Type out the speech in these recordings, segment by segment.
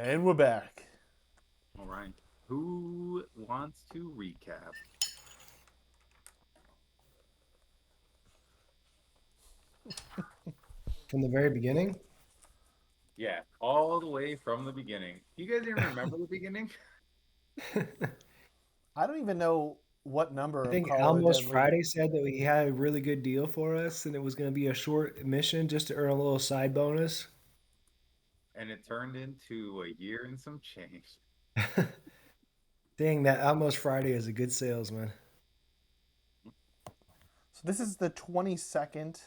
And we're back. All right. Who wants to recap? From the very beginning. Yeah, all the way from the beginning. You guys even remember the beginning? I don't even know what I number of think Call of the Almost Deadly. Friday said that he had a really good deal for us, and it was going to be a short mission just to earn a little side bonus. And it turned into a year and some change. Dang, that Almost Friday is a good salesman. So this is the 22nd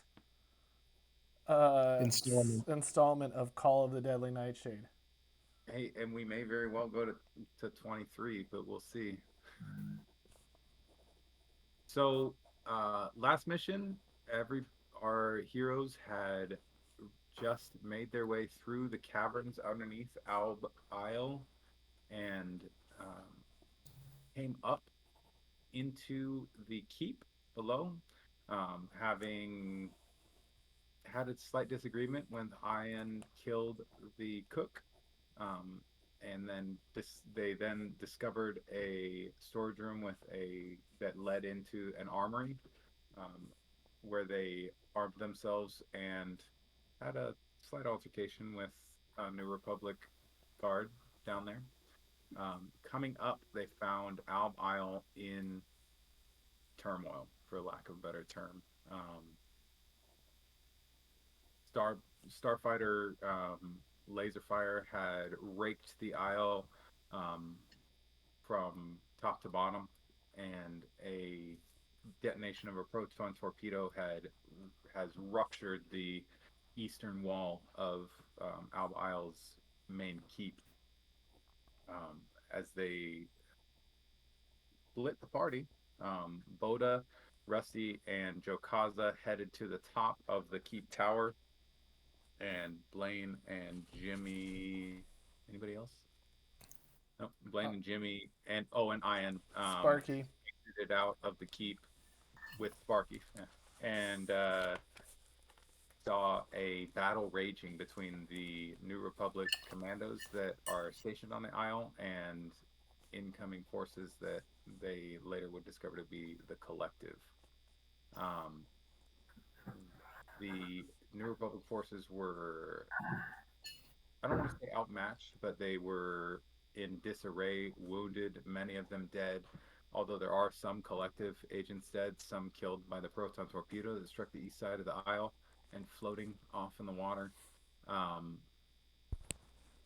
Installment. installment of Call of the Deadly Nightshade. Hey, and we may very well go to 23, but we'll see. So, last mission, every our heroes had just made their way through the caverns underneath Albe Isle and came up into the keep below, having had a slight disagreement when Ian killed the cook, um, and then they then discovered a storage room with a that led into an armory, um, where they armed themselves and had a slight altercation with a New Republic guard down there. Coming up, they found Alb Isle in turmoil, for lack of a better term. Star Starfighter Laserfire had raked the Isle um, from top to bottom, and a detonation of a proton torpedo has ruptured the eastern wall of Alba Isle's main keep. As they split the party, Bota, Rusty, and Jowkazza headed to the top of the keep tower, and Blaine and Jimmy. Anybody else? No, Uh, Blaine and Jimmy, and oh, and Ian Sparky. exited out of the keep with Sparky, yeah. And saw a battle raging between the New Republic commandos that are stationed on the Isle and incoming forces that they later would discover to be the Collective. Um, the New Republic forces were, I don't want to say outmatched, but they were in disarray, wounded, many of them dead. Although there are some collective agents dead, some killed by the proton torpedo that struck the east side of the Isle and floating off in the water. Um,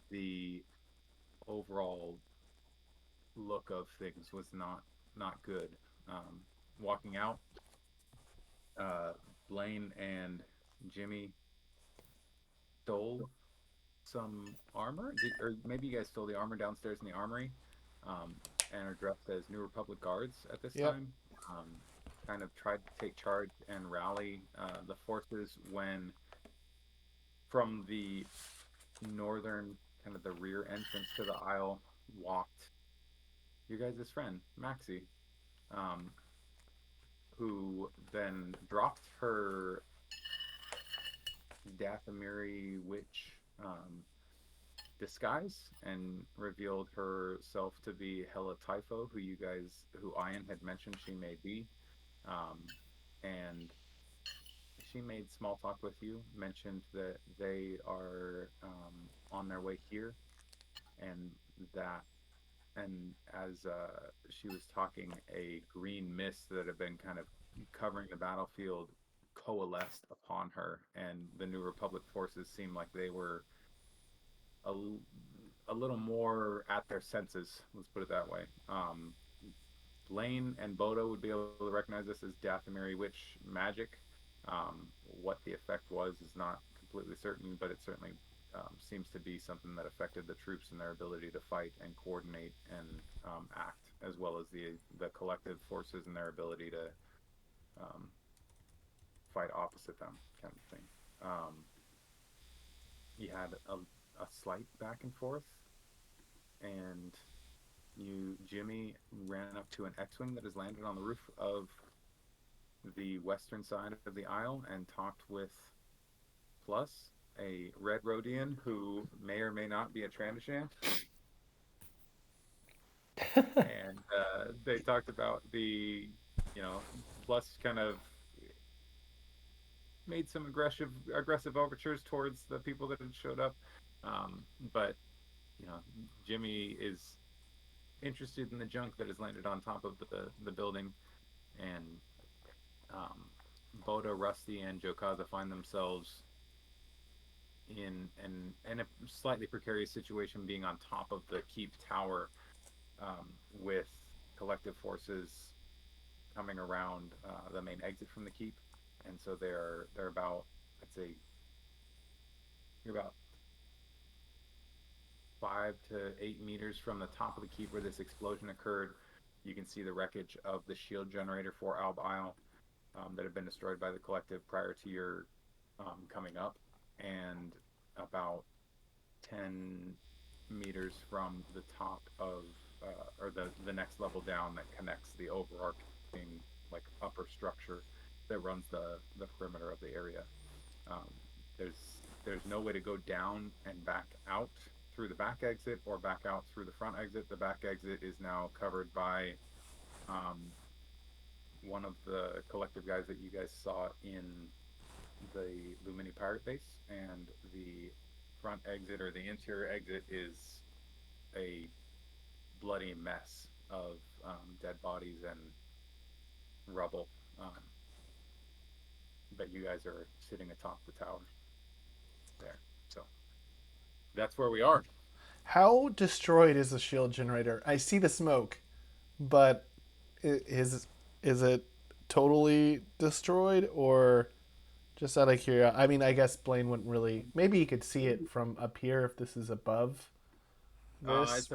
the overall look of things was not good. Um, Walking out, uh, Blaine and Jimmy stole some armor. Or maybe you guys stole the armor downstairs in the armory, um, and are dressed as New Republic guards at this Yep. time. Um, Kind of tried to take charge and rally the forces when from the northern, kind of the rear entrance to the Isle, walked your guys' friend, Maxie, um, who then dropped her Dathomiri witch disguise and revealed herself to be Hela Typho, who Ian had mentioned she may be. Um, and she made small talk with you, mentioned that they are on their way here, and that, and as she was talking, a green mist that had been kind of covering the battlefield coalesced upon her, and the New Republic forces seemed like they were a, a little more at their senses. Let's put it that way. Blaine and Bota would be able to recognize this as Dathomiri witch magic. What the effect was is not completely certain, but it certainly seems to be something that affected the troops and their ability to fight and coordinate and act, as well as the collective forces and their ability to um, fight opposite them, kind of thing. Um, you had a slight back and forth, and Jimmy ran up to an X-wing that has landed on the roof of the western side of the Isle and talked with Plus. a red Rhodian who may or may not be a Trandoshan. And they talked about the, plus kind of made some aggressive overtures towards the people that had showed up. But you know, Jimmy is interested in the junk that has landed on top of the building, and um, Bota, Rusty, and Jowkazza find themselves in a slightly precarious situation, being on top of the keep tower, with collective forces coming around the main exit from the keep, and so they're about, I'd say, you're about 5 to 8 meters from the top of the keep where this explosion occurred. You can see the wreckage of the shield generator for Albe Isle, that had been destroyed by the collective prior to your coming up, and about 10 meters from the top of, or the next level down that connects the overarching like upper structure that runs the perimeter of the area. Um, there's no way to go down and back out through the back exit or back out through the front exit. The back exit is now covered by um, one of the collective guys that you guys saw in the Lumini pirate base, and the front exit or the interior exit is a bloody mess of dead bodies and rubble. But you guys are sitting atop the tower there, so that's where we are. How destroyed is the shield generator? I see the smoke, but is it totally destroyed or just out of curiosity? I mean, I guess Blaine wouldn't really. Maybe he could see it from up here if this is above this.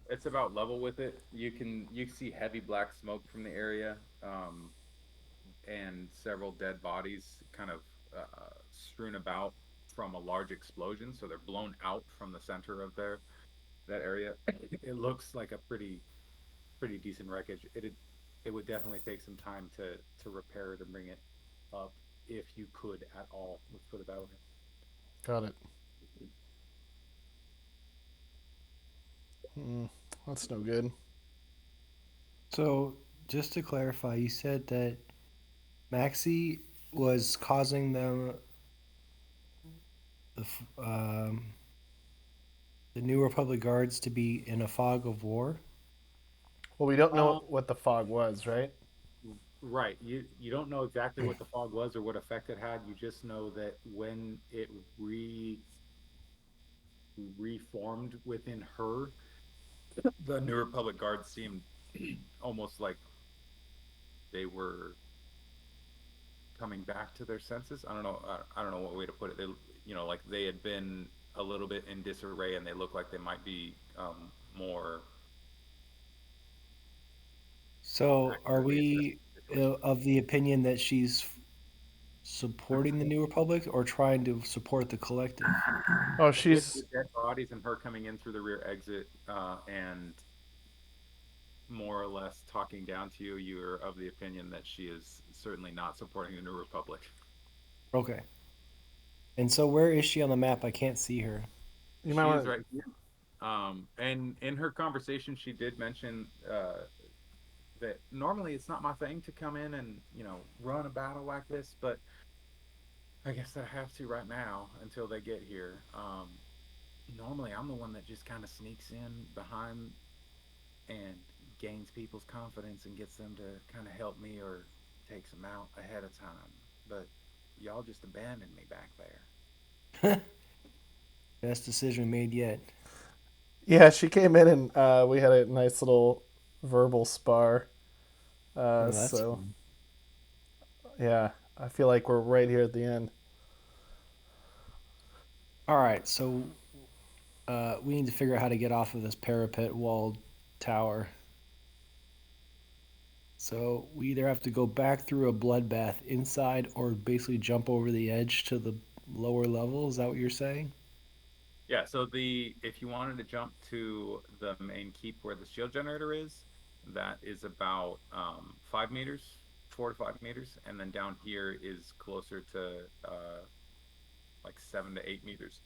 It's about level with it. You see heavy black smoke from the area, and several dead bodies kind of strewn about from a large explosion. So they're blown out from the center of that area. It looks like a pretty decent wreckage. It would definitely take some time to repair it and bring it up if you could at all. Let's put it that way. Got it. Mm, that's no good. So, just to clarify, you said that Maxie was causing them the the New Republic guards to be in a fog of war. Well, we don't know Um, what the fog was, right? right. You don't know exactly what the fog was or what effect it had. You just know that when it reformed within her, the New Republic guards seemed almost like they were coming back to their senses. I don't know. I don't know what way to put it. They, like they had been a little bit in disarray, and they look like they might be more So, are accurately assessing we the situation. of the opinion that she's supporting the New Republic or trying to support the collective? Oh, With the she's dead bodies and her coming in through the rear exit, and more or less talking down to you, you are of the opinion that she is certainly not supporting the New Republic. Okay. And so, where is she on the map? I can't see her. you might She is want right here. And in her conversation, she did mention that normally it's not my thing to come in and run a battle like this, but I guess I have to right now until they get here. Normally, I'm the one that just kind of sneaks in behind and gains people's confidence and gets them to kind of help me or takes them out ahead of time. But y'all just abandoned me back there. Best decision made yet. Yeah, she came in and we had a nice little verbal spar. Oh, that's So fun. yeah, I feel like we're right here at the end. All right, so we need to figure out how to get off of this parapet walled tower. So we either have to go back through a bloodbath inside or basically jump over the edge to the lower level. Is that what you're saying? Yeah, so the if you wanted to jump to the main keep where the shield generator is, that is about 5 meters, 4 to 5 meters, and then down here is closer to like 7 to 8 meters.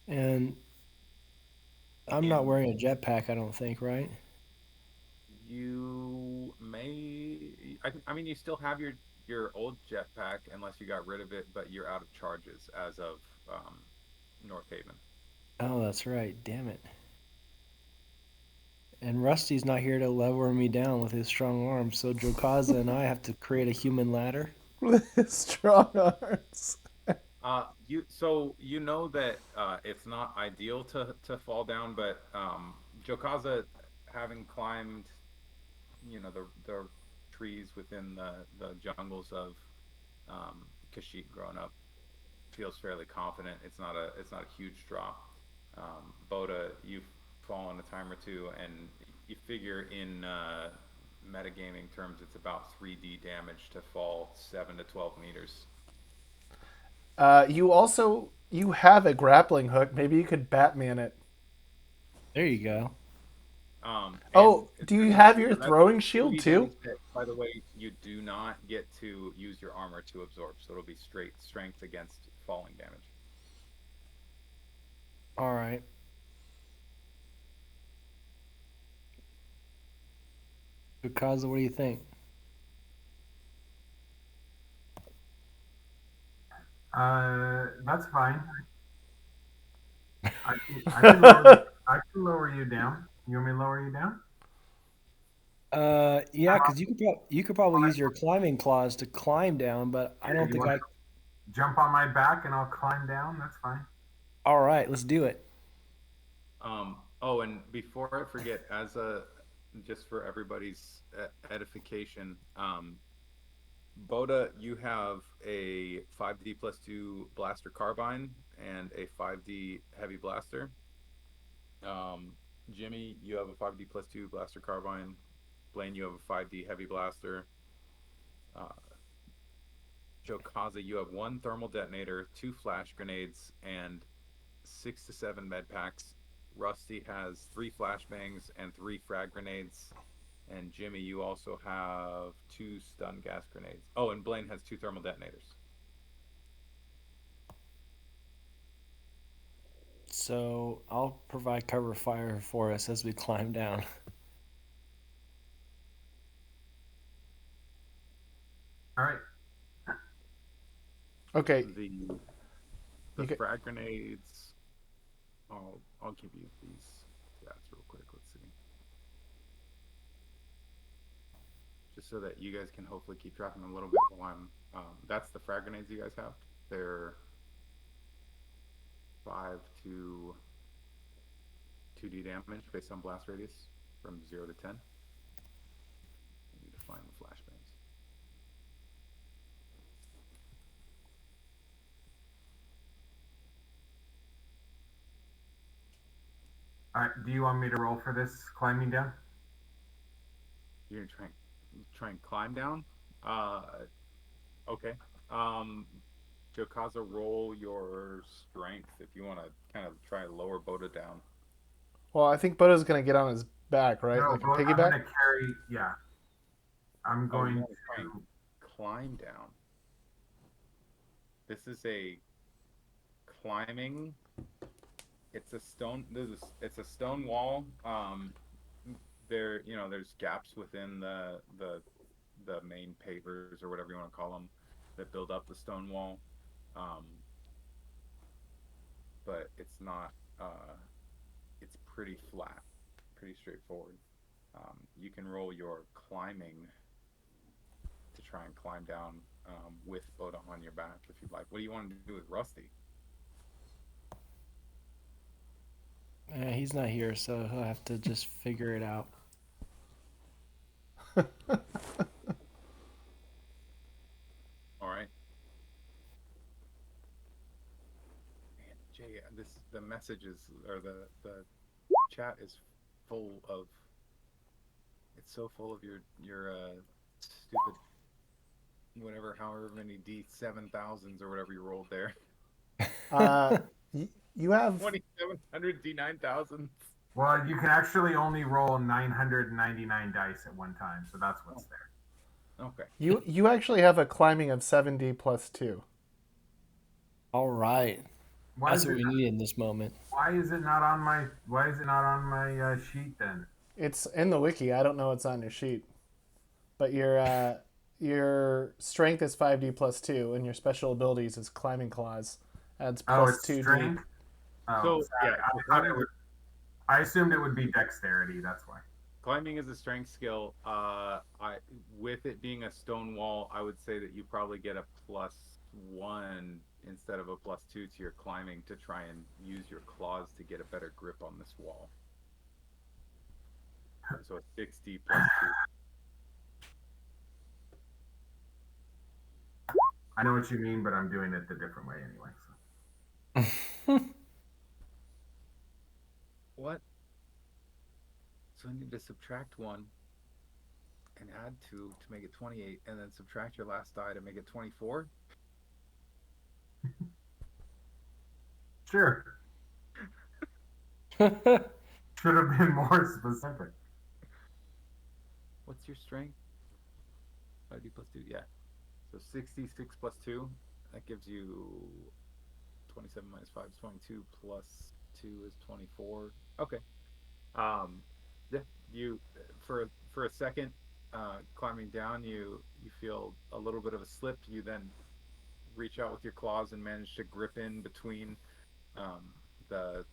And I'm not In wearing a jetpack, I don't think, right? You may. I mean, you still have your old jetpack unless you got rid of it, but you're out of charges as of North Haven. Oh, that's right. Damn it. And Rusty's not here to lower me down with his strong arms, so Jowkazza and I have to create a human ladder. With his strong arms. You know that it's not ideal to fall down, but Jowkazza, having climbed, the trees within the jungles of Kashyyyk growing up, feels fairly confident. It's not a huge drop. Bota, you've fallen a time or two, and you figure in metagaming terms, it's about 3D damage to fall 7 to 12 meters. You have a grappling hook. Maybe you could Batman it. There you go. And Oh, do you have your that's throwing shield 3D too? damage that, by the way, you do not get to use your armor to absorb, so it'll be straight strength against falling damage. All right. Jowkazza, what do you think? That's fine. I can lower you down. You want me to lower you down? Yeah, because you could probably use your climbing claws to climb down, but I Here, don't you think want I. to jump on my back and I'll climb down? That's fine. All right, let's do it. Oh, and before I forget, just for everybody's edification, Bota, you have a 5D plus 2 blaster carbine and a 5D heavy blaster. Um, Jimmy, you have a 5D plus 2 blaster carbine. Blaine, you have a 5D heavy blaster. Uh, Jowkazza, you have one thermal detonator, two flash grenades, and 6 to 7 med packs. Rusty has 3 flashbangs and 3 frag grenades. And Jimmy, you also have 2 stun gas grenades. Oh, and Blaine has 2 thermal detonators. So I'll provide cover fire for us as we climb down. All right. Okay. The You could, frag grenades. I'll give you these stats real quick. Let's see. Just so that you guys can hopefully keep track of them a little bit while that's the frag grenades you guys have. They're 5 to 2D damage based on blast radius from 0 to 10. I need to find the flashbangs. All right. Do you want me to roll for this climbing down? You're gonna try and climb down. Okay. Jowkazza, roll your strength if you want to kind of try to lower Bota down. well, I think Boto's gonna get on his back, right? No, Like a but I'm piggyback. gonna carry. Yeah, I'm You going want to try and to. climb down. This is a climbing. It's a stone. It's a stone wall. There's gaps within the main pavers or whatever you want to call them that build up the stone wall. Um, but it's not. It's pretty flat, pretty straightforward. You can roll your climbing to try and climb down with Bota on your back if you'd like. What do you want to do with Rusty? He's not here, so he'll have to just figure it out. All right. Man, Jay, the messages or the chat is full of. It's so full of your stupid whatever, however many D7000s or whatever you rolled there. You have 2700 D9000s. Well, you can actually only roll 999 dice at one time, so that's what's there. Okay. you actually have a climbing of 7D plus 2. All right. Why That's is what it we need in this moment. Why is it not on my sheet then? It's in the wiki. I don't know what's on your sheet, but your strength is 5d plus 2, and your special abilities is climbing claws. Adds Oh, plus it's 2d. strength. Oh, So sorry. yeah, so I thought it was. I assumed it would be dexterity. That's why. climbing is a strength skill. I with it being a stone wall, I would say that you probably get a +1 instead of a +2 to your climbing to try and use your claws to get a better grip on this wall. So a 60 +2. I know what you mean, but I'm doing it the different way anyway. What? So I need to subtract 1 and add 2 to make it 28, and then subtract your last die to make it 24. Sure. Should have been more specific. What's your strength? 5d plus 2, yeah. So 66 plus 2, that gives you 27 minus 5 is 22, plus 2 is 24. Okay. Yeah, you for a second, climbing down, you feel a little bit of a slip. You then reach out with your claws and manage to grip in between the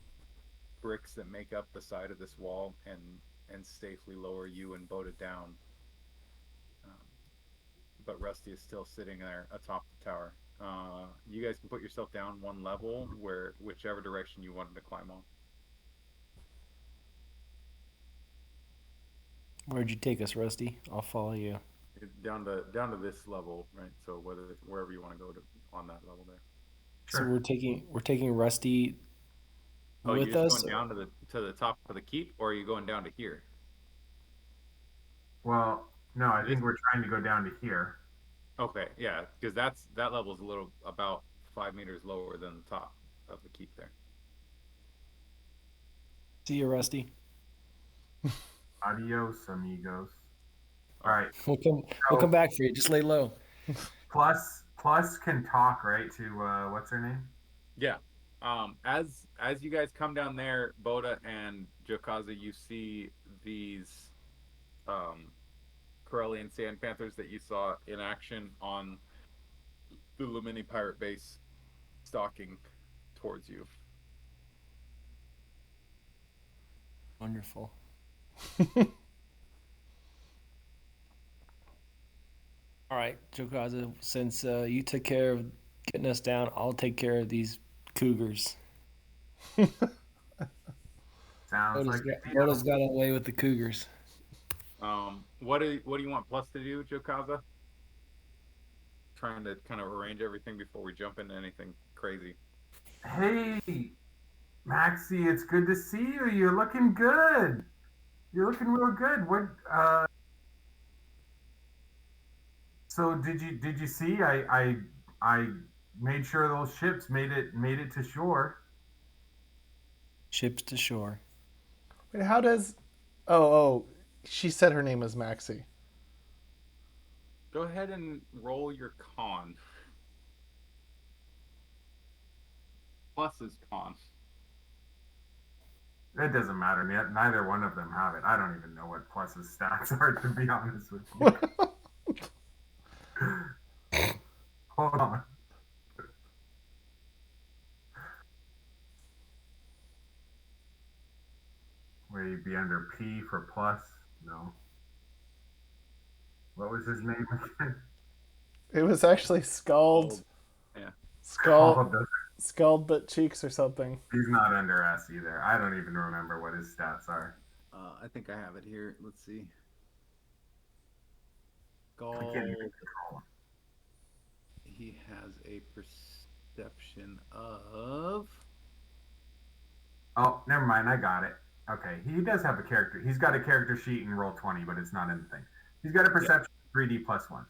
bricks that make up the side of this wall and safely lower you and Bota down. But Rusty is still sitting there atop the tower. You guys can put yourself down 1 level, where whichever direction you wanted to climb on. Where'd you take us, Rusty? I'll follow you. Down to this level, right? So wherever you want to go to on that level there. So Sure. we're taking Rusty Oh, you're with just us. going down to the top of the keep, or are you going down to here? Well, no, I think we're trying to go down to here. Okay, yeah, because that level is a little about 5 meters lower than the top of the keep there. See you, Rusty. Adios, amigos. All right. We'll come back for you. Just lay low. Plus can talk, right? To what's her name? Yeah. As you guys come down there, Bota and Jowkazza, you see these Corellian sand panthers that you saw in action on the Lumini pirate base, stalking towards you. Wonderful. All right, Jowkazza, since you took care of getting us down, I'll take care of these cougars. Sounds like Bota's got away with the cougars. What do you want Plus to do, Jowkazza? Trying to kind of arrange everything before we jump into anything crazy. Hey, Maxie, it's good to see you. You're looking good. You're looking real good. What? So did you see? I made sure those ships made it to shore. Ships to shore. Wait, how does? Oh, she said her name was Maxie. Go ahead and roll your con. Plus is con. It doesn't matter. Neither one of them have it. I don't even know what Plus's stats are, to be honest with you. Hold on. Will you be under P for plus? No. What was his name again? It was actually Scald. Yeah. Scald but cheeks or something. He's not under S either. I don't even remember what his stats are. I think I have it here. Let's see. I can't even control him. He has a perception of. Oh, never mind. I got it. Okay, he does have a character. He's got a character sheet in roll 20, but it's not in the thing. He's got a perception 3D plus 1.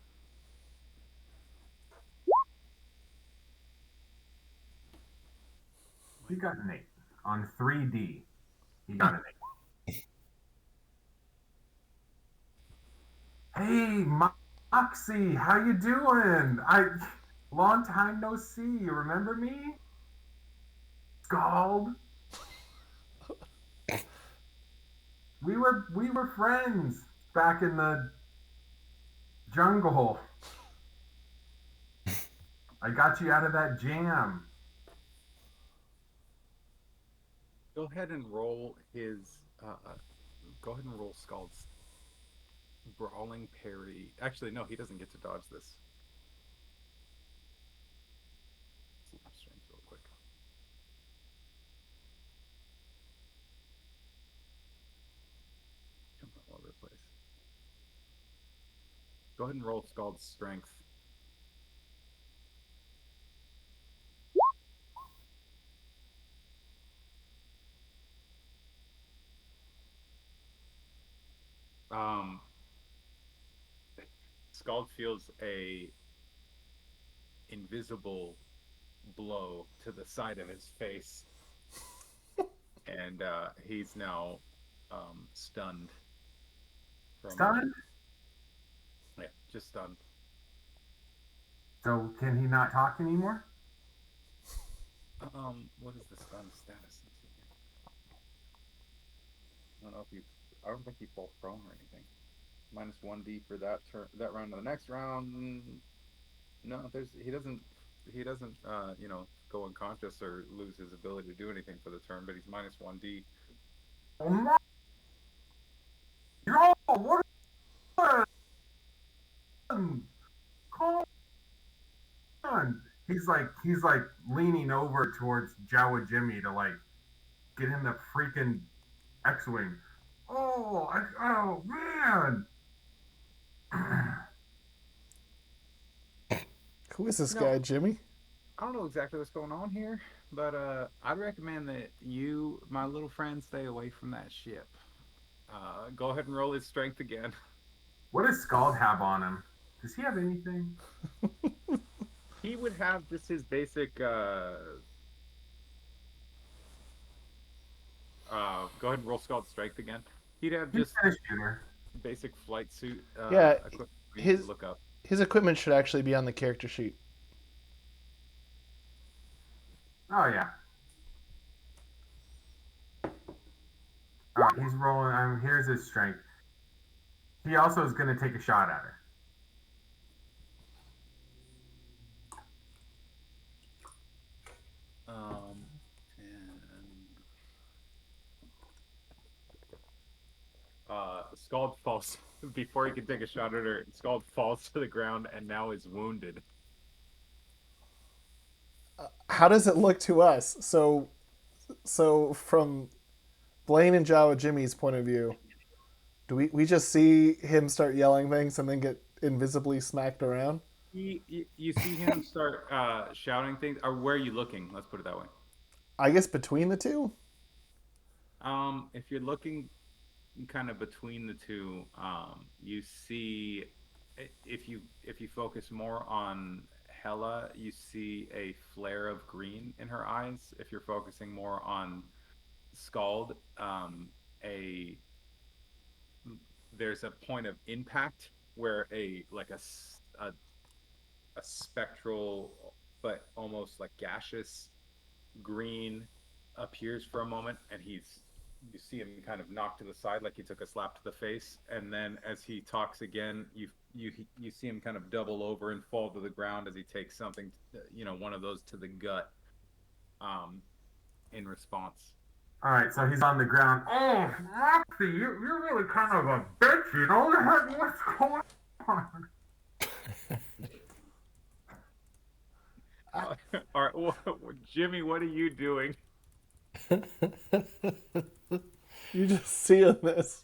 He got an 8 on 3D. He got an 8. Hey, Maxie, how you doing? Long time no see. You remember me? Scald. We were friends back in the jungle. I got you out of that jam. Go ahead and roll his. Go ahead and roll Scald's brawling parry. Actually, no, he doesn't get to dodge this. Let's see strength real quick. Jump all over the place. Go ahead and roll Scald's strength. Scald feels a invisible blow to the side of his face, and he's now stunned. Stunned? Yeah, just stunned. So can he not talk anymore? What is the stun status? I don't know if he. I don't think he falls prone or anything. Minus 1d for that turn, that round. The next round, no, he doesn't go unconscious or lose his ability to do anything for the turn, but he's minus 1d. Oh my! Yo, what? Come on! He's like leaning over towards Jawa Jimmy to like get him the freaking X-Wing. Oh man! Who is this guy, Jimmy? I don't know exactly what's going on here, but I'd recommend that you, my little friend, stay away from that ship. Go ahead and roll his strength again. What does Scald have on him? Does he have anything? He would have just his basic. Go ahead and roll Scald's strength again. He'd have just basic flight suit. Yeah, his look up. His equipment should actually be on the character sheet. Oh yeah. All right, he's rolling. Here's his strength. He also is going to take a shot at her. Scald falls before he can take a shot at her. Scald falls to the ground and now is wounded. How does it look to us? So from Blaine and Jawa Jimmy's point of view, do we just see him start yelling things and then get invisibly smacked around? You see him start shouting things. Or where are you looking? Let's put it that way. I guess between the two. If you're looking kind of between the two, you see, if you focus more on Hella, you see a flare of green in her eyes. If you're focusing more on Scald, there's a point of impact where a spectral but almost like gaseous green appears for a moment, and you see him kind of knocked to the side like he took a slap to the face, and then as he talks again, you see him kind of double over and fall to the ground as he takes something, one of those to the gut, in response. All right, so he's on the ground. Oh, Maxie, you're really kind of a bitch, you know? What's going on? All right, well, Jimmy, what are you doing? You just seeing this.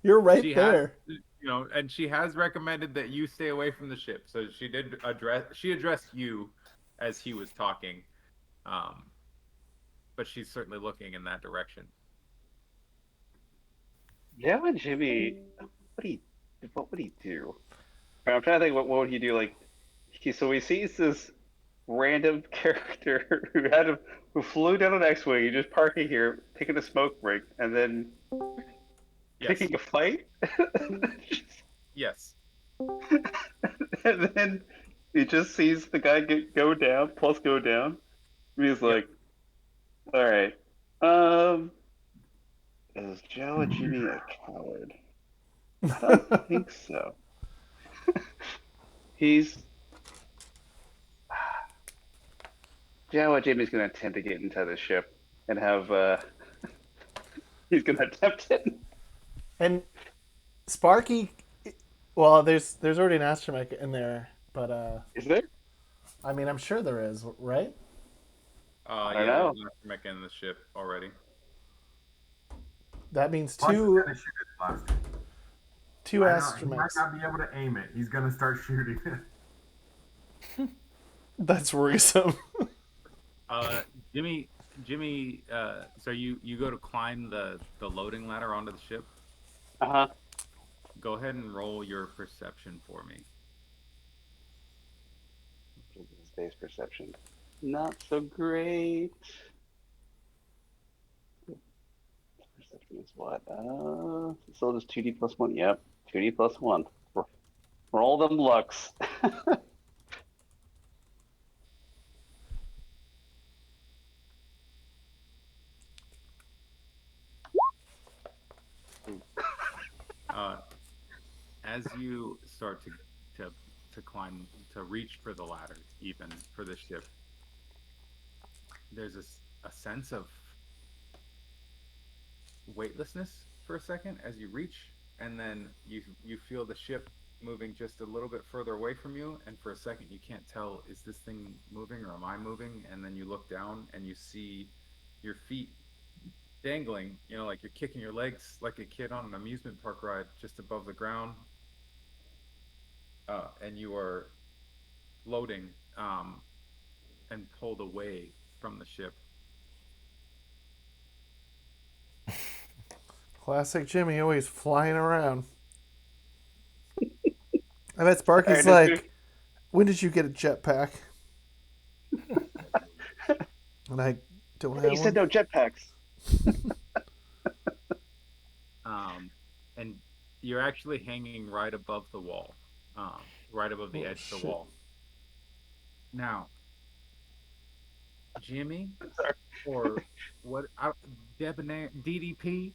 You're right there. And she has recommended that you stay away from the ship. So she addressed you as he was talking. But she's certainly looking in that direction. Yeah, when Jimmy, what would he do? I'm trying to think, what would he do? Like, so he sees this random character who flew down an X-Wing, just parking here, taking a smoke break, and then taking a flight. Yes. And then He just sees the guy go down, plus go down. And he's Yep. like, all right. Is Jawa Jimmy a coward? I don't think so. He's Jawa Jimmy's gonna attempt to get into the ship and have he's gonna attempt it. And Sparky, well, there's already an astromech in there, but Is there? I mean, I'm sure there is, right? I don't Yeah, there's know. an astromech in the ship already. That means Plus, he's two gonna shoot his blaster. two I know he might astromechs. not be able to aim it. He's gonna start shooting it. That's worrisome. Jimmy, so you go to climb the loading ladder onto the ship. Uh-huh. Go ahead and roll your perception for me. Space perception. Not so great. Perception is what? So just 2D plus 1. Yep. 2D plus 1. Roll them lux. As you start to climb, to reach for the ladder, even for the ship, there's a sense of weightlessness for a second as you reach, and then you feel the ship moving just a little bit further away from you, and for a second you can't tell, is this thing moving or am I moving? And then you look down and you see your feet dangling, like you're kicking your legs like a kid on an amusement park ride just above the ground. And you are floating and pulled away from the ship. Classic Jimmy, always flying around. I bet Sparky's Alright, like, when did you get a jetpack? And I don't have you said one. no jetpacks. And you're actually hanging right above the wall, right above the Oh, edge of shit. the wall. Now, Jimmy, Sorry. or Debonair DDP,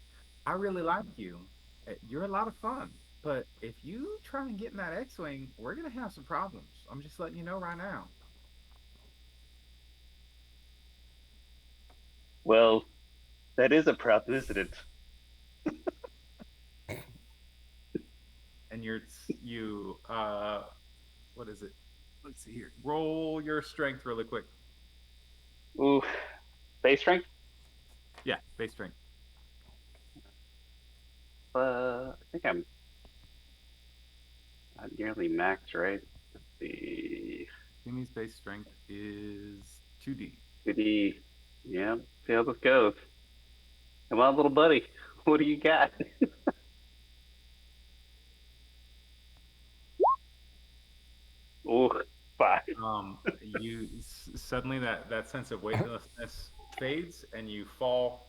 I really like you. You're a lot of fun. But if you try and get in that X-Wing, we're going to have some problems. I'm just letting you know right now. Well, that is a problem, isn't it? And what is it? Let's see here. Roll your strength really quick. Ooh. Base strength? Yeah, base strength. I think I'm not nearly max, right? Let's see. Jimmy's base strength is 2D. 2D. Yeah, see how this goes. Come on, little buddy. What do you got? Ooh, 5. You suddenly that sense of weightlessness fades, and you fall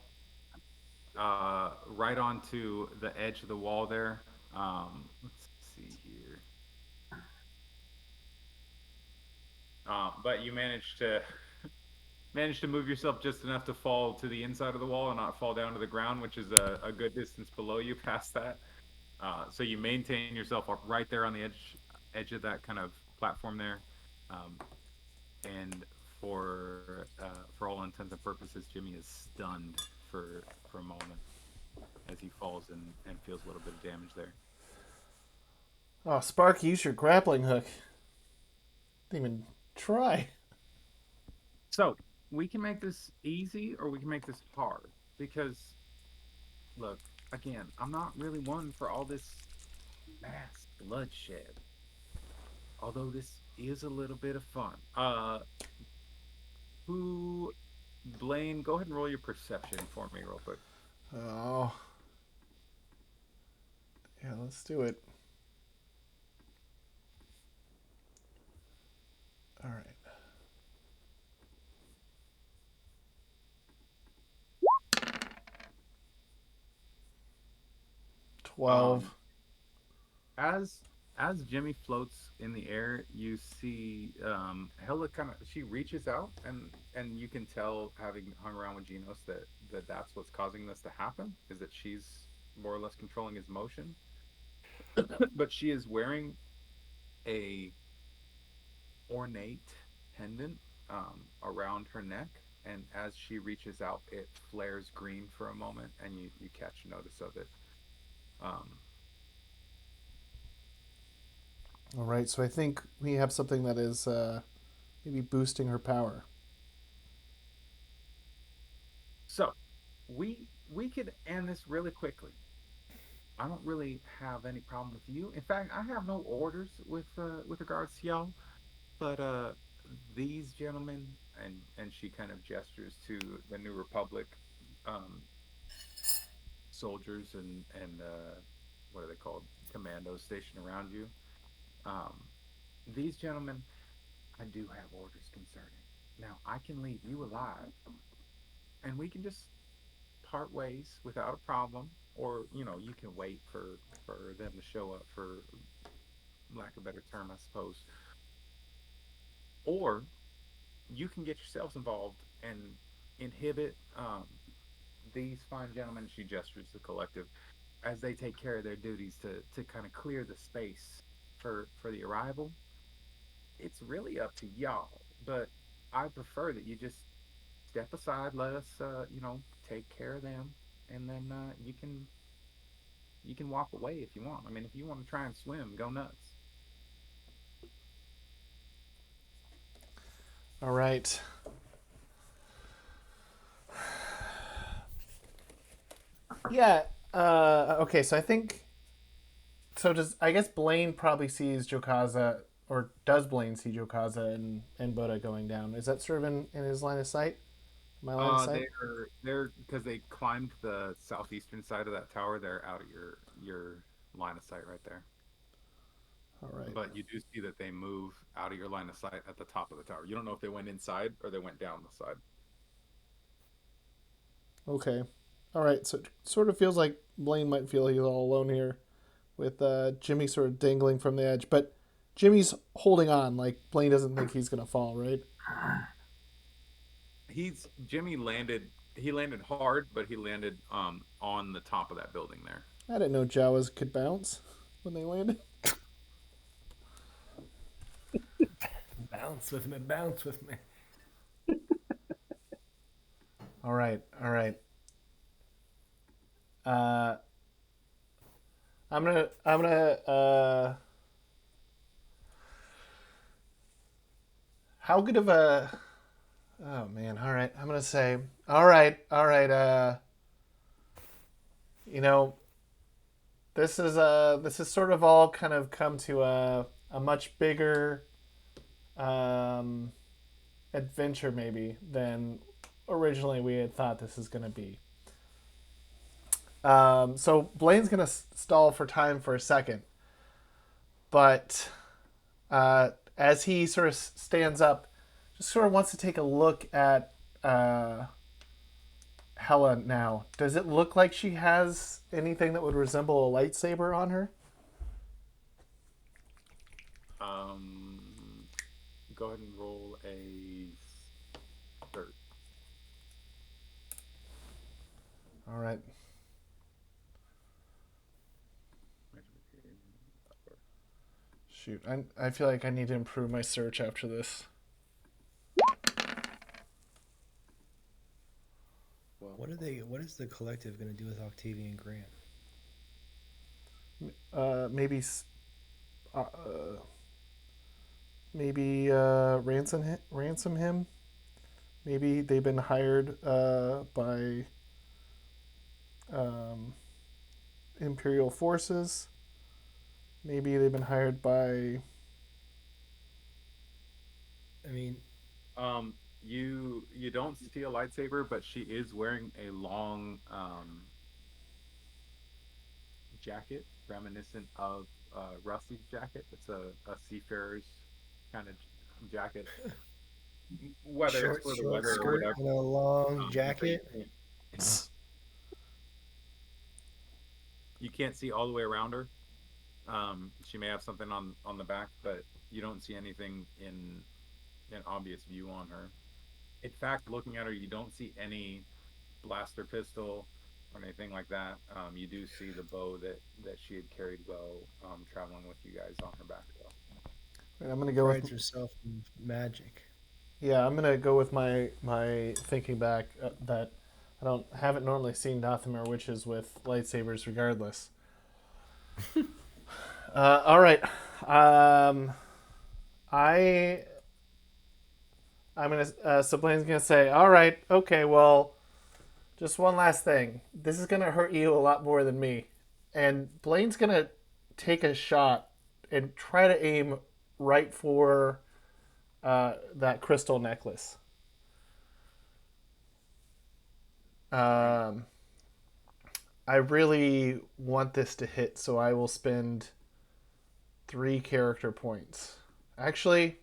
right onto the edge of the wall there. Let's see here. But you managed to move yourself just enough to fall to the inside of the wall and not fall down to the ground, which is a good distance below you past that. So you maintain yourself up right there on the edge of that kind of platform there. And for all intents and purposes, Jimmy is stunned for a moment as he falls and feels a little bit of damage there. Oh, Sparky, use your grappling hook. Didn't even try. So we can make this easy or we can make this hard, because look, again, I'm not really one for all this mass bloodshed, although this is a little bit of fun. Blaine, go ahead and roll your perception for me real quick. Oh. Yeah, let's do it. All right. $12. As As Jimmy floats in the air, you see Hella kind of she reaches out, and you can tell, having hung around with Genos, that's what's causing this to happen. Is that she's more or less controlling his motion, but she is wearing a ornate pendant around her neck, and as she reaches out, it flares green for a moment, and you catch notice of it. Um, All right, so I think we have something that is maybe boosting her power. so we could end this really quickly. I don't really have any problem with you. In fact, I have no orders with regards to y'all. But these gentlemen, and she kind of gestures to the New Republic um, soldiers and what are they called? Commandos stationed around you. Um, these gentlemen, I do have orders concerning. Now, I can leave you alive, and we can just part ways without a problem, or you can wait for them to show up, for lack of a better term, I suppose. Or you can get yourselves involved and inhibit these fine gentlemen. She gestures the collective as they take care of their duties to kind of clear the space for the arrival. It's really up to y'all, but I prefer that you just step aside, let us take care of them, and then you can walk away if you want. I mean, if you want to try and swim, go nuts. All right. Yeah. Okay. So I think. So does I guess Blaine probably sees Jowkazza, or does Blaine see Jowkazza and Bota going down? Is that sort of in his line of sight? My line of sight. They're because they climbed the southeastern side of that tower. They're out of your line of sight right there. All right. But you do see that they move out of your line of sight at the top of the tower. You don't know if they went inside or they went down the side. Okay. All right. So it sort of feels like Blaine might feel he's all alone here, with Jimmy sort of dangling from the edge, but Jimmy's holding on. Like Blaine doesn't think he's gonna fall, right? Jimmy landed. He landed hard, but he landed on the top of that building there. I didn't know Jawas could bounce when they landed. Bounce with me, bounce with me. All right. All right. Uh, I'm gonna. How good of a? Oh man. All right. I'm gonna say. All right. All right. You know, this is sort of all kind of come to a much bigger um adventure maybe than originally we had thought this is gonna be. So Blaine's gonna stall for time for a second, but as he sort of stands up, just sort of wants to take a look at Hella now. Does it look like she has anything that would resemble a lightsaber on her? Go ahead and roll a third. All right. Shoot, I feel like I need to improve my search after this. What is the collective going to do with Octavian Grant? Maybe uh, maybe ransom him. Maybe they've been hired by Imperial forces. Maybe they've been hired by. I mean, You don't see a lightsaber, but she is wearing a long jacket reminiscent of Rusty's jacket. It's a seafarer's kind of jacket. Whether short, it's for the short weather or skirt whatever. and a long jacket. You can't see all the way around her, She may have something on the back, but you don't see anything in obvious view on her. In fact, looking at her, you don't see any blaster pistol or anything like that. You do see the bow that she had carried well, traveling with you guys on her back though. Right, I'm gonna go with Prides herself in magic. yeah. I'm gonna go with my thinking back that I haven't normally seen Dathomiran witches with lightsabers, regardless. All right. I I'm gonna so Blaine's gonna say, all right, okay, well, just one last thing. This is gonna hurt you a lot more than me, and Blaine's gonna take a shot and try to aim right for that crystal necklace. Um, I really want this to hit, so I will spend 3 character points. Actually,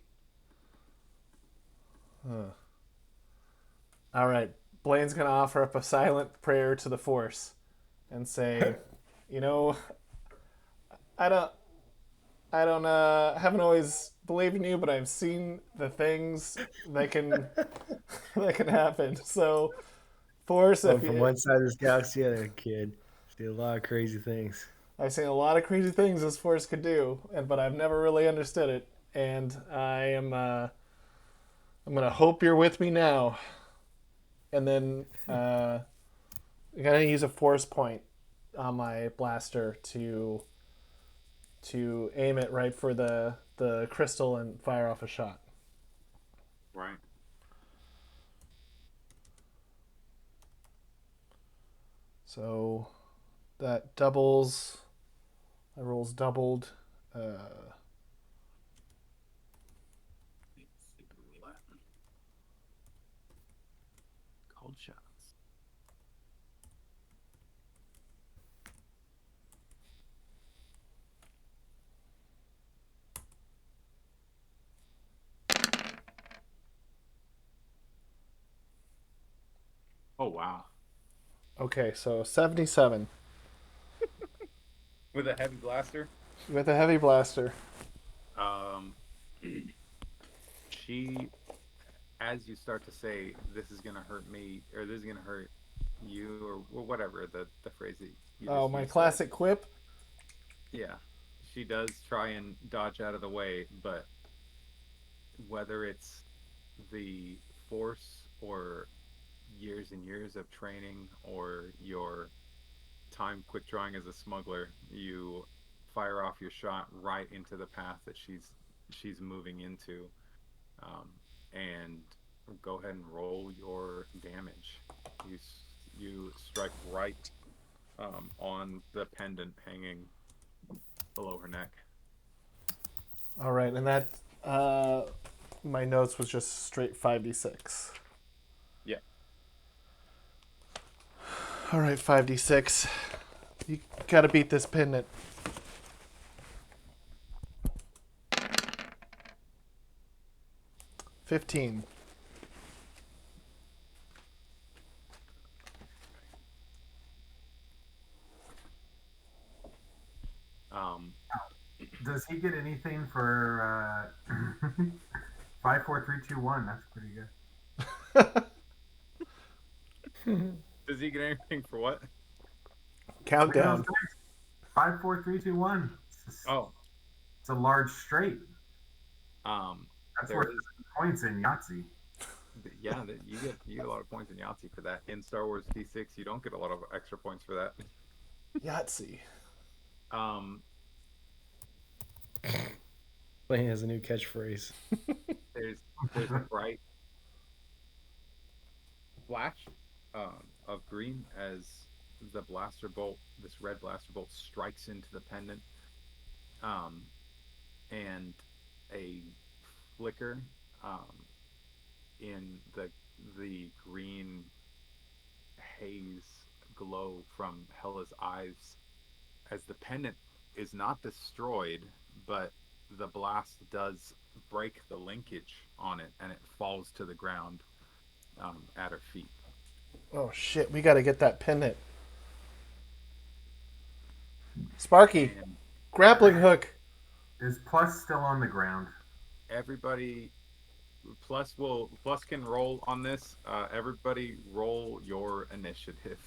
all right. Blaine's gonna offer up a silent prayer to the Force, and say, you know, I don't, haven't always believed in you, but I've seen the things that can, that can happen. So, Force, Going if from you, one side of this galaxy to the other, kid. See a lot of crazy things. I've seen a lot of crazy things this Force could do, but I've never really understood it. And I'm gonna hope you're with me now. And then I'm gonna use a force point on my blaster to aim it right for the crystal and fire off a shot. Right. So that doubles. My roll's doubled. Cold shots. Oh wow. Okay, so 77 With a heavy blaster. with a heavy blaster. Um, she, as you start to say, "This is gonna hurt me," or "This is gonna hurt you," or whatever the phrase that you Oh, just my used classic quip. yeah, she does try and dodge out of the way, but whether it's the force or years and years of training or your time quick drawing as a smuggler, you fire off your shot right into the path that she's moving into, um, and go ahead and roll your damage. You strike right on the pendant hanging below her neck. All right, and that my notes was just straight 5d6. Yeah. All right, 5d6. You gotta beat this pendant. $15. Does he get anything for 5, 4, 3, 2, 1? That's pretty good. Does he get anything for what? Countdown. 5, 4, 3, 2, 1. Oh, It's a large straight. That's there worth is, points in Yahtzee. yeah, you get a lot of points in Yahtzee for that. In Star Wars D6, you don't get a lot of extra points for that. Yahtzee. Blaine has a new catchphrase. There's a bright flash of green as the blaster bolt, this red blaster bolt, strikes into the pendant, and a flicker in the green haze glow from Hella's eyes as the pendant is not destroyed, but the blast does break the linkage on it and it falls to the ground at her feet. Oh shit, we gotta get that pendant. Sparky, And Grappling hook. Is Plus still on the ground? Everybody, Plus can roll on this. Everybody, roll your initiative.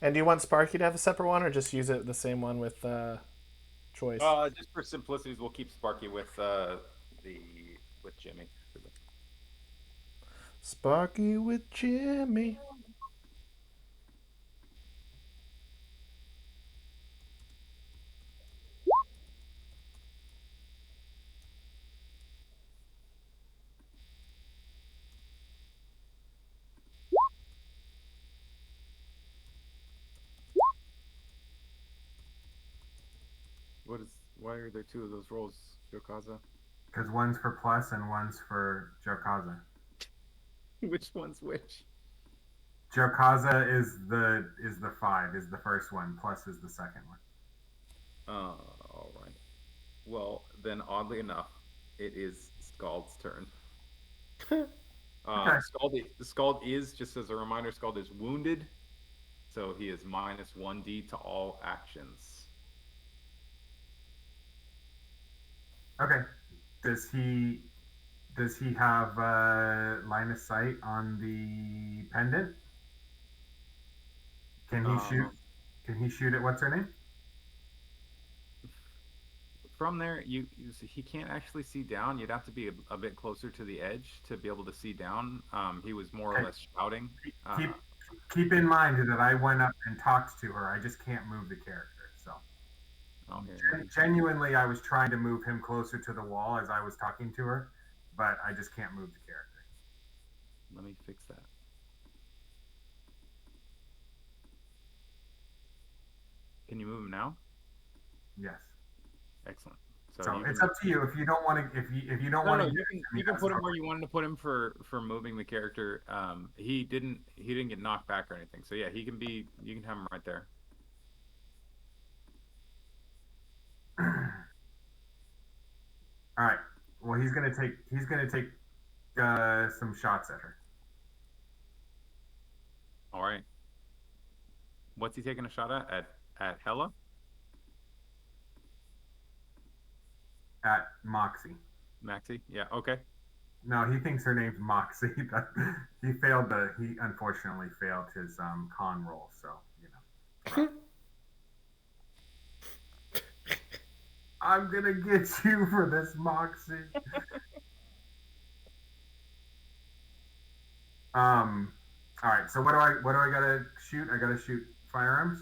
And do you want Sparky to have a separate one, or just use it the same one with choice? Just for simplicities, we'll keep Sparky with Jimmy. Sparky with Jimmy. Why are there two of those rolls, Jowkazza? Because one's for Plus and one's for Jowkazza. Which one's which? Jowkazza is the 5, is the first one. Plus is the second one. All right. Well, then, oddly enough, it is Scald's turn. Okay. Scald is, just as a reminder, Scald is wounded, so he is minus 1d to all actions. Okay. Does he have line of sight on the pendant? Can he shoot? Can he shoot at what's her name? From there, he can't actually see down. You'd have to be a bit closer to the edge to be able to see down. He was more or less shouting. Keep in mind that I went up and talked to her. I just can't move the character. So genuinely, I was trying to move him closer to the wall as I was talking to her, but I just can't move the character. Let me fix that. Can you move him now? Yes. Excellent. So it's up to you. If you don't want to, if you don't want to, you can put him where you wanted to put him for moving the character. He didn't get knocked back or anything. So yeah, you can have him right there. All right. Well, he's gonna take some shots at her. All right. What's he taking a shot at Hella? At Maxie. Maxie? Yeah. Okay. No, he thinks her name's Maxie. He unfortunately failed his con roll. So I'm gonna get you for this, Maxie. All right. So what do I gotta shoot? I gotta shoot firearms.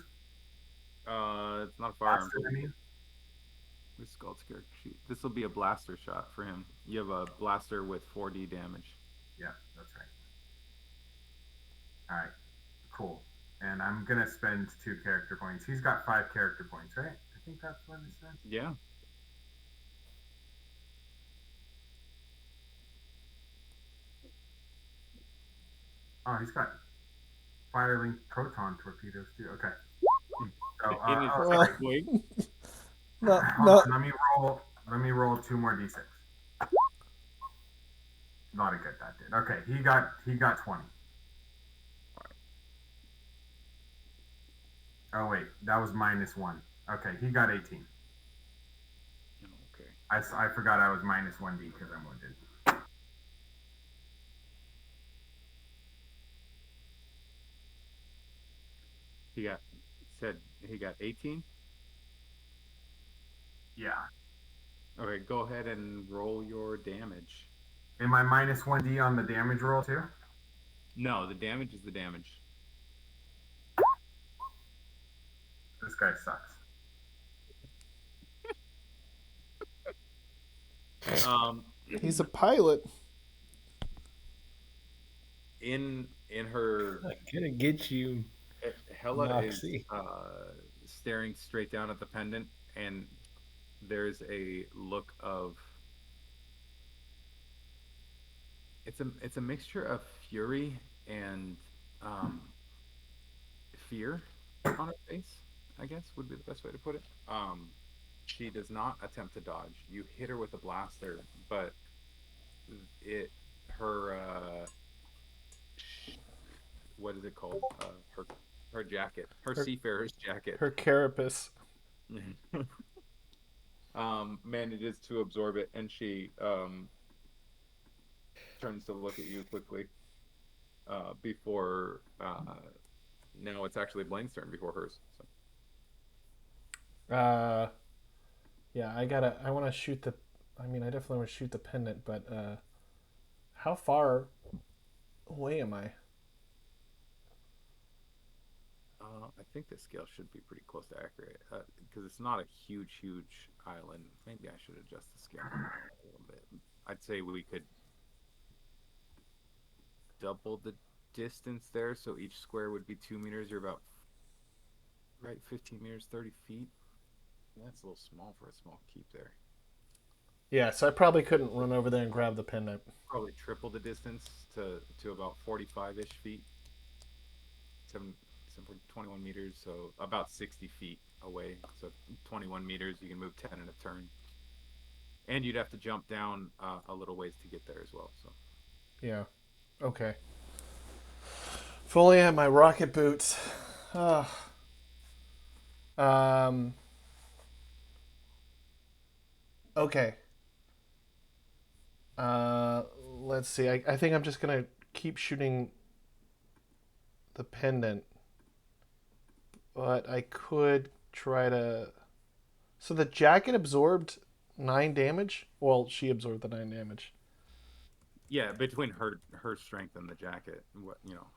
It's not a firearm. Blaster, I mean. This Scald's character sheet. This will be a blaster shot for him. You have a blaster with 4d damage. Yeah, that's right. All right. Cool. And I'm gonna spend 2 character points. He's got 5 character points, right? I think that's what it says. Yeah. Oh, he's got fire-linked proton torpedoes too. Okay. So, In his sorry. X-Wing. No. Let me roll 2 more d6. Not a good that did. Okay, he got 20. Oh wait, that was -1. Okay, he got 18. Okay. I forgot I was minus 1d because I'm wounded. He got 18. Yeah. Okay, go ahead and roll your damage. Am I minus 1d on the damage roll too? No, the damage is the damage. This guy sucks. He's a pilot. In her, I'm gonna get you. Hella Maxie. is staring straight down at the pendant, and there's a look of. It's a mixture of fury and fear on her face, I guess would be the best way to put it. She does not attempt to dodge. You hit her with a blaster, but what is it called? Her jacket, her seafarer's jacket. Her carapace. Manages to absorb it, and she turns to look at you quickly. Before now, it's actually Blaine's turn before hers. So. Yeah, I want to shoot the. I mean, I definitely want to shoot the pendant, but how far away am I? I think the scale should be pretty close to accurate because it's not a huge island. Maybe I should adjust the scale a little bit. I'd say we could double the distance there, so each square would be 2 meters. You're about 15 meters, 30 feet. That's a little small for a small keep there. Yeah, so I probably couldn't run over there and grab the pendant. Probably triple the distance to about 45-ish feet. 21 meters, so about 60 feet away. So 21 meters, you can move 10 in a turn. And you'd have to jump down a little ways to get there as well. So. Yeah. Okay. If only I had my rocket boots. Okay. Let's see. I think I'm just gonna keep shooting the pendant, but I could try to. So the jacket absorbed 9 damage. Well, she absorbed the 9 damage. Yeah, between her strength and the jacket, what you know.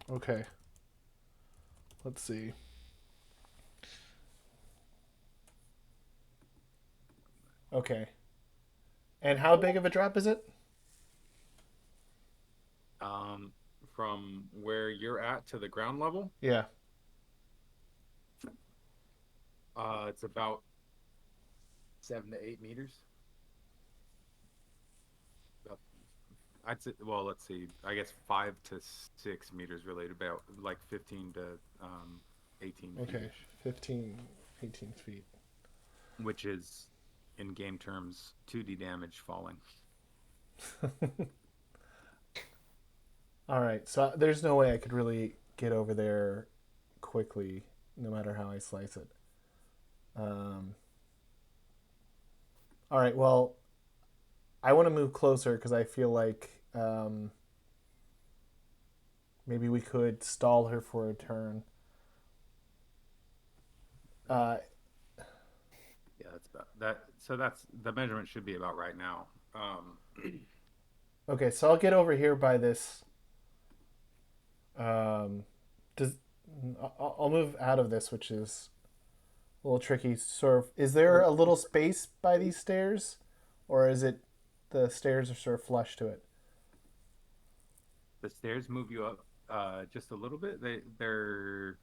Okay. Let's see. Okay. And how big of a drop is it? From where you're at to the ground level, Yeah. it's about 7 to 8 meters. I'd say, well, let's see. I guess 5 to 6 meters related, about like 15 to 18 feet. Okay. 15, 18 feet. Which is, in game terms, 2D damage falling. All right. So there's no way I could really get over there quickly, no matter how I slice it. All right. Well, I want to move closer because I feel like maybe we could stall her for a turn. Yeah, that's about that. So that's the measurement should be about right now. Okay, so I'll get over here by this. Does I'll move out of this, which is a little tricky. Sort of, is there a little space by these stairs, or is it the stairs are sort of flush to it? The stairs move you up just a little bit. They're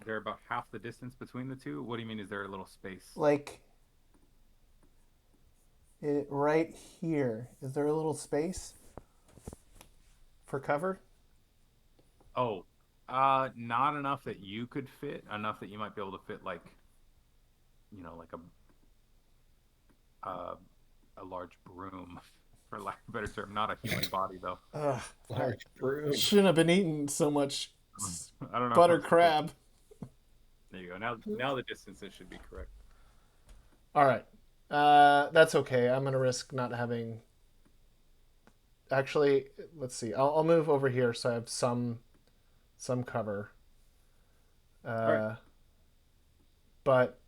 about half the distance between the two. What do you mean? Is there a little space? Like right here. Is there a little space for cover? Oh, not enough that you could fit. Enough that you might be able to fit, like, you know, like a large broom, for lack of a better term. Not a human body, though. Large broom. Shouldn't have been eating so much I don't know. butter crab. There you go. Now the distances should be correct. All right. That's okay. I'm gonna risk not having. Actually, let's see. I'll move over here so I have some cover. Right. But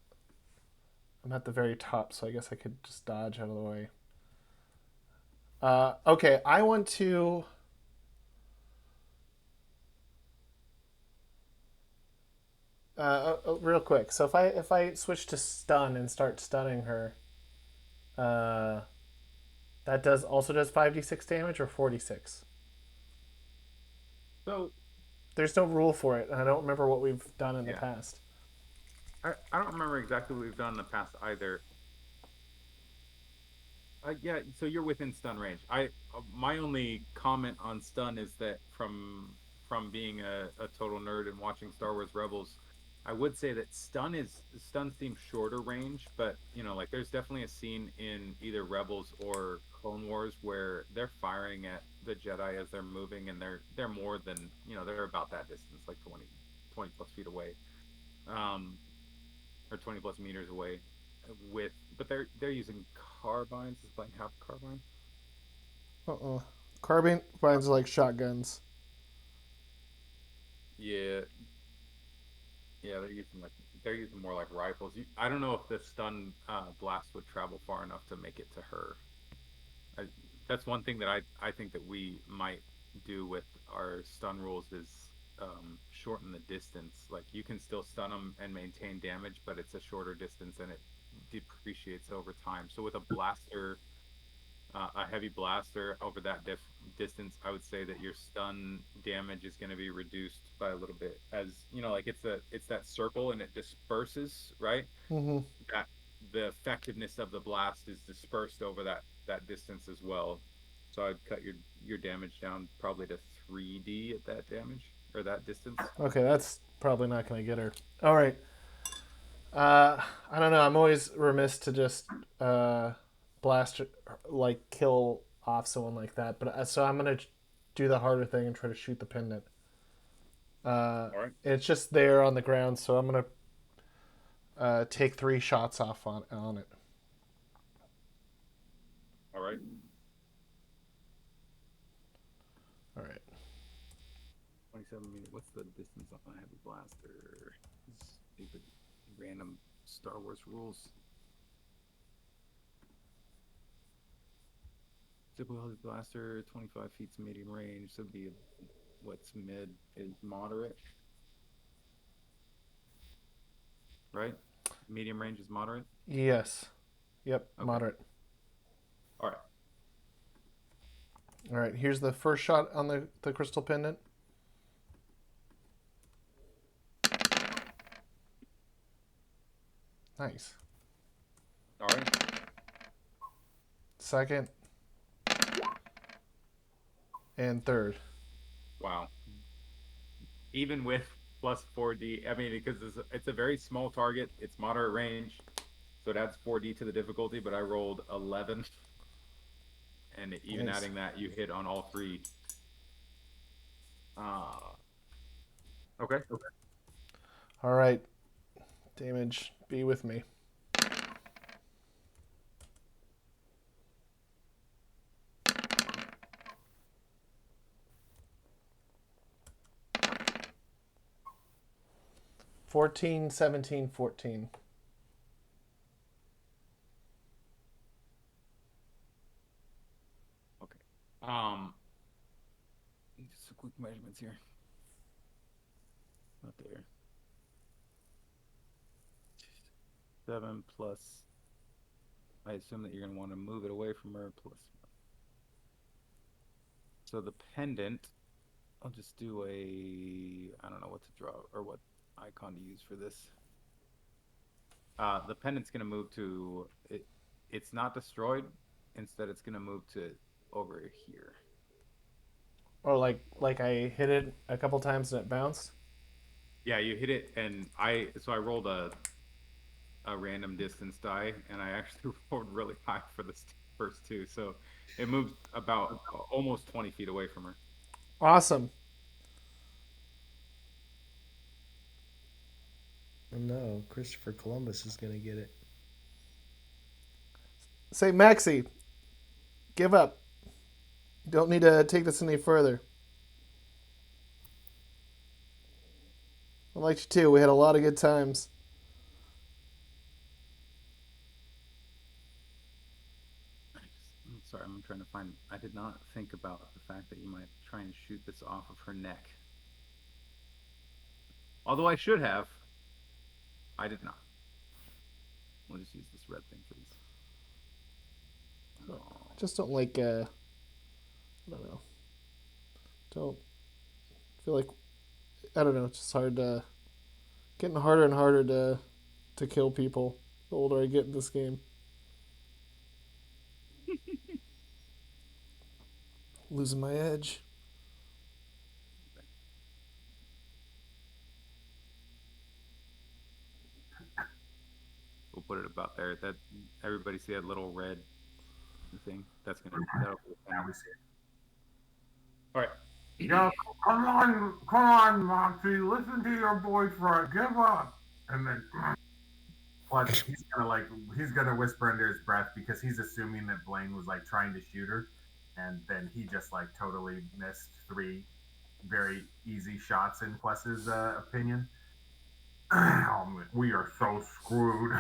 I'm at the very top, so I guess I could just dodge out of the way. Okay, I want to. Real quick. So if I switch to stun and start stunning her, that also does 5d6 damage or 46. So There's no rule for it, and I don't remember what we've done in the Yeah. past. I don't remember exactly what we've done in the past either. Yeah, so you're within stun range. My only comment on stun is that from being a total nerd and watching Star Wars Rebels, I would say that stun seems shorter range, but like there's definitely a scene in either Rebels or Clone Wars where they're firing at the Jedi as they're moving, and they're more than they're about that distance, like 20 plus feet away, or 20 plus meters away. But they're using carbines. Is Blaine have a carbine? Carbine finds like shotguns. Yeah, yeah, they're using more like rifles. I don't know if the stun blast would travel far enough to make it to her. I, that's one thing that I think that we might do with our stun rules is shorten the distance. Like you can still stun them and maintain damage, but it's a shorter distance and it depreciates over time. So with a blaster, a heavy blaster over that distance, I would say that your stun damage is going to be reduced by a little bit. As like it's that circle and it disperses, right? Mm-hmm. That the effectiveness of the blast is dispersed over that distance as well. So I'd cut your damage down probably to 3D at that damage or that distance. Okay, that's probably not going to get her. All right. I don't know. I'm always remiss to just blast, like kill off someone like that. But so I'm gonna do the harder thing and try to shoot the pendant. All right. It's just there on the ground, so I'm gonna take 3 shots off on it. All right. All right. 27 meters. What's the distance on a heavy blaster? Stupid random Star Wars rules. Typical heavy blaster, 25 feet's medium range. So it'd be what's mid is moderate. Right? Medium range is moderate? Yes. Yep. Okay. Moderate. All right. All right. Here's the first shot on the crystal pendant. Nice. All right. Second. And third. Wow. Even with plus 4D, I mean, because it's a very small target, it's moderate range, so it adds 4D to the difficulty, but I rolled 11. And even Nice. adding that, you hit on all 3. Okay. All right. Damage, be with me. $14, $17, $14. Okay. Just some quick measurements here. Not there. 7 plus. I assume that you're going to want to move it away from her plus. So the pendant, I'll just do I don't know what to draw or what icon to use for this. The pendant's going to move to, it's not destroyed. Instead, it's going to move to over here. Or like I hit it a couple times and it bounced? Yeah, you hit it, and I rolled a random distance die, and I actually rolled really high for the first 2, so it moved about almost 20 feet away from her. Awesome. No, Christopher Columbus is going to get it. Say, Maxie, give up. Don't need to take this any further. I liked you too. We had a lot of good times. I'm sorry, I'm trying to find. I did not think about the fact that you might try and shoot this off of her neck. Although I should have. I did not. We'll just use this red thing for these. I just don't like, I don't know. Don't feel like, I don't know, it's just hard to, getting harder and harder to kill people the older I get in this game. Losing my edge. put it about there. That everybody see that little red thing? That'll be a Now penny. we see it. All right. Yo, come on, Maxie, listen to your boyfriend. Give up. And then, plus, he's gonna whisper under his breath because he's assuming that Blaine was like trying to shoot her, and then he just like totally missed 3 very easy shots in Plus's opinion. We are so screwed.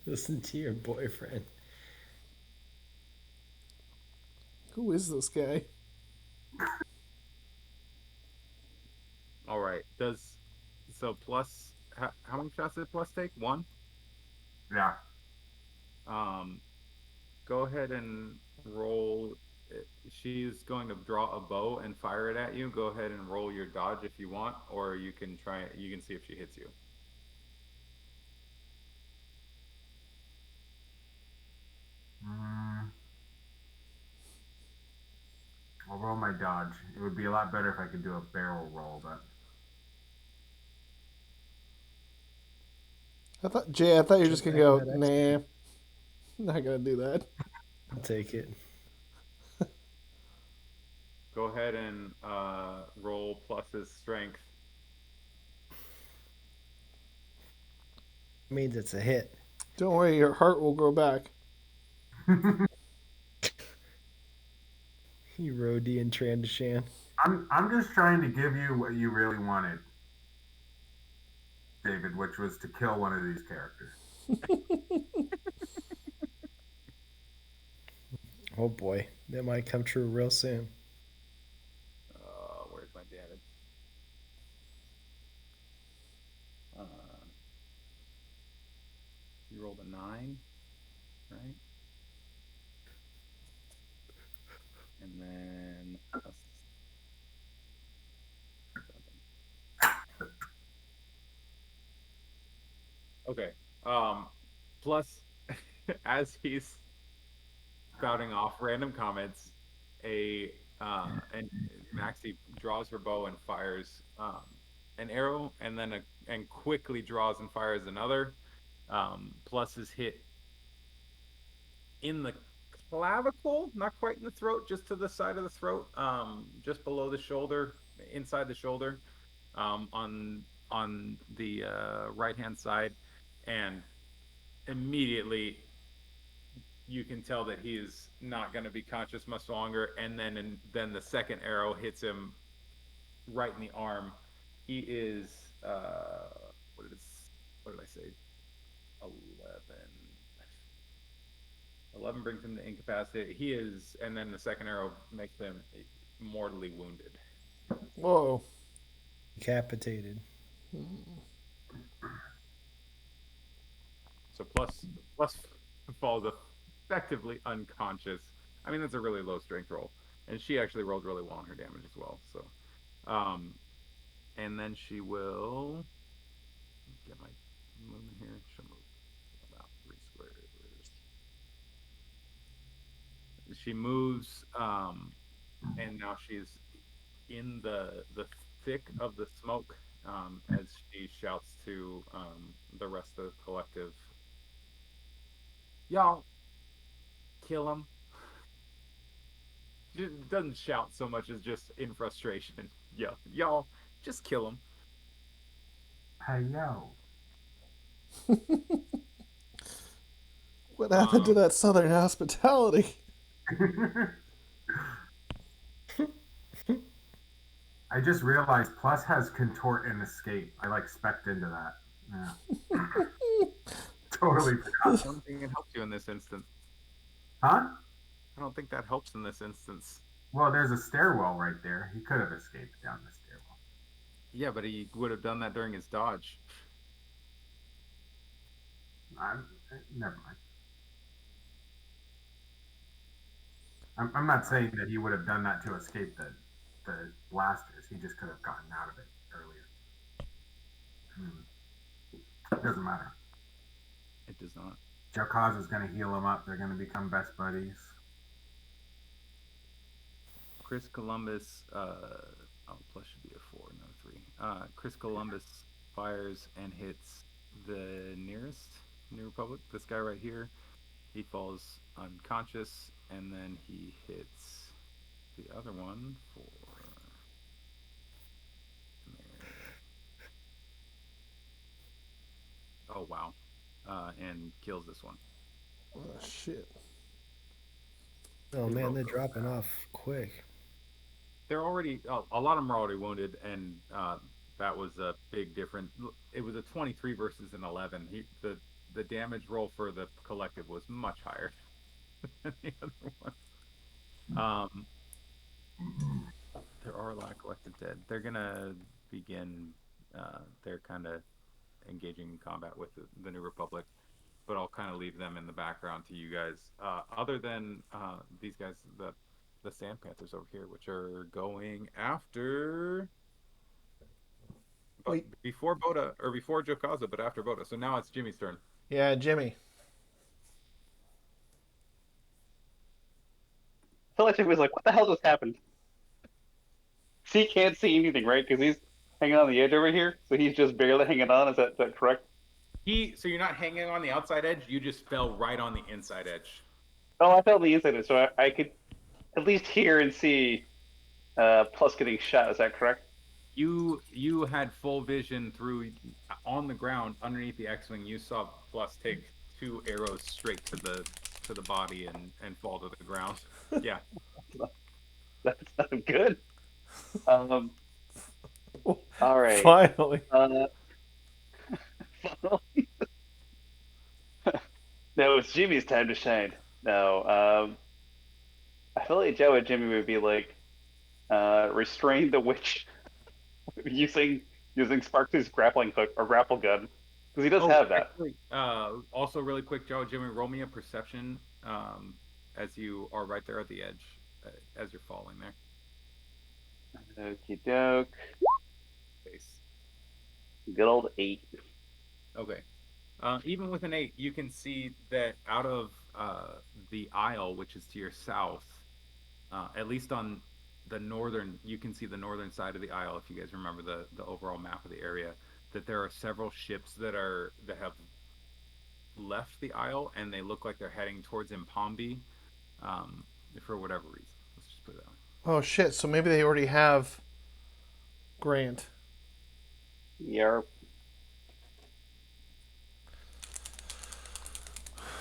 Listen to your boyfriend. Who is this guy? All right. Plus? How many shots did Plus take? 1. Yeah. Go ahead and roll. She's going to draw a bow and fire it at you. Go ahead and roll your dodge if you want, or you can try it. You can see if she hits you. I'll roll my dodge. It would be a lot better if I could do a barrel roll, but I thought you were just gonna go, That nah, not gonna do that. I'll take it. Go ahead and roll Plus's strength. Means it's a hit. Don't worry, your heart will grow back. You Rhodey and Trandashan. I'm just trying to give you what you really wanted, David, which was to kill one of these characters. Oh boy, that might come true real soon. Where's my damage? You rolled a 9, right? And then a 7. Okay. Plus, as he's spouting off random comments, and Maxie draws her bow and fires an arrow, and then and quickly draws and fires another. Plus is hit in the clavicle, not quite in the throat, just to the side of the throat, just below the shoulder, inside the shoulder, on the right hand side, and immediately you can tell that he is not going to be conscious much longer. And then the second arrow hits him right in the arm. He is what did I say? 11 brings him to incapacity. He is, and then the second arrow makes him mortally wounded. Whoa. Decapitated. So plus falls effectively unconscious. I mean, that's a really low strength roll, and she actually rolled really well on her damage as well. So, and then she will get my movement here. She'll move about 3 squares. She moves, and now she's in the thick of the smoke as she shouts to the rest of the collective. Y'all, kill him. She doesn't shout so much as just in frustration. Yeah, y'all, just kill him. Hey, yo. What happened to that southern hospitality? I just realized Plus has contort and escape. I spec'd into that. Yeah. Totally forgot. I don't think it helps you in this instance. Huh? I don't think that helps in this instance. Well, there's a stairwell right there. He could have escaped down the stairwell. Yeah, but he would have done that during his dodge. Never mind. I'm not saying that he would have done that to escape the blasters. He just could have gotten out of it earlier. Doesn't matter. It does not. Jowkazza is going to heal him up. They're going to become best buddies. Chris Columbus, plus should be a 4, no 3. Chris Columbus fires and hits the nearest New Republic. This guy right here. He falls unconscious, and then he hits the other one for. Oh wow, and kills this one. Oh shit. Oh man, they're dropping off quick. They're already a lot of them are already wounded, and that was a big difference. It was a 23 versus an 11. The damage roll for the collective was much higher than the other one. There are a lot of collective dead. They're gonna begin. They're kind of engaging in combat with the New Republic, but I'll kind of leave them in the background to you guys. Other than these guys, the Sand Panthers over here, which are going after. But Wait. before Bota or before Jowkazza, but after Bota. So now it's Jimmy's turn. Yeah, Jimmy. I feel like Jimmy was like, "What the hell just happened?" He can't see anything, right? Because he's hanging on the edge over here, so he's just barely hanging on. Is that correct? So you're not hanging on the outside edge. You just fell right on the inside edge. Oh, I felt the inside, so I could at least hear and see Plus getting shot. Is that correct? You had full vision through on the ground underneath the X-wing. You saw Plus take 2 arrows straight to the body and fall to the ground. Yeah. That's not good. All right. Finally. Now it's Jimmy's time to shine. Now, I feel like Joe and Jimmy would be like, restrain the witch using Sparky's grappling hook or grapple gun, because he does have that. Actually, also, really quick, Joe, Jimmy, roll me a perception as you are right there at the edge as you're falling there. Okie doke. Base. Good old 8. Okay. Even with an 8, you can see that out of the Isle, which is to your south, at least on the northern, you can see the northern side of the Isle. If you guys remember the overall map of the area, that there are several ships that have left the Isle, and they look like they're heading towards Impombi, for whatever reason. Let's just put it that way. Oh shit! So maybe they already have Grant. Yarp.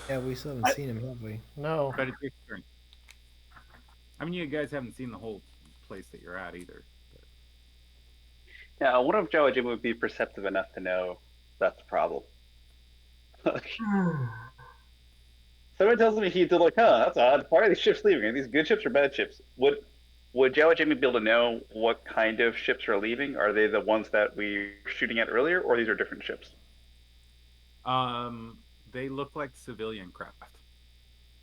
Yeah, we still haven't seen him, have we? No. But it's your turn. I mean, you guys haven't seen the whole place that you're at either. Yeah, I wonder if Joe and Jimmy would be perceptive enough to know that's a problem. Someone tells me he'd be like, "Huh, that's odd. Why are these ships leaving? Are these good ships or bad ships?" Would Joe and Jimmy be able to know what kind of ships are leaving? Are they the ones that we were shooting at earlier, or these are different ships? They look like civilian craft.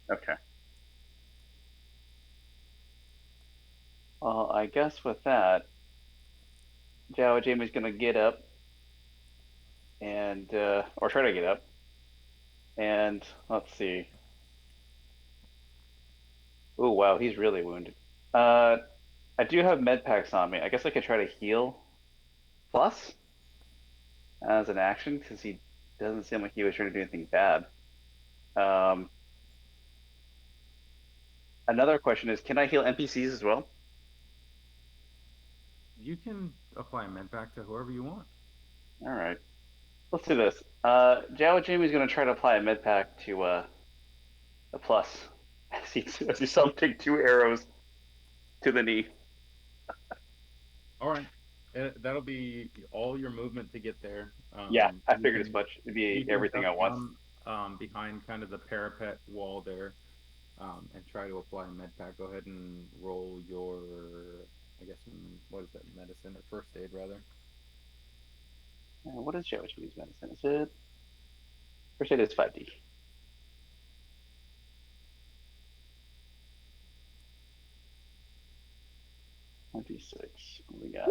Okay. Well, I guess with that, Joe and Jimmy's gonna get up and or try to get up. And let's see. Oh wow, he's really wounded. I do have med packs on me. I guess I could try to heal Plus as an action because he doesn't seem like he was trying to do anything bad. Another question is, can I heal NPCs as well? You can apply a med pack to whoever you want. All right, let's do this. Jawa Jimmy's gonna try to apply a med pack to a Plus as he saw him take 2 arrows to the knee. All right. That'll be all your movement to get there. Yeah, I figured as much. It'd be You everything can at once. behind kind of the parapet wall there, and try to apply a med pack. Go ahead and roll your, I guess, what is that, medicine or first aid rather? What is Jawa Jimmy's medicine? Is it? First aid is 5D. D6. What do we got?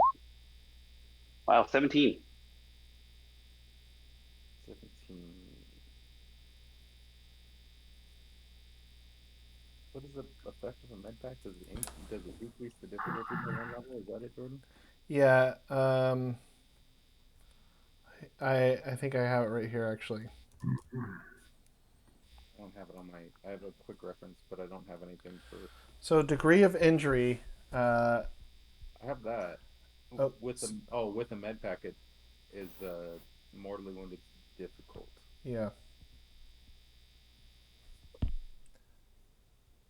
Wow, 17. 17. What is the effect of a med pack? Does it decrease the difficulty by 1 level? Is that it, Jordan? Yeah. I think I have it right here actually. I don't have it on my. I have a quick reference, but I don't have anything for. So degree of injury. I have that Oh, with the med packet is mortally wounded difficult. yeah.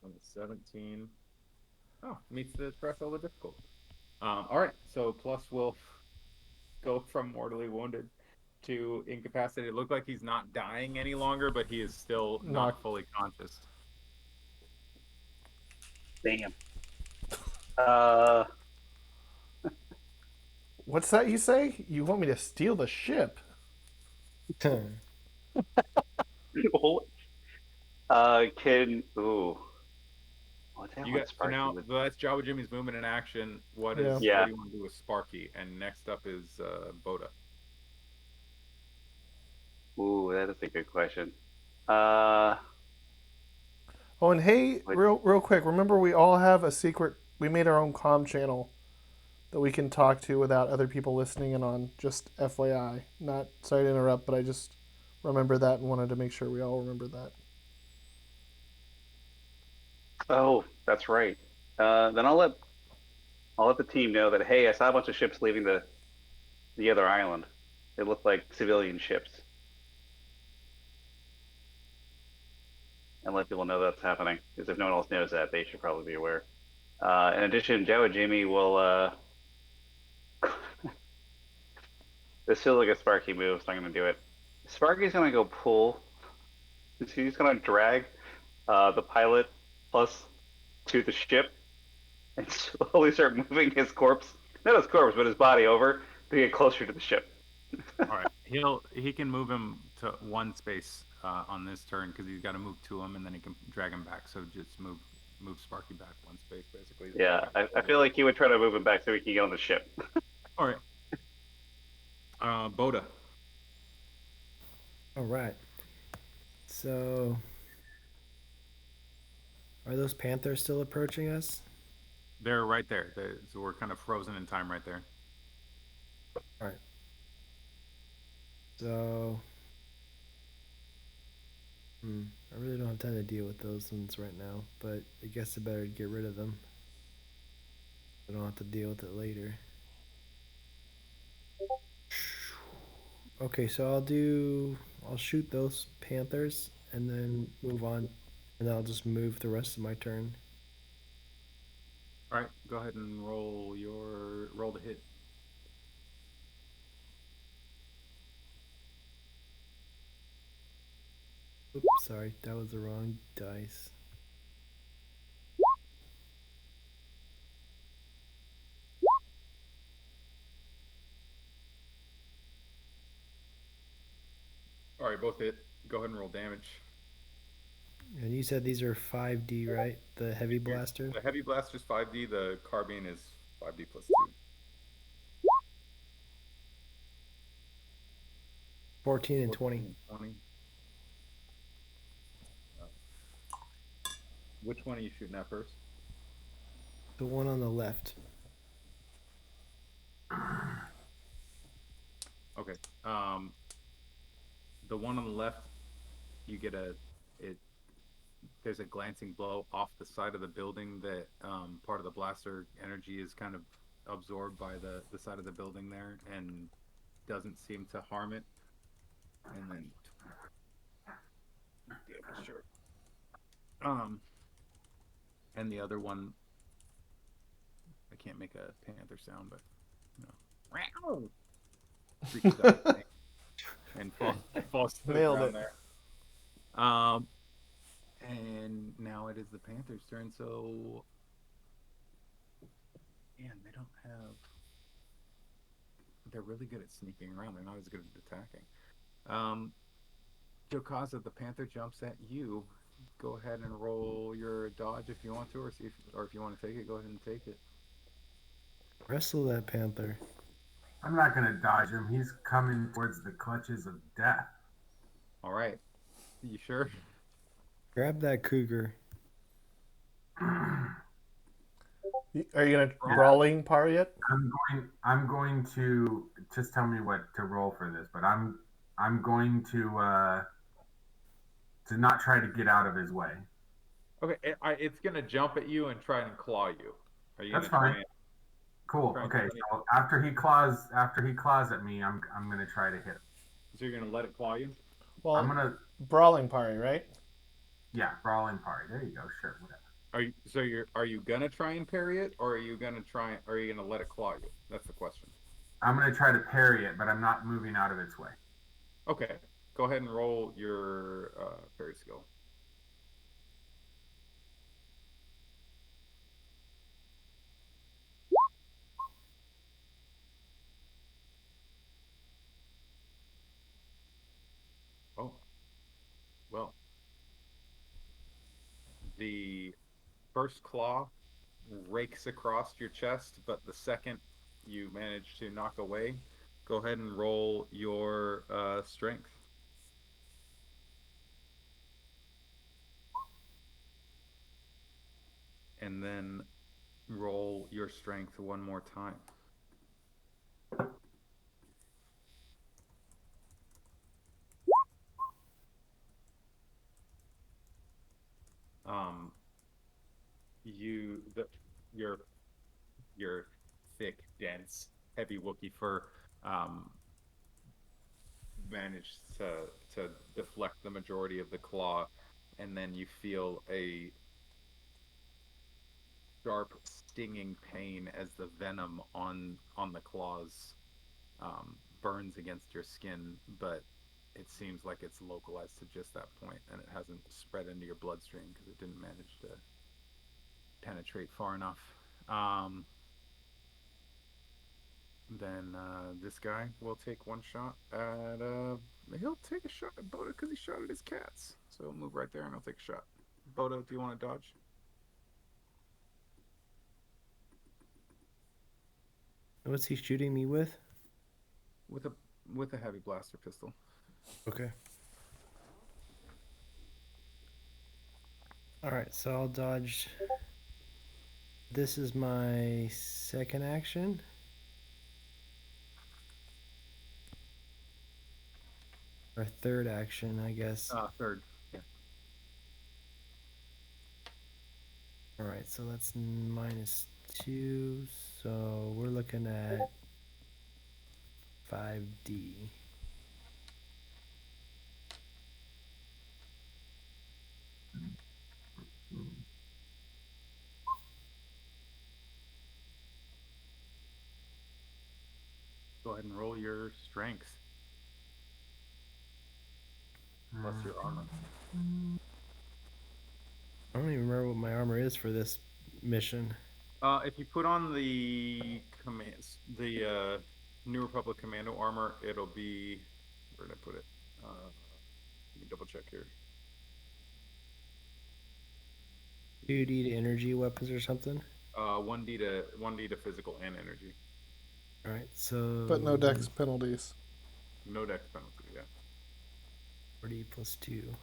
On the 17. Oh, meets the threshold of difficult. All right, so plus will go from mortally wounded to incapacitated. It looked like he's not dying any longer, but he is still not Knocked. fully conscious. Damn. What's that you say? You want me to steal the ship? Can ooh. What the hell You would got so Sparky now would- that's Jawa Jimmy's movement in action. What Yeah. is Yeah. what do you want to do with Sparky? And next up is Bota. Ooh, that is a good question. Oh, and hey, Wait. real quick. Remember, we all have a secret. We made our own comm channel that we can talk to without other people listening in on. Just FYI. Not sorry to interrupt, but I just remembered that and wanted to make sure we all remember that. Oh, that's right. Then I'll let the team know that hey, I saw a bunch of ships leaving the other island. They look like civilian ships. And let people know that's happening. Because if no one else knows that, they should probably be aware. In addition, Joe and Jamie will. This feels like a Sparky move, so I'm going to do it. Sparky's going to go pull. He's going to drag the pilot plus to the ship and slowly start moving his corpse. Not his corpse, but his body over to get closer to the ship. All right, he can move him to one space on this turn because he's got to move to him, and then he can drag him back. So just move Sparky back one space, basically. Yeah, I feel like he would try to move him back so he can get on the ship. All right. Bota. All right. So, are those panthers still approaching us? They're right there. So we're kind of frozen in time right there. All right. So, I really don't have time to deal with those ones right now, but I guess I better get rid of them. I don't have to deal with it later. Okay, so I'll shoot those panthers and then move on, and I'll just move the rest of my turn. All right, go ahead and roll the hit. Oops, sorry, that was the wrong dice. All right, both hit. Go ahead and roll damage. And you said these are 5D, right? The heavy blaster? The heavy blaster's 5D. The carbine is 5D plus 2. 14 and 20. 20. Which one are you shooting at first? The one on the left. Okay. The one on the left, you get there's a glancing blow off the side of the building that part of the blaster energy is kind of absorbed by the side of the building there and doesn't seem to harm it. And then yeah, sure. And the other one, I can't make a panther sound, but reaches out and falls to the Nailed ground it. there. And now it is the Panthers' turn. So, man, they don't have. They're really good at sneaking around. They're not as good at attacking. Jowkazza, the Panther jumps at you. Go ahead and roll your dodge if you want to, or if you want to take it, go ahead and take it. Wrestle that panther. I'm not gonna dodge him. He's coming towards the clutches of death. All right. You sure? Grab that cougar. Are you gonna brawling parry it? I'm going to just tell me what to roll for this, but I'm going to not try to get out of his way. Okay, it's gonna jump at you and try and claw you. Are you That's gonna try fine. and Cool. try and Okay, claw so after he claws at me, I'm gonna try to hit him. So you're gonna let it claw you? Well, I'm gonna brawling parry, right? brawling party. There you go. Sure, whatever. Are you gonna try and parry it, or are you gonna let it claw you? That's the question. I'm gonna try to parry it, but I'm not moving out of its way. Okay, go ahead and roll your parry skill. Oh, well, the first claw rakes across your chest, but the second you manage to knock away, go ahead and roll your strength. And then roll your strength one more time. Um, you the your thick, dense, heavy Wookiee fur um, managed to deflect the majority of the claw, and then you feel a sharp, stinging pain as the venom on the claws burns against your skin, but it seems like it's localized to just that point, and it hasn't spread into your bloodstream because it didn't manage to penetrate far enough. Then this guy will take one shot at he'll take a shot at Bota because he shot at his cats. So he'll move right there and he'll take a shot. Bota, do you want to dodge? What's he shooting me with? With a heavy blaster pistol. Okay. Alright, so I'll dodge. This is my second action. Or third action, I guess. Third. Yeah. Alright, so that's -2. So we're looking at 5D. Go ahead and roll your strength. Plus your armor. I don't even remember what my armor is for this mission. If you put on the commands, the New Republic Commando armor, it'll be. Where did I put it? Let me double check here. 2D to energy weapons or something. 1D to physical and energy. All right, so. But no dex penalties. No dex penalty. Yeah. 40 plus 2.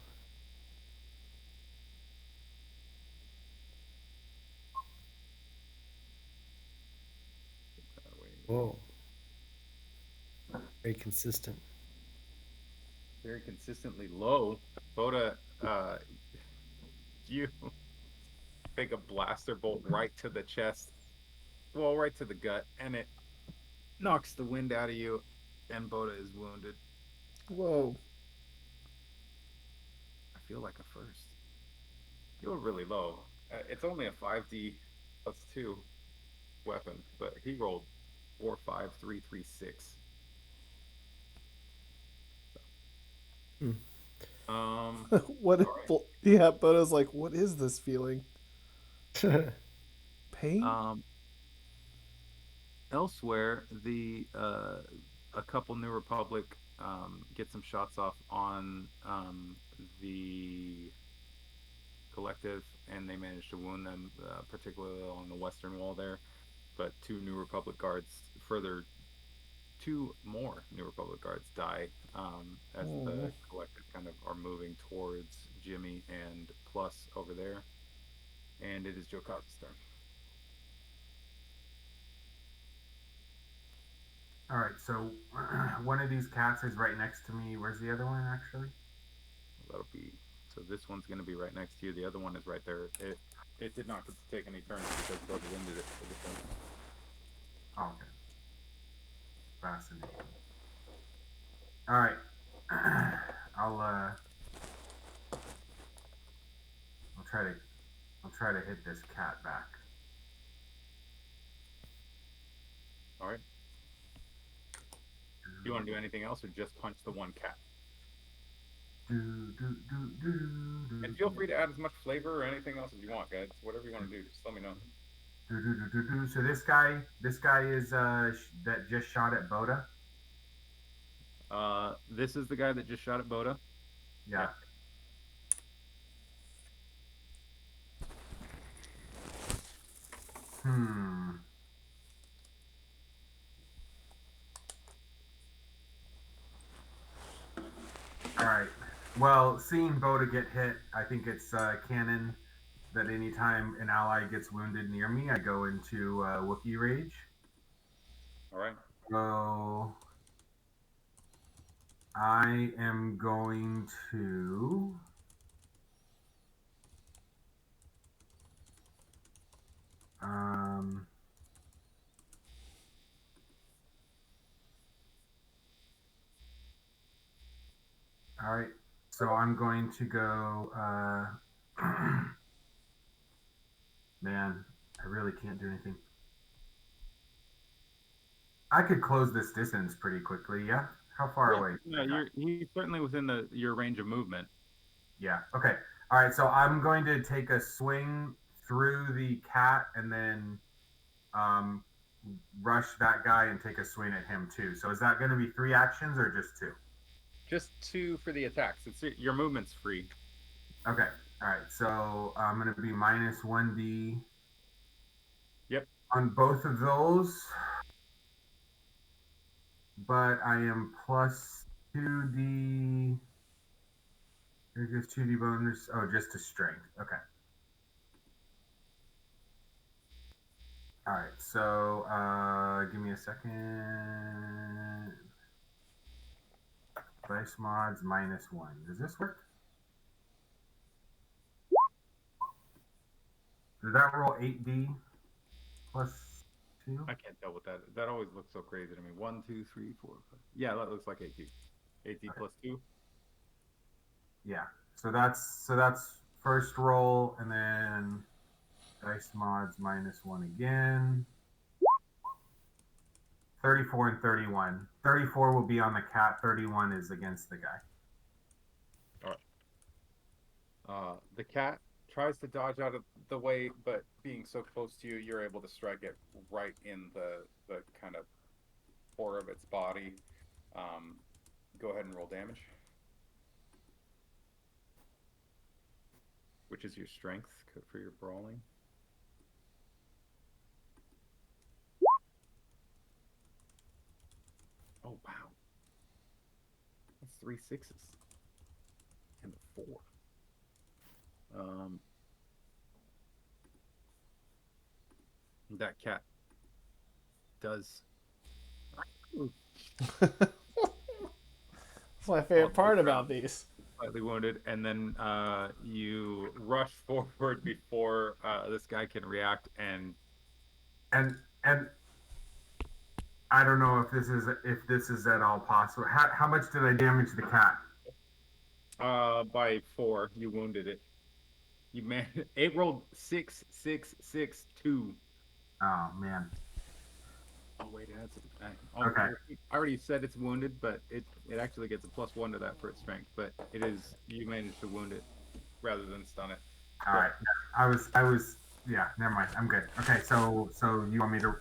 Whoa. Very consistent. Very consistently low. Bota, you take a blaster bolt right to the chest, well, right to the gut, and it knocks the wind out of you, and Bota is wounded. Whoa. I feel like a first. You're really low. It's only a 5D plus 2 weapon, but he rolled 4, 5, 3, 3, 6. What? Right. Yeah, Bota's like, what is this feeling? Pain? Elsewhere, a couple New Republic get some shots off on the collective, and they manage to wound them, particularly along the western wall there. But two more New Republic guards die as the collective kind of are moving towards Jimmy and Plus over there. And it is Jowkazza's turn. All right, so one of these cats is right next to me. Where's the other one, actually? That'll be so. This one's going to be right next to you. The other one is right there. It did not take any turns because both ended it for the turn. Oh, okay. Fascinating. All right. I'll try to hit this cat back. All right. Do you want to do anything else or just punch the one cat? And feel free to add as much flavor or anything else as you want, guys. Whatever you want to do, just let me know. So this guy is that just shot at Bota. This is the guy that just shot at Bota. Yeah. All right. Well, seeing Bota get hit, I think it's canon that anytime an ally gets wounded near me, I go into Wookiee Rage. All right. So I am going to all right. So I'm going to go man, I really can't do anything. I could close this distance pretty quickly, yeah? How far away? No, he's certainly within your range of movement. Yeah. Okay. All right. So I'm going to take a swing through the cat and then rush that guy and take a swing at him too. So is that going to be 3 actions or just 2? Just 2 for the attacks. Your movement's free. Okay. All right. So I'm going to be minus 1d. Yep. On both of those. But I am plus 2d. There goes 2d bonus. Oh, just to strength. Okay. All right. So give me a second. Dice mods minus 1. Does this work? Did that roll 8d plus 2? I can't tell what that. That always looks so crazy to me. 1, 2, 3, 4, 5. Yeah, that looks like 8d. 8d okay. Plus 2. Yeah. So that's first roll, and then dice mods minus 1 again. 34 and 31. 34 will be on the cat. 31 is against the guy. All right. The cat tries to dodge out of the way, but being so close to you, you're able to strike it right in the kind of core of its body. Go ahead and roll damage, which is your strength for your brawling. Oh wow, that's 3 6s and a 4. That cat does. That's my favorite part about these. Slightly wounded, and then you rush forward before this guy can react, and I don't know if this is at all possible. How much did I damage the cat? By 4, you wounded it. It rolled 6 6 6 2. Oh man. Oh wait, it has okay. I already said it's wounded, but it actually gets a +1 to that for its strength. But it is, you managed to wound it rather than stun it. All right. I was yeah. Never mind. I'm good. Okay. So you want me to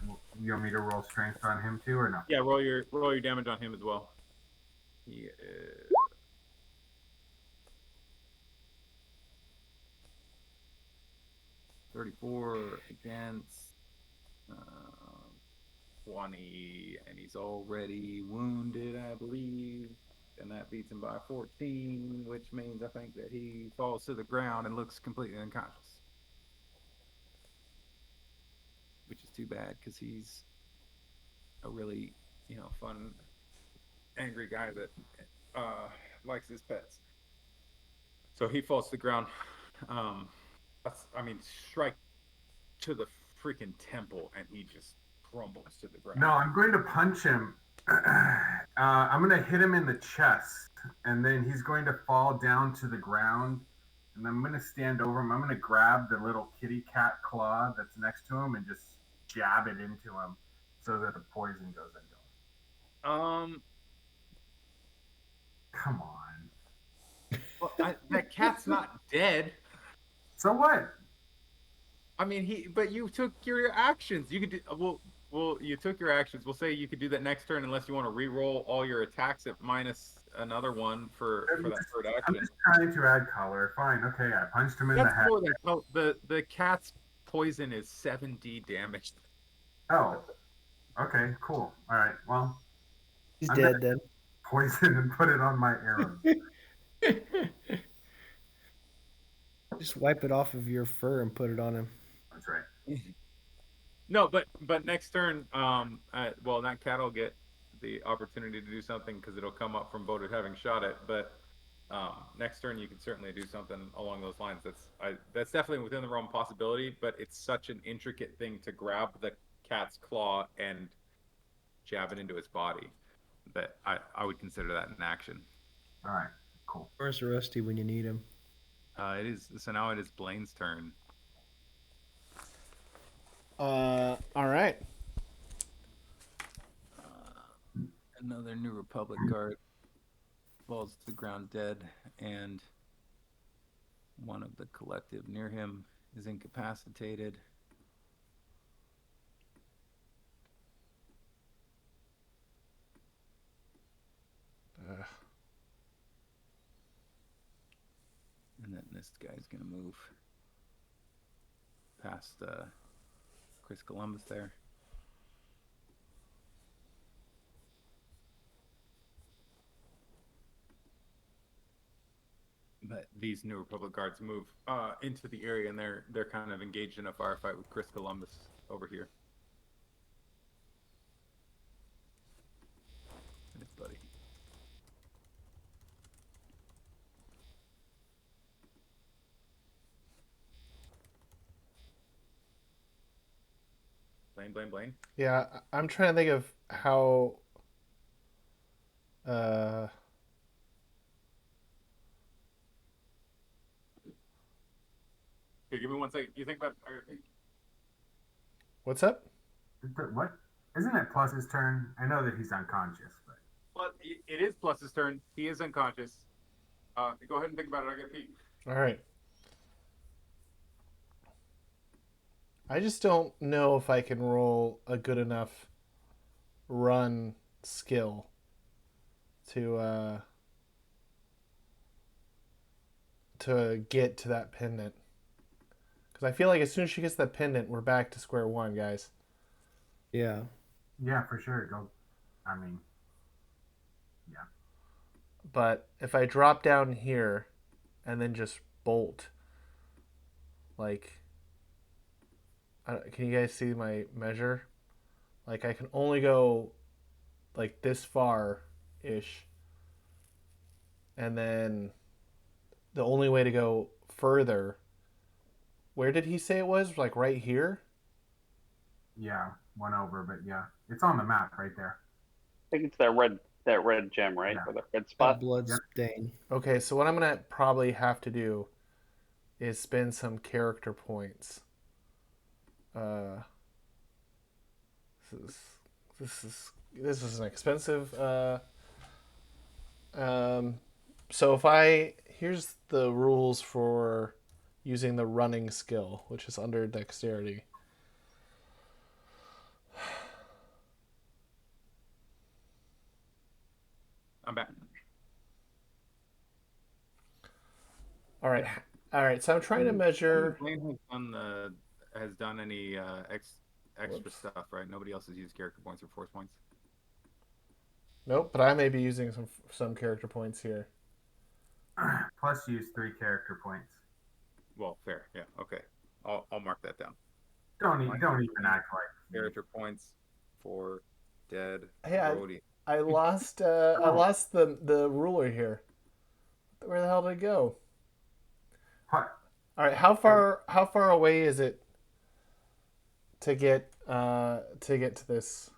roll strength on him too or no? Yeah. Roll your damage on him as well. He is 34 against 20, and he's already wounded, I believe, and that beats him by 14, which means I think that he falls to the ground and looks completely unconscious, which is too bad because he's fun, angry guy that likes his pets. So he falls to the ground. I mean, strike to the freaking temple, and he just crumbles to the ground. No, I'm going to punch him. I'm going to hit him in the chest, and then he's going to fall down to the ground. And I'm going to stand over him. I'm going to grab the little kitty cat claw that's next to him and just jab it into him so that the poison goes into him. Come on. Well, that cat's not dead. So what? I mean, but you took your actions. You could do well. You took your actions. We'll say you could do that next turn, unless you want to re-roll all your attacks at minus another one for that third action. I'm just trying to add color. Fine, okay. I punched him in the head. More than the cat's poison is 7d damage. Oh, okay, cool. All right, well, He's dead. Poison and put it on my arrow. Just wipe it off of your fur and put it on him. That's right. No, but next turn, that cat will get the opportunity to do something because it'll come up from Bota having shot it. But next turn, you can certainly do something along those lines. That's definitely within the realm of possibility. But it's such an intricate thing to grab the cat's claw and jab it into its body that I would consider that an action. All right, cool. Where's Rusty when you need him? Now it is Blaine's turn. All right. Another New Republic guard falls to the ground dead, and one of the collective near him is incapacitated. And then this guy's gonna move past Chris Columbus there. But these New Republic guards move into the area, and they're kind of engaged in a firefight with Chris Columbus over here. And his buddy. Blaine. Yeah, I'm trying to think of how. Here, give me 1 second. You think about. What's up? What? Isn't it Plus's turn? I know that he's unconscious, but. Well, it is Plus's turn. He is unconscious. Go ahead and think about it. I get Pete. All right. I just don't know if I can roll a good enough run skill to get to that pendant. Because I feel like as soon as she gets that pendant, we're back to square one, guys. Yeah. Yeah, for sure. I mean, yeah. But if I drop down here and then just bolt, like... can you guys see my measure? Like, I can only go, like, this far-ish. And then the only way to go further... Where did he say it was? Like, right here? Yeah, one over, but yeah. It's on the map right there. I think it's that red gem, right? Yeah. Or the red spot. Blood stain. Okay, so what I'm going to probably have to do is spend some character points. This is an expensive. So here's the rules for using the running skill, which is under dexterity. I'm back. All right. So I'm trying to measure. Blaine has done any extra stuff, right? Nobody else has used character points or force points. Nope, but I may be using some character points here. Plus, use 3 character points. Well, fair, yeah, okay. I'll mark that down. Don't even act like Character points for dead Hey, roadie. I lost the ruler here. Where the hell did it go? What? All right, how far away is it to get to this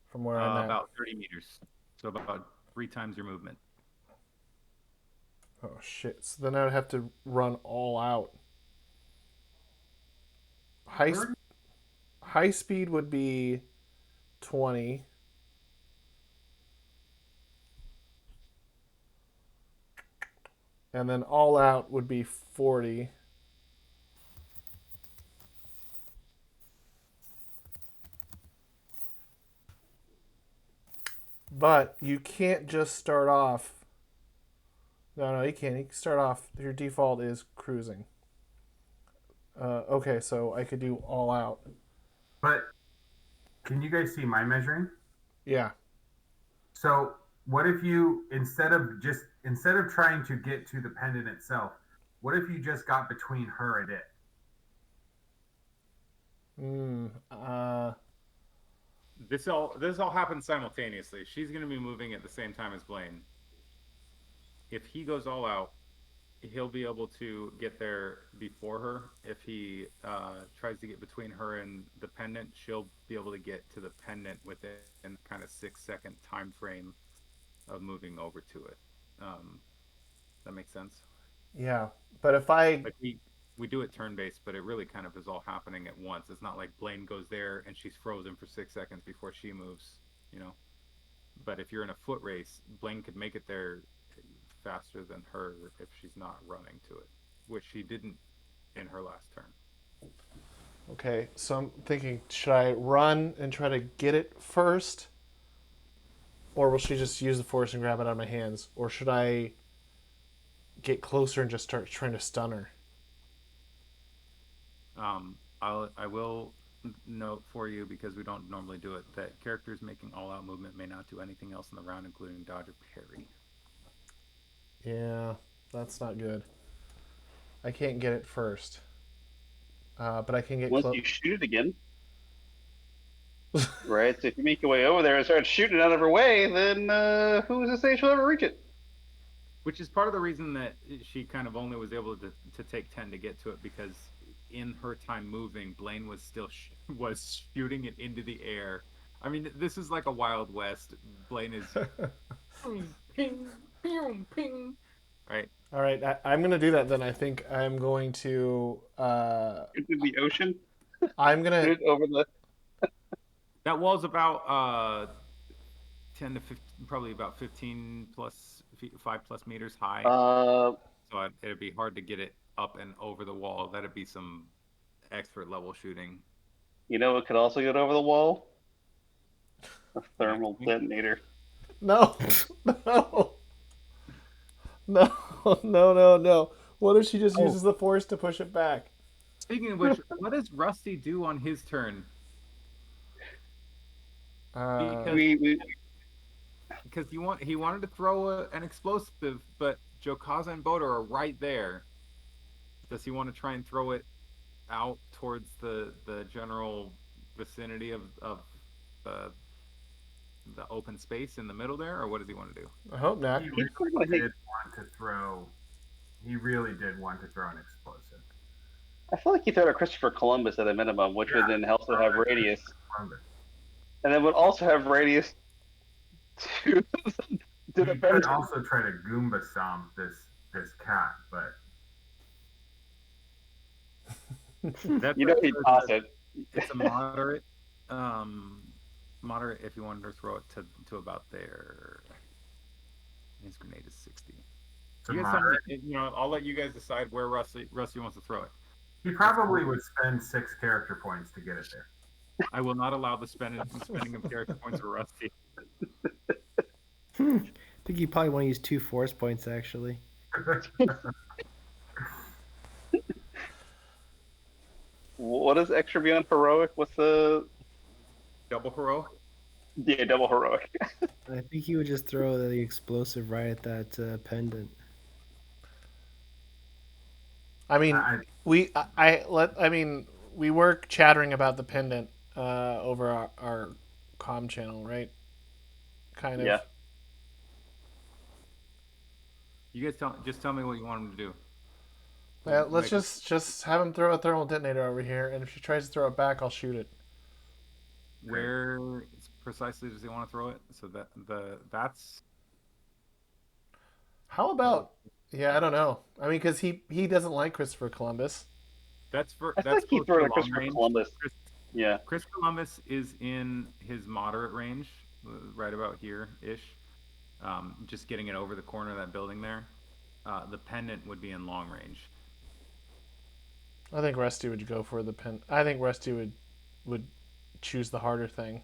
from where I'm at? About 30 meters. So about 3 times your movement. Oh shit! So then I would have to run all out. High high speed would be 20. And then all out would be 40. But you can't just start off. No, you can't. You can start off. Your default is cruising. Okay, so I could do all out. But can you guys see my measuring? Yeah. So what if you instead of trying to get to the pendant itself, what if you just got between her and it? This all happens simultaneously. She's going to be moving at the same time as Blaine. If he goes all out, he'll be able to get there before her. If he tries to get between her and the pendant, she'll be able to get to the pendant within kind of 6-second time frame of moving over to it. That makes sense? Yeah. But if I Like we do it turn-based, but it really kind of is all happening at once. It's not like Blaine goes there and she's frozen for 6 seconds before she moves, you know? But if you're in a foot race, Blaine could make it there faster than her if she's not running to it, which she didn't in her last turn. Okay, so I'm thinking, should I run and try to get it first? Or will she just use the force and grab it out of my hands? Or should I get closer and just start trying to stun her? I will note for you, because we don't normally do it, that characters making all-out movement may not do anything else in the round, including dodge or parry. Yeah, that's not good. I can't get it first. But I can get Once close. you shoot it again, right? So if you make your way over there and start shooting it out of her way, then who's to say she'll ever reach it? Which is part of the reason that she kind of only was able to take 10 to get to it, because in her time moving, Blaine was still was shooting it into the air. I mean, this is like a Wild West. Blaine is ping, ping, ping. Right. All right, I'm going to do that then. I think I'm going to. Into the ocean? I'm going to. Over the. That wall's about 10 to 15, probably about 15 plus feet, 5+ meters high. So it'd be hard to get it up and over the wall. That'd be some expert level shooting. You know what could also get over the wall? A thermal detonator. No, no, no. What if she just uses the force to push it back? Speaking of which, what does Rusty do on his turn? Because he wanted to throw an explosive, but Jowkazza and Bota are right there. Does he want to try and throw it out towards the general vicinity of the open space in the middle there, or what does he want to do? I hope not. He really did want to throw. He really did want to throw an explosive. I feel like he threw a Christopher Columbus at a minimum, which would then also have radius. And then would also have radius to the you could also try to Goomba stomp this cat, but you know he'd toss it. It's a moderate, moderate if you wanted to throw it to about there. His grenade is 60. You guys I'll let you guys decide where Rusty wants to throw it. He probably would spend 6 character points to get it there. I will not allow the spending of character points for Rusty. I think you probably want to use 2 force points, actually. What is extra beyond heroic? What's the... Double heroic? Yeah, double heroic. I think he would just throw the explosive right at that pendant. I mean, we were chattering about the pendant over our comm channel, right? Kind of. Yeah. You guys tell me what you want him to do. Yeah, let's Make just have him throw a thermal detonator over here, and if she tries to throw it back, I'll shoot it. Where precisely does he want to throw it? So that's How about? Yeah, I don't know. I mean, because he doesn't like Christopher Columbus. I feel that's like he close threw to it at long Christopher range. Columbus. Yeah. Chris Columbus is in his moderate range, right about here ish. Just getting it over the corner of that building there. The pendant would be in long range. I think Rusty would go for the pin. I think Rusty would choose the harder thing.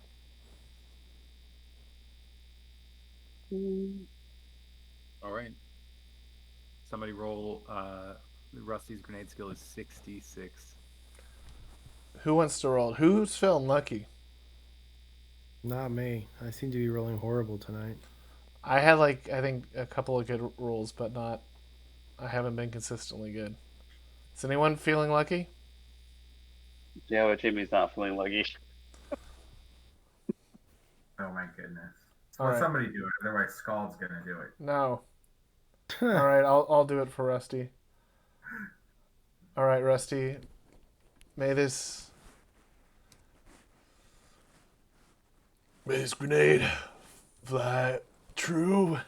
All right. Somebody roll. Rusty's grenade skill is 66. Who wants to roll? Who's feeling lucky? Not me. I seem to be rolling horrible tonight. I had I think a couple of good rolls, but not. I haven't been consistently good. Is anyone feeling lucky? Yeah, but Jimmy's not feeling lucky. Oh my goodness. All Well, right. somebody do it. Otherwise, Scald's gonna do it. No. All right, I'll do it for Rusty. All right, Rusty. May this grenade fly true.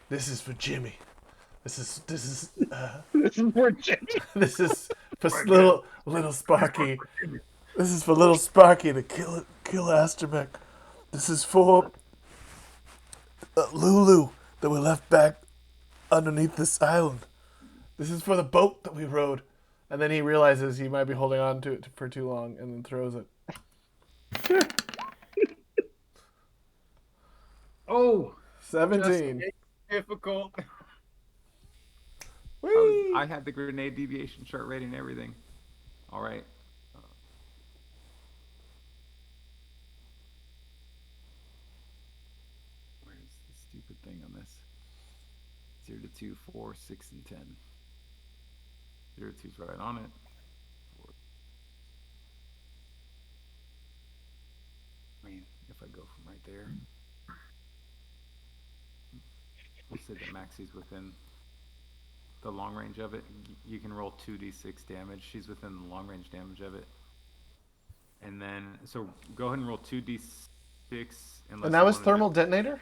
This is for Jimmy. This is This is for Jimmy. this is for little Sparky. This is for little Sparky to kill Astromech. This is for Lulu that we left back underneath this island. This is for the boat that we rode. And then he realizes he might be holding on to it for too long and then throws it. Oh, 17. difficult. Whee! I had the grenade deviation chart ready and everything. All right. Where's the stupid thing on this? 0 to 2, 4, 6, and 10. 0 to 2's right on it. 4. I mean, if I go from right there, we'll say that Maxie's within the long range of it. You can roll 2d6 damage. She's within the long range damage of it. And then, so go ahead and roll 2d6. And that was thermal detonator?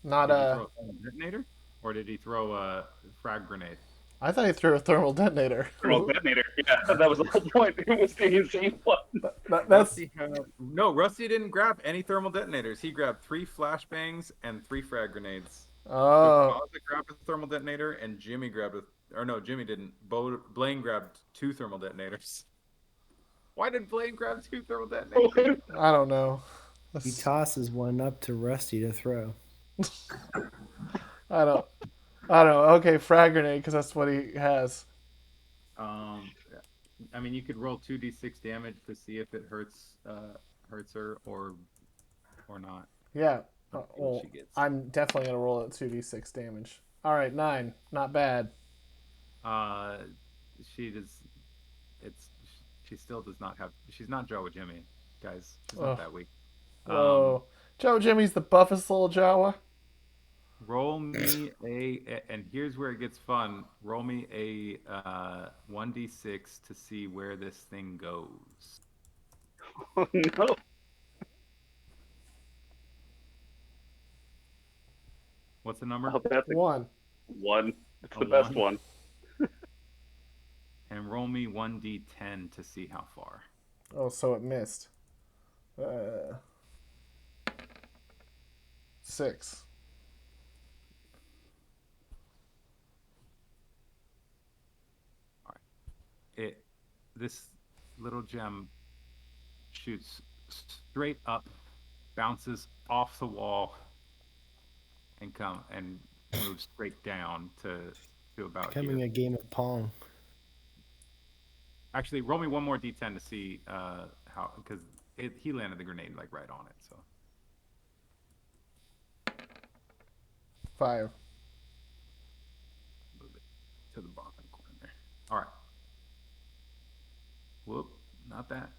Not Did he throw a thermal detonator? Or did he throw a frag grenade? I thought he threw a thermal detonator. Thermal detonator. Yeah, that was the whole point. It was the insane one. That's No, Rusty didn't grab any thermal detonators. He grabbed 3 flashbangs and 3 frag grenades. oh. Jowkazza grabbed a thermal detonator, and Jimmy grabbed Jimmy didn't. Blaine grabbed 2 thermal detonators. Why did Blaine grab 2 thermal detonators? I don't know. He tosses one up to Rusty to throw. I don't know. Okay, frag grenade because that's what he has. I mean, you could roll 2d6 damage to see if it hurts her or not. Yeah. What Well, she gets. I'm definitely gonna roll at 2d6 damage. All right, 9. Not bad. She does. She still does not have. She's not Jawa Jimmy, guys. She's Oh. not that weak. Whoa. Joe Jimmy's the buffest little Jawa. Roll me and here's where it gets fun. Roll me a 1d6 to see where this thing goes. Oh, no. What's the number? Oh, that's a 1. one. It's A the best 1. one. And roll me 1d10 to see how far. Oh, so it missed. 6. This little gem shoots straight up, bounces off the wall, and moves straight down to about Becoming here. a game of Pong. Actually, roll me one more d10 to see how, because he landed the grenade like right on it. So 5. move it to the bottom corner there. All right. Whoop, not that.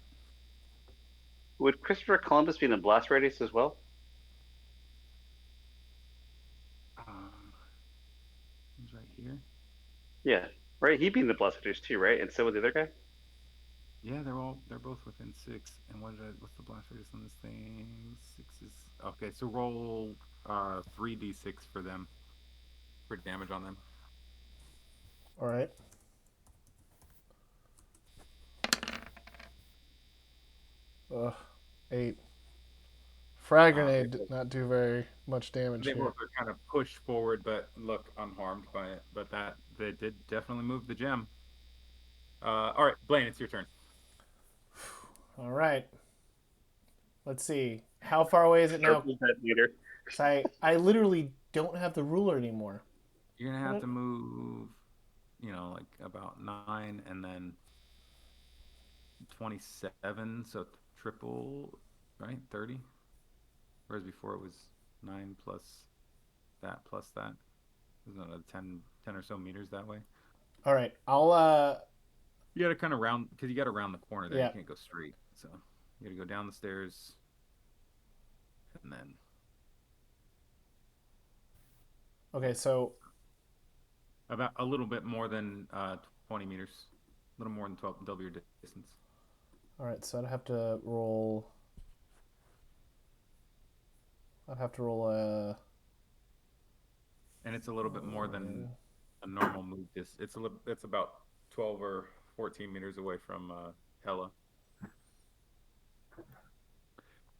Would Christopher Columbus be in the blast radius as well? He's right here. Yeah, right. He'd be in the blast radius too, right? And so would the other guy. Yeah, they're both within 6. And what's the blast radius on this thing? 6 is okay. So roll 3d6 for them for damage on them. All right. Ugh, 8. Frag grenade did not do very much damage They here. both are kind of pushed forward, but look unharmed by it. But that they did definitely move the gem. All right, Blaine, it's your turn. All right. Let's see. How far away is it now? Leader. 'Cause I literally don't have the ruler anymore. You're gonna have to move, like about 9 and then 27, so triple, right? 30. Whereas before it was 9 plus that. Isn't it 10 or so meters that way? All right. I'll You got to kind of round, because you got to round the corner there. Yeah. You can't go straight. So you got to go down the stairs and then. Okay, so About a little bit more than 20 meters. A little more than double your distance. all right, so I'd have to roll a And it's a little bit more than a normal move. It's about 12 or 14 meters away from Hella.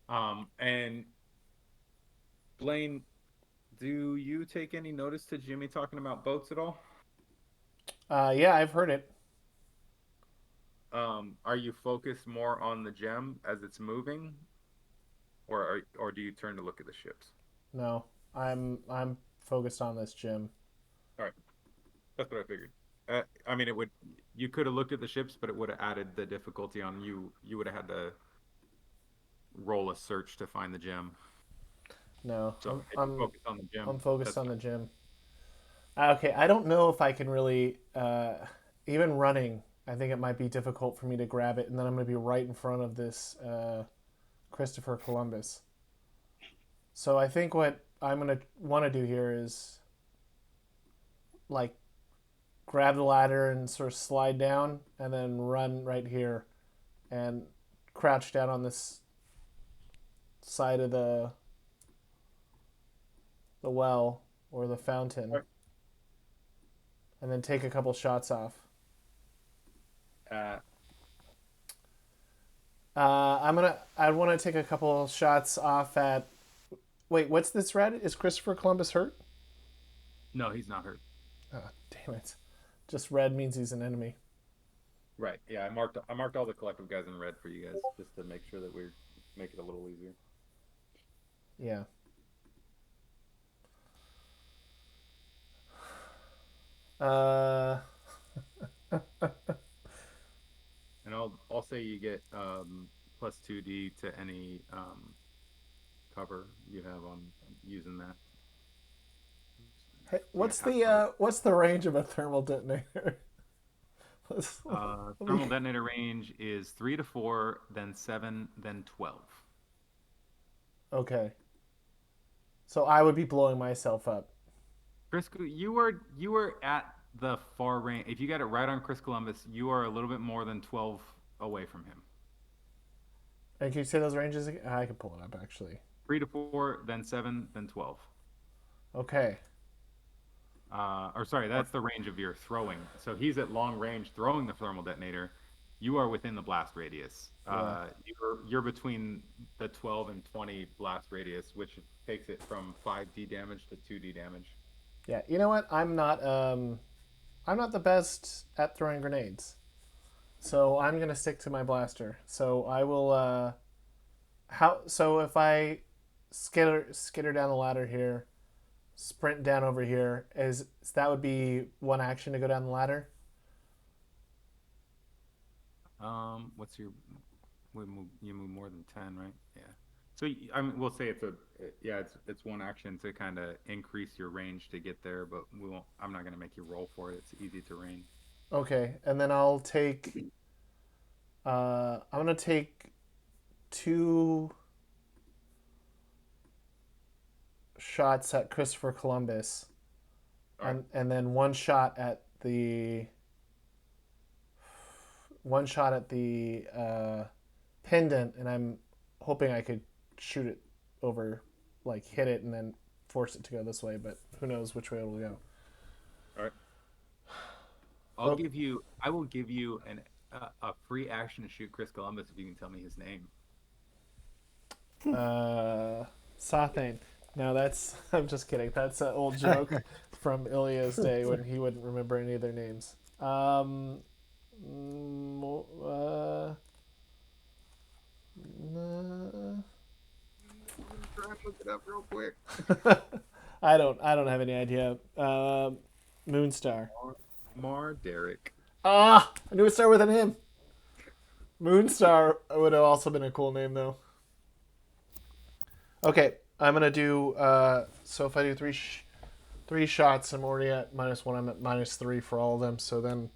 And Blaine, do you take any notice to Jimmy talking about boats at all? yeah, I've heard it. Are you focused more on the gem as it's moving, or do you turn to look at the ships? No. I'm focused on this gym. All right, that's what I figured. I mean, you could have looked at the ships, but it would have added the difficulty on you. You would have had to roll a search to find the gem. No. So I'm focused on the gem. I'm focused on the gym. Okay, I don't know if I can really even running. I think it might be difficult for me to grab it, and then I'm going to be right in front of this Christopher Columbus. So I think what I'm going to want to do here is like grab the ladder and sort of slide down, and then run right here, and crouch down on this side of the well or the fountain, Right. and then take a couple shots off. I want to take a couple shots off at. Wait, what's this red? Is Christopher Columbus hurt? No, he's not hurt. Oh, damn it! Just red means he's an enemy. Right. Yeah, I marked all the collective guys in red for you guys just to make sure that we make it a little easier. Yeah. And I'll say you get plus 2d to any cover you have on using that. Hey, what's the range of a thermal detonator? Thermal detonator range is 3 to 4, then 7, then 12. Okay. So I would be blowing myself up. Chris, you were at the far range. If you got it right on Chris Columbus, you are a little bit more than 12 away from him. And can you say those ranges again? I can pull it up actually. 3 to 4, then 7, then 12. Okay. Or sorry, that's the range of your throwing. So he's at long range throwing the thermal detonator. You are within the blast radius. Yeah. You're between the 12 and 20 blast radius, which takes it from 5d damage to 2d damage. Yeah. You know what? I'm not the best at throwing grenades, so I'm gonna stick to my blaster. So I will. So if I skitter down the ladder here, sprint down over here, that would be one action to go down the ladder? What's your? You move more than 10, right? Yeah. So I mean, we'll say it's one action to kind of increase your range to get there, but we won't. I'm not gonna make you roll for it. It's easy terrain. Okay, and then I'll take I'm gonna take 2 shots at Christopher Columbus, All and then one shot at the pendant, and I'm hoping I could shoot it over, like hit it and then force it to go this way, but who knows which way it will go. All right. Oh. I will give you a free action to shoot Chris Columbus if you can tell me his name. Sathane. No, that's I'm just kidding. That's an old joke from Ilya's day when he wouldn't remember any of their names. I'm trying to look it up real quick. I don't have any idea. Moonstar. Mar Derek. Ah, I knew it started with an M. Moonstar would have also been a cool name though. Okay, I'm gonna do. So if I do three shots, I'm already at -1. I'm at -3 for all of them. So then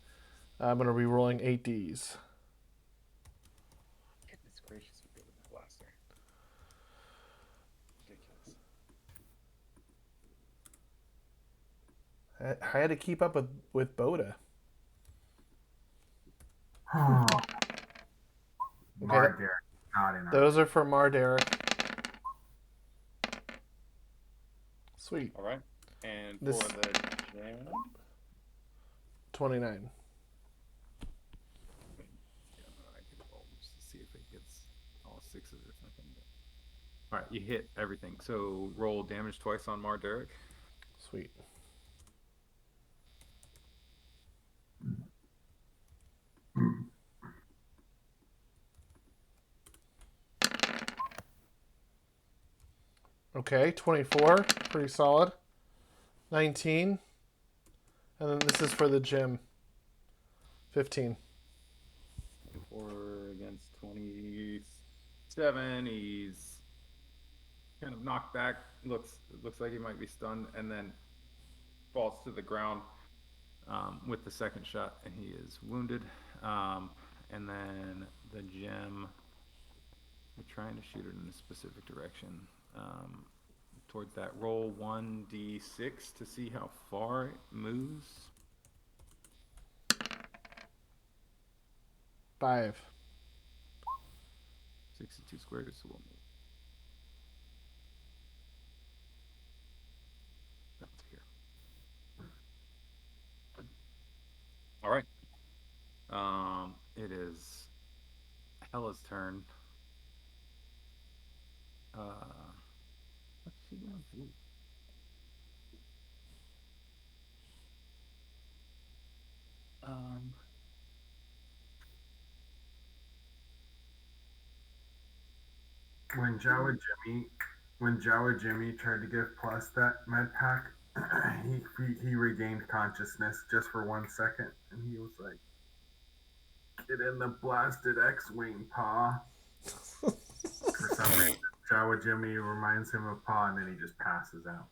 I'm gonna be rolling 8Ds. Goodness gracious, we go with the blaster. Ridiculous. I had to keep up with Bota. Mar Derek, not in our. Those are for Mar Derek. Sweet. All right. And This- for the jam, 29. I can roll just to see if it gets all 6s or something. All right, you hit everything. So roll damage twice on Mar Derek. Sweet. Okay, 24. Pretty solid. 19. And then this is for the gym. 15. 4 against 27. He's kind of knocked back. Looks like he might be stunned, and then falls to the ground with the second shot, and he is wounded. And then the gem. We're trying to shoot it in a specific direction. Towards that roll 1d6 to see how far it moves. 5. 62 squared is what move. That's here. All right. It is Hella's turn. What's she gonna do? When Jawa Jimmy tried to give Plus that med pack, he regained consciousness just for 1 second, and he was like, "Get in the blasted X-Wing, Pa." For some reason, Jawa Jimmy reminds him of Pa, and then he just passes out.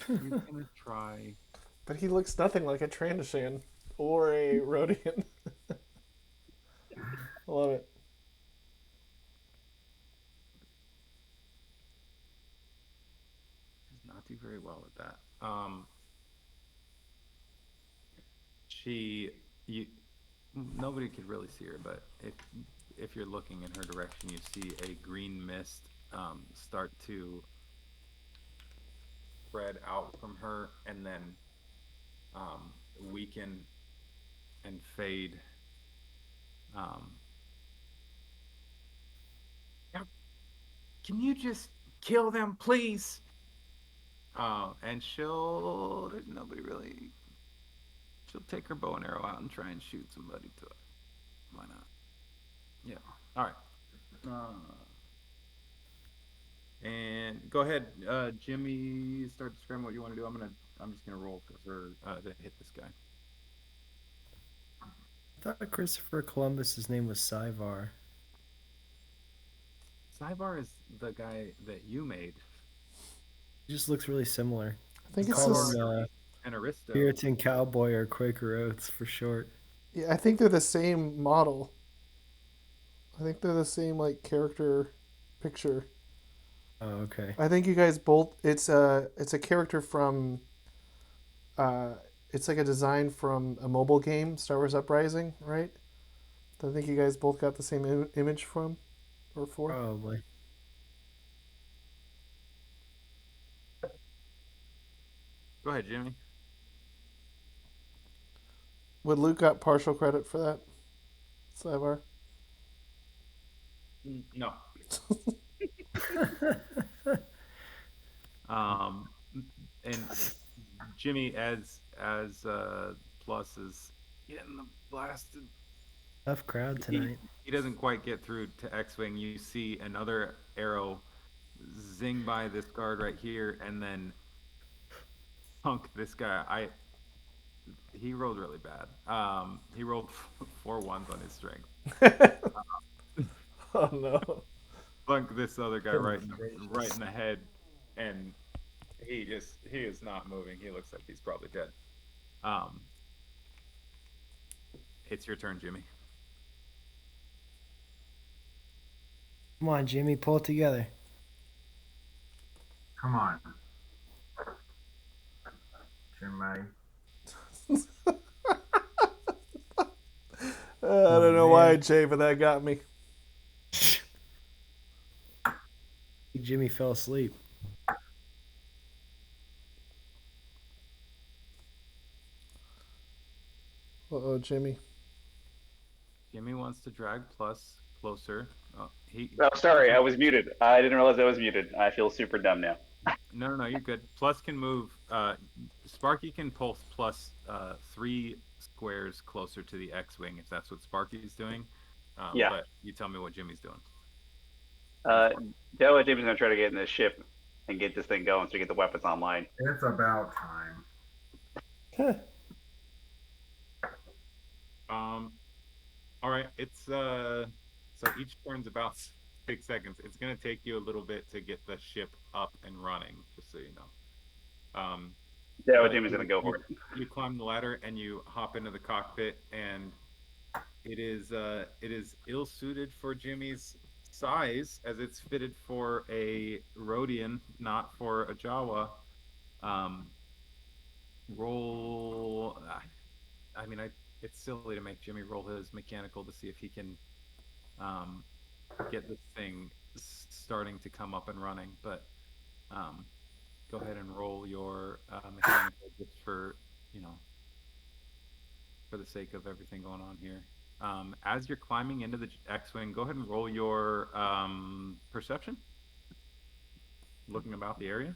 You're gonna try. But he looks nothing like a Trandoshan or a Rhodian. I love it. Does not do very well with that. Nobody could really see her, but if you're looking in her direction, you see a green mist start to spread out from her, and then weaken and fade. Can you just kill them, please? And there's nobody really. She'll take her bow and arrow out and try and shoot somebody to it. Why not? Yeah. All right. And go ahead, Jimmy. Start describing what you want to do. I'm just gonna roll to hit this guy. I thought Christopher Columbus's name was Syvar. Syvar is the guy that you made. He just looks really similar. I think it's Call this. him, an aristo. Puritan cowboy or Quaker Oats for short. Yeah, I think they're the same model. I think they're the same like character picture. Oh, okay. I think you guys both. It's a character from. It's like a design from a mobile game, Star Wars Uprising, right? I think you guys both got the same image from, or for. Probably. Go ahead, Jimmy. Would Luke got partial credit for that? Sidebar. No. And Jimmy as plus is getting the blasted. Tough crowd tonight. He doesn't quite get through to X-Wing. You see another arrow zing by this guard right here, and then punk this guy. He rolled really bad. He rolled 4 1s on his strength. Oh no. Punk this other guy right in the head, and he is not moving. He looks like he's probably dead. It's your turn, Jimmy. Come on, Jimmy, pull it together. Come on. Jimmy. I don't know why, Jay, but that got me. Jimmy fell asleep. Uh-oh, Jimmy. Jimmy wants to drag plus closer. Oh, Oh, sorry, I was muted. I didn't realize I was muted. I feel super dumb now. No, you're good. Plus can move. Sparky can pulse plus 3 squares closer to the X-Wing if that's what Sparky's doing. Yeah. But you tell me what Jimmy's doing. Jawa Jimmy's gonna try to get in this ship and get this thing going so we get the weapons online. It's about time. All right. It's so each turn's about 6 seconds. It's gonna take you a little bit to get the ship up and running, just so you know. Jawa Jimmy's gonna go for it. You climb the ladder and you hop into the cockpit, and it is ill suited for Jimmy's size, as it's fitted for a Rhodian, not for a Jawa. Roll. I mean, it's silly to make Jimmy roll his mechanical to see if he can get this thing starting to come up and running. But go ahead and roll your mechanical just for the sake of everything going on here. As you're climbing into the X-Wing, go ahead and roll your perception. Looking about the area.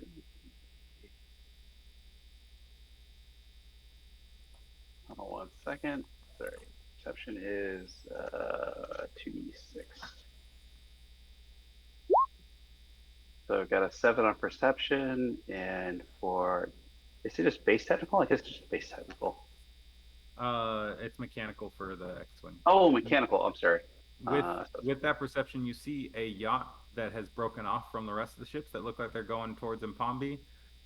Hold on 1 second. Sorry. Perception is 2d6. So I've got a 7 on perception, and for is it just base technical? I guess it's just base technical. It's mechanical for the X-Wing. Oh, mechanical. I'm sorry. With that perception, you see a yacht that has broken off from the rest of the ships that look like they're going towards Impambi,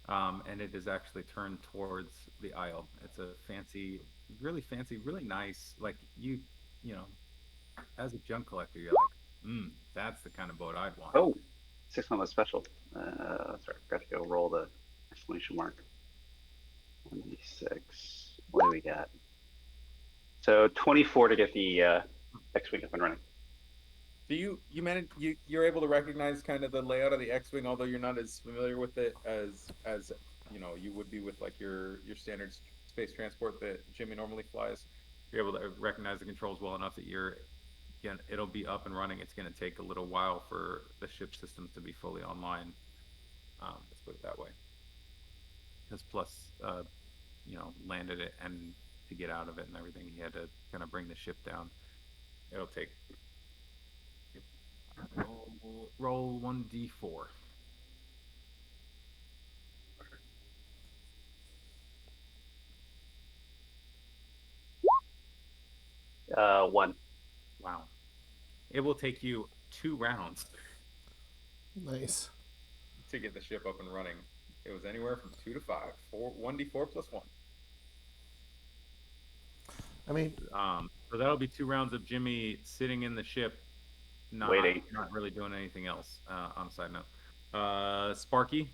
and it is actually turned towards the Isle. It's a fancy, really nice. Like you know, as a junk collector, you're like, that's the kind of boat I'd want. Oh, 6 on the special. Sorry, got to go roll the exclamation mark. 1d6. What do we got? So 24 to get the X-Wing up and running. Do you're able to recognize kind of the layout of the X-Wing, although you're not as familiar with it as you would be with like your standard space transport that Jimmy normally flies. You're able to recognize the controls well enough that it'll be up and running. It's going to take a little while for the ship systems to be fully online. Let's put it that way. Because plus, landed it, and to get out of it and everything, he had to kind of bring the ship down. It'll take. Roll 1d4. One. Wow. It will take you 2 rounds Nice. to get the ship up and running. It was anywhere from 2 to 5. 1d4 plus 1. I mean, So that'll be 2 rounds of Jimmy sitting in the ship, not Waiting. not really doing anything else. On a side note, Sparky.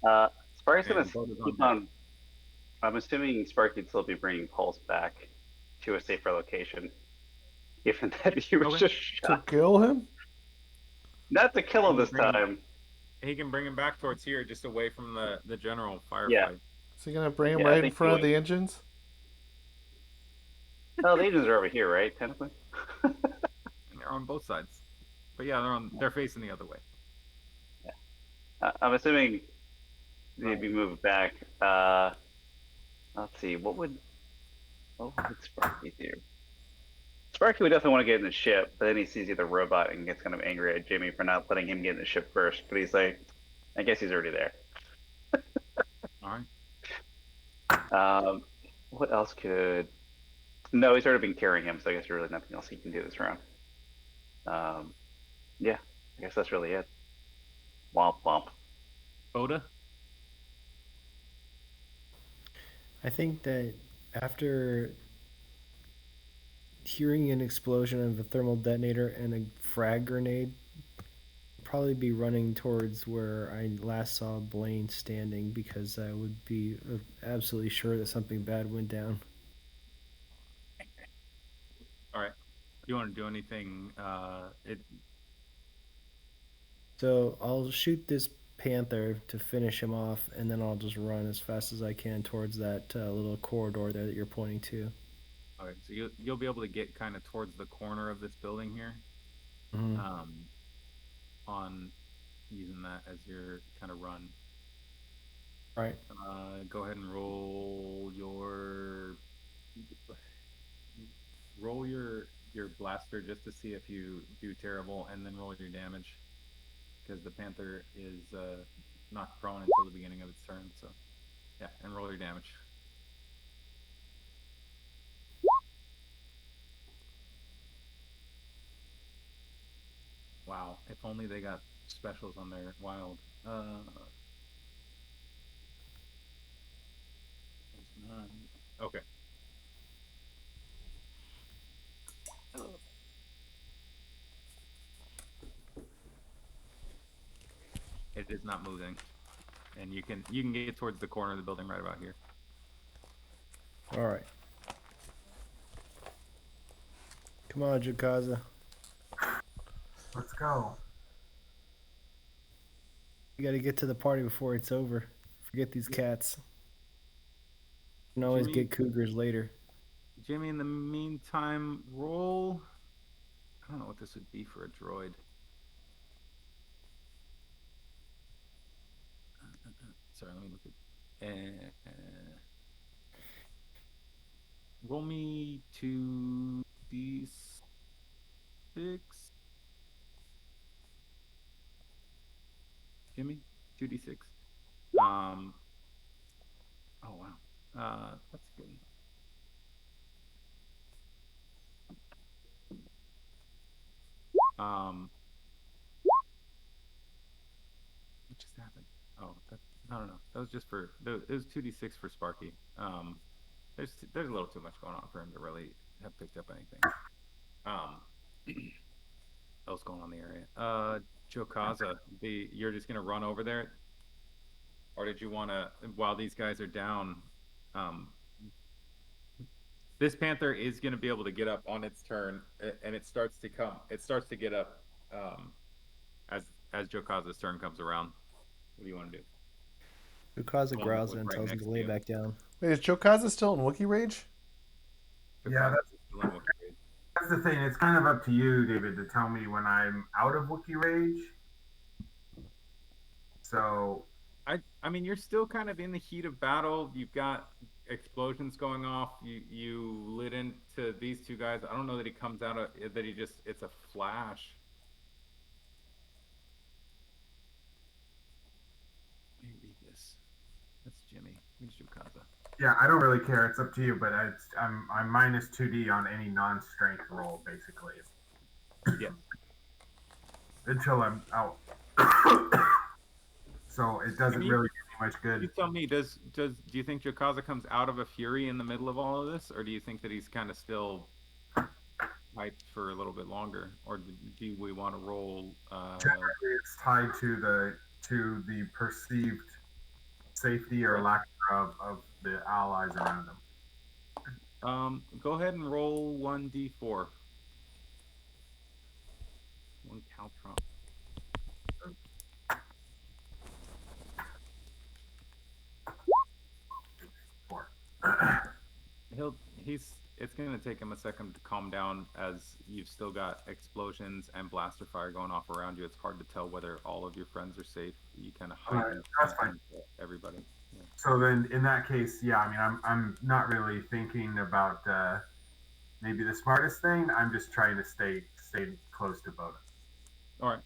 Sparky's gonna And Bota's on keep deck. on. I'm assuming Sparky'd still be bringing Pulse back to a safer location, given that he was Okay. just to shot. kill him? Not to kill him this Bring him- time. He can bring him back towards here, just away from the general firefight. Yeah. Is he gonna bring him Yeah, I right in think front he of the engines? Oh, the agents are over here, right? Technically. And they're on both sides. But yeah, they're facing the other way. I'm assuming they'd be moved back. Let's see. What would Sparky do? Sparky would definitely want to get in the ship, but then he sees the other robot and gets kind of angry at Jimmy for not letting him get in the ship first. But he's like, I guess he's already there. All right. What else could? No, he's already been carrying him, so I guess there's really nothing else he can do this round. Yeah, I guess that's really it. Womp womp. Bota. I think that after hearing an explosion of a thermal detonator and a frag grenade, probably be running towards where I last saw Blaine standing, because I would be absolutely sure that something bad went down. All right. You want to do anything? So I'll shoot this panther to finish him off, and then I'll just run as fast as I can towards that little corridor there that you're pointing to. Okay, so you'll be able to get kind of towards the corner of this building here. Mhm. On using that as your kind of run. All right. Go ahead and roll your blaster just to see if you do terrible, and then roll your damage, because the panther is not prone until the beginning of its turn. So yeah, and roll your damage. Wow, if only they got specials on their wild. Okay. It is not moving, and you can get towards the corner of the building right about here. All right. Come on, Jowkazza. Let's go. You gotta get to the party before it's over. Forget these cats. You can always Jimmy- get cougars later. Jimmy, in the meantime, roll. I don't know what this would be for a droid. Sorry, let me look at. Roll me 2d6. Jimmy, 2d6. Oh wow. That's good. What just happened? Oh, no. That was just for it was 2d6 for Sparky. There's a little too much going on for him to really have picked up anything. Else going on in the area. Jowkazza, you're just gonna run over there, or did you want to, while these guys are down? This panther is gonna be able to get up on its turn, and it starts to get up as Jowkazza's turn comes around. What do you want to do? Jowkazza Well, growls right and tells him next to to lay you. back down. Wait, is Jowkazza still in Wookiee Rage? Yeah, Jowkazza's still in Wookiee Rage. That's the thing. It's kind of up to you, David, to tell me when I'm out of Wookiee Rage. So I mean, you're still kind of in the heat of battle. You've got explosions going off. You lit into these two guys. I don't know that he comes out of that. It's a flash. Let me read this. That's Jimmy. Who's Jowkazza? yeah, I don't really care. It's up to you. But I'm minus 2D on any non-strength roll, basically, Yeah. until I'm out. So it doesn't Jimmy? really give me much You good. tell me. Do you think Jowkazza comes out of a fury in the middle of all of this, or do you think that he's kind of still hyped for a little bit longer, or do we want to roll? Generally, it's tied to the perceived safety or Right. lack of the allies around him. Go ahead and roll 1d4. One Caltron. Four. It's gonna take him a second to calm down as you've still got explosions and blaster fire going off around you. It's hard to tell whether all of your friends are safe. You kind of heighten that's fine. everybody. Yeah. So then, in that case, yeah, I mean, I'm not really thinking about maybe the smartest thing. I'm just trying to stay close to Bota. All right.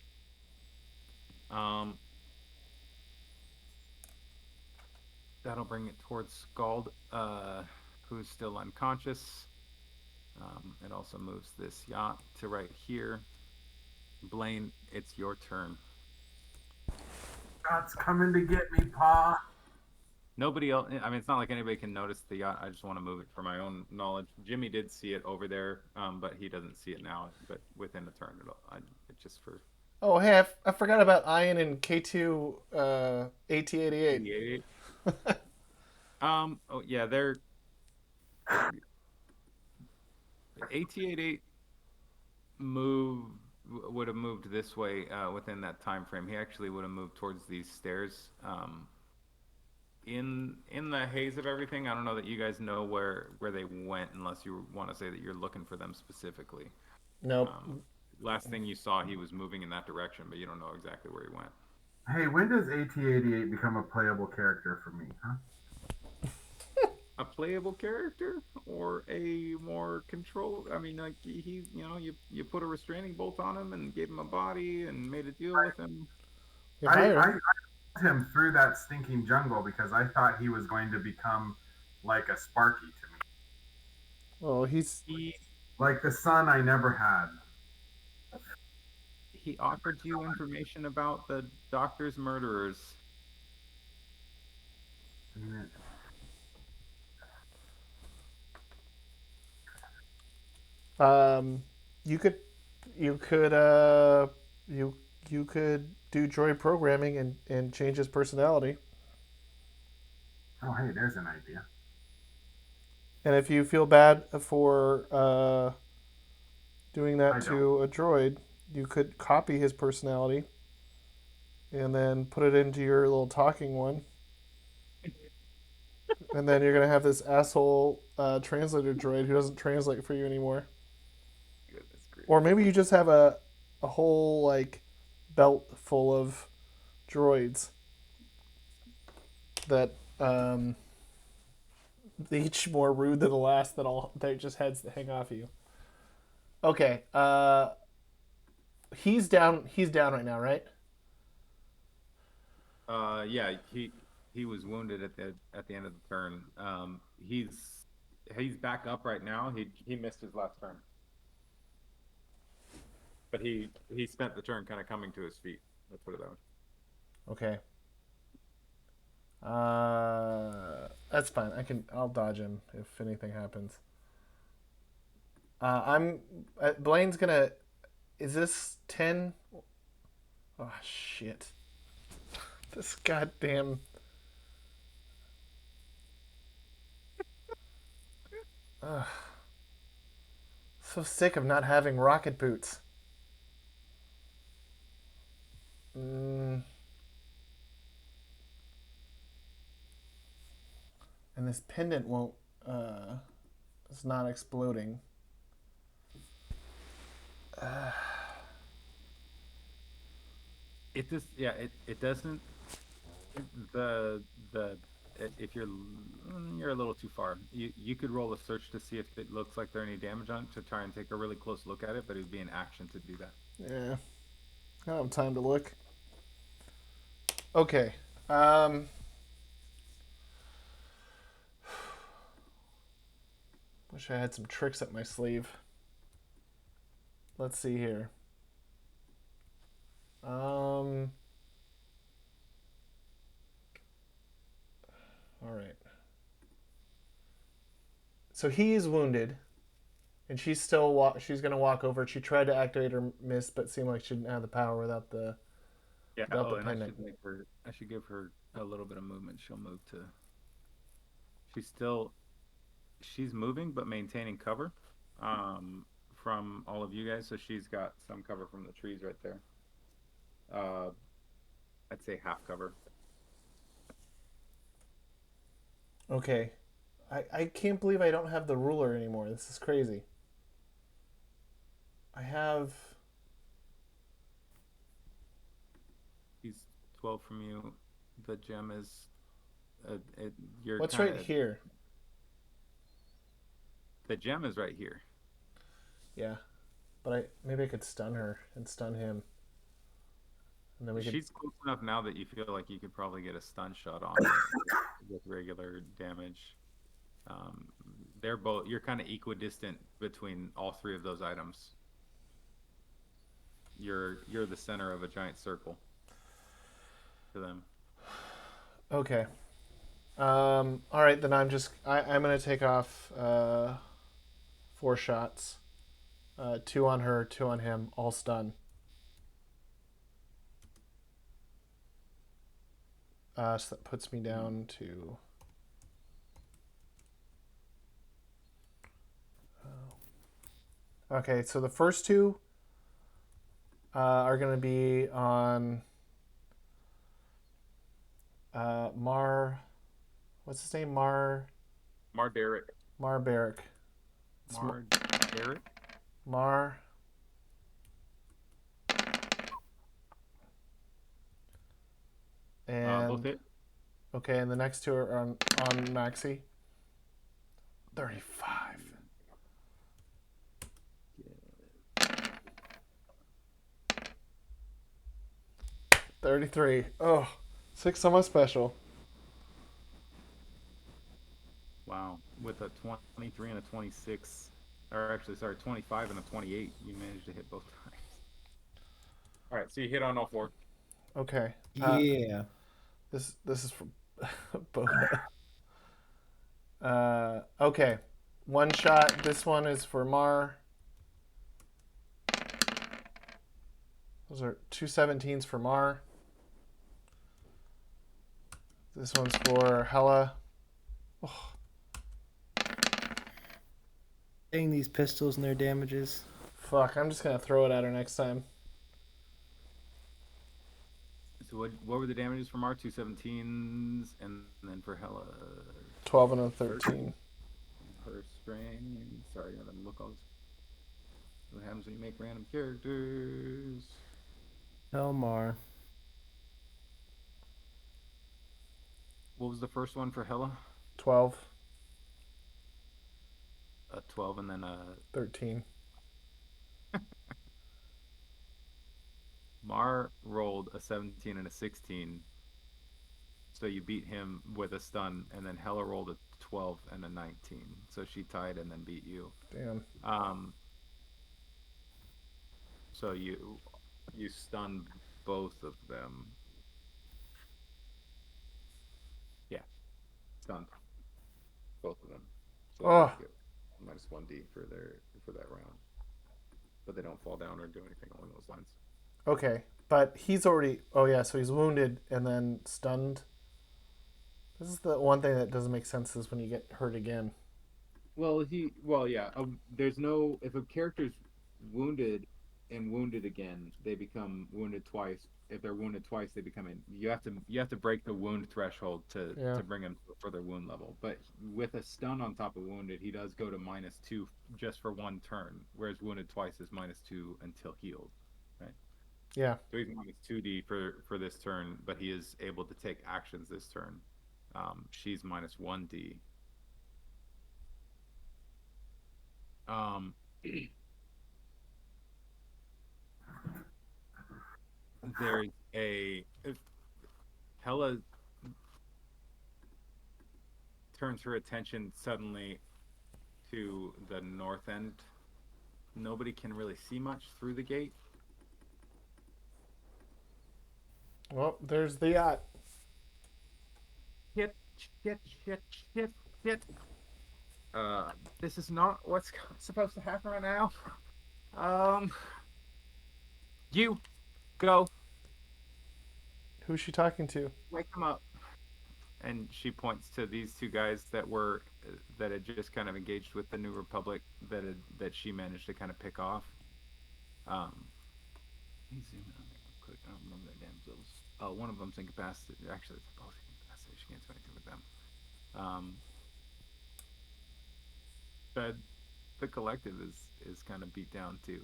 That'll bring it towards Scald, who's still unconscious. It also moves this yacht to right here. Blaine, it's your turn. God's coming to get me, Pa. Nobody else. I mean, it's not like anybody can notice the yacht. I just want to move it for my own knowledge. Jimmy did see it over there, but he doesn't see it now. But within a turn, it's just for. Oh, hey, I forgot about Ian and K2 AT88. 88. Oh yeah, they're AT88 would have moved this way within that time frame. He actually would have moved towards these stairs. In the haze of everything, I don't know that you guys know where they went unless you want to say that you're looking for them specifically. Nope. Last thing you saw, he was moving in that direction, but you don't know exactly where he went. Hey, when does AT88 become a playable character for me, huh? A playable character or a more control? I mean, like he, you put a restraining bolt on him and gave him a body and made a deal with him. I loved him through that stinking jungle because I thought he was going to become like a Sparky to me. Well, he's like the son I never had. He offered you information about the doctor's murderers. You could do droid programming and change his personality. Oh, hey, there's an idea. And if you feel bad for doing that to a droid, you could copy his personality and then put it into your little talking one. And then you're going to have this asshole translator droid who doesn't translate for you anymore. Goodness gracious. Or maybe you just have a whole like belt full of droids that each more rude than the last that just heads that hang off of you. Okay. He's down right now, right? Yeah, he was wounded at the end of the turn. He's back up right now. He missed his last turn. But he spent the turn kind of coming to his feet. Let's put it that way. Okay. That's fine. I'll dodge him if anything happens. Blaine's gonna. Is this 10? Oh shit! This goddamn. So sick of not having rocket boots. And this pendant won't. It's not exploding. It just it doesn't. If you're a little too far. You could roll a search to see if it looks like there's any damage on it to try and take a really close look at it, but it would be an action to do that. Yeah. I don't have time to look. Okay. Wish I had some tricks up my sleeve. Let's see here. All right. So he's wounded, and she's still she's gonna walk over. She tried to activate her mist, but seemed like she didn't have the power without the Yeah. without Oh, the and I pendant. should I should give her a little bit of movement. She'll move to. She's still. She's moving, but maintaining cover, from all of you guys. So she's got some cover from the trees right there. I'd say half cover. Okay. I can't believe I don't have the ruler anymore. This is crazy. I have. He's 12 from you. The gem is. You're What's kinda, right here? The gem is right here. Yeah, but maybe I could stun her and stun him, and then we could. She's close enough now that you feel like you could probably get a stun shot on her with regular damage. They're both. You're kind of equidistant between all three of those items. You're the center of a giant circle to them. Okay. All right, then I'm gonna take off 4 shots. 2 on her, 2 on him, all stun. So that puts me down to. Okay, so the first 2 are going to be on Mar. What's his name? Marderic. Marberic. Marderic? Mar. And Both hit. okay, and the next 2 are on Maxie. 35. 33. Oh, 6 on my special. Wow. With a 23 and a 26, or actually, sorry, 25 and a 28, you managed to hit both times. All right, so you hit on all 4. Okay. Yeah. This is for Bota. Okay. 1 shot. This one is for Mar. Those are 2 17s for Mar. This one's for Hella. Oh. Dang these pistols and their damages. Fuck, I'm just gonna throw it at her next time. So what were the damages from our 2 17s, and then for Hella? 12 and a 13. Her strain. Sorry, I gotta look all this. What happens when you make random characters? Elmar. What was the first one for Hella? 12. A 12 and then a 13. Mar rolled a 17 and a 16, so you beat him with a stun, and then Hella rolled a 12 and a 19, so she tied and then beat you. Damn. So you stunned both of them. Yeah, stunned both of them. So Oh. you get minus 1d for that round, but they don't fall down or do anything along those lines. Okay, but he's already. Oh yeah, so he's wounded and then stunned. This is the one thing that doesn't make sense is when you get hurt again. Well, yeah. There's no, if a character's wounded and wounded again, they become wounded twice. If they're wounded twice, they become you have to break the wound threshold to bring them to a further wound level. But with a stun on top of wounded, he does go to -2 just for 1 turn, whereas wounded twice is -2 until healed, right? Yeah. So he's -2d for this turn, but he is able to take actions this turn. She's -1d. There's if Hella turns her attention suddenly to the north end. Nobody can really see much through the gate. Well, there's the yacht. Hit Shit. This is not what's supposed to happen right now. Um, you go Who's she talking to? wake them up. And she points to these two guys that had just kind of engaged with the New Republic that she managed to kind of pick off. Let me zoom in on there real quick. I don't remember their damsels. Oh, one of them's incapacitated. Actually, it's both incapacitated. She can't do anything with them. But the collective is kind of beat down too.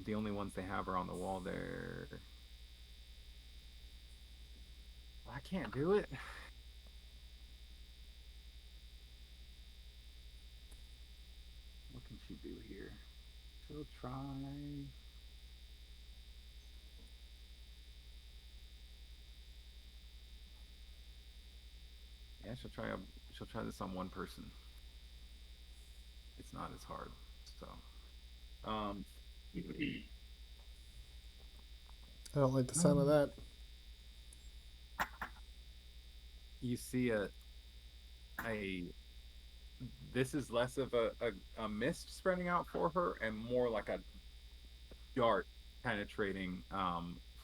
The only ones they have are on the wall there. I can't do it. What can she do here? She'll try. Yeah, she'll try this on one person. It's not as hard. So I don't like the sound of that. you see this is less of a mist spreading out for her and more like a dart penetrating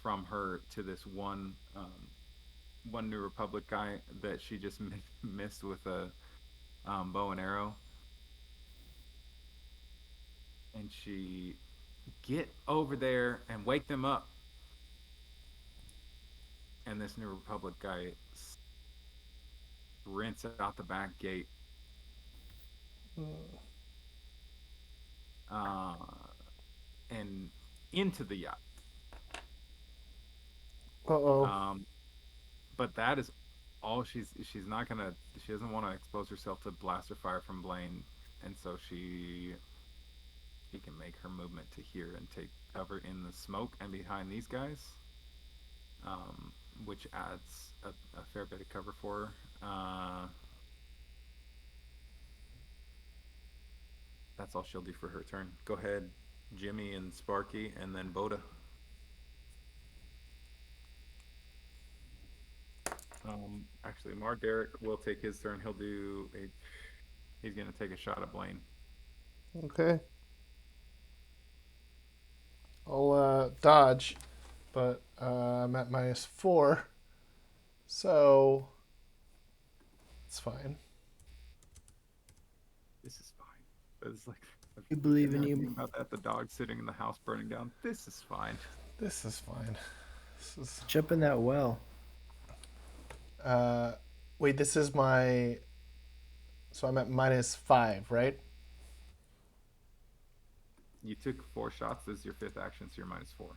from her to this one New Republic guy that she just missed with a bow and arrow. And she get over there and wake them up. And this New Republic guy sprints out the back gate. And into the yacht. But that is all she's not gonna. She doesn't want to expose herself to blaster fire from Blaine, and so she can make her movement to here and take cover in the smoke and behind these guys, which adds a fair bit of cover for her. That's all she'll do for her turn. Go ahead, Jimmy and Sparky, and then Bota. Actually, Derek will take his turn. He's gonna take a shot at Blaine. Okay. I'll dodge, but I'm at -4, so it's fine. This is fine. It's like You believe in you. about that. The dog sitting in the house burning down. This is fine. This is fine. This is. Jump in that well. Wait, this is my. So I'm at -5, right? You took 4 shots. This is your 5th action, so you're -4.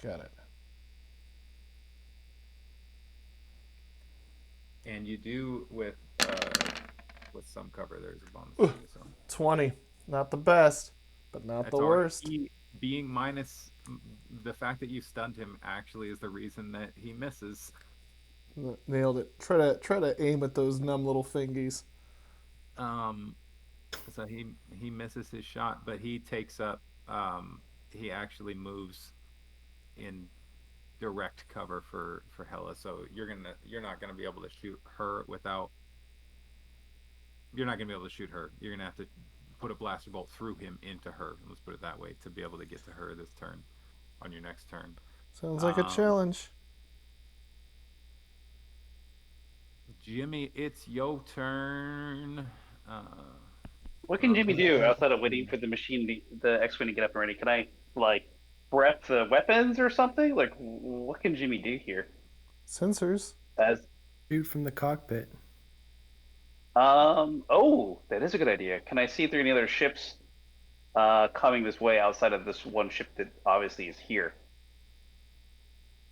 Got it. And you do with some cover. There's a bonus. So. 20. Not the best, but not the worst. Being minus the fact that you stunned him actually is the reason that he misses. Nailed it. Try to aim at those numb little fingies. So he misses his shot, but he takes up. He actually moves in direct cover for Hella. So you're not gonna be able to shoot her without. You're not gonna be able to shoot her. You're gonna have to put a blaster bolt through him into her. Let's put it that way to be able to get to her this turn, on your next turn. Sounds like a challenge. Jimmy, it's your turn. What can Jimmy do outside of waiting for the X-Wing to get up and ready? Can I, prep the weapons or something? Like, what can Jimmy do here? Sensors. Shoot from the cockpit. Oh, that is a good idea. Can I see through any other ships coming this way outside of this one ship that obviously is here?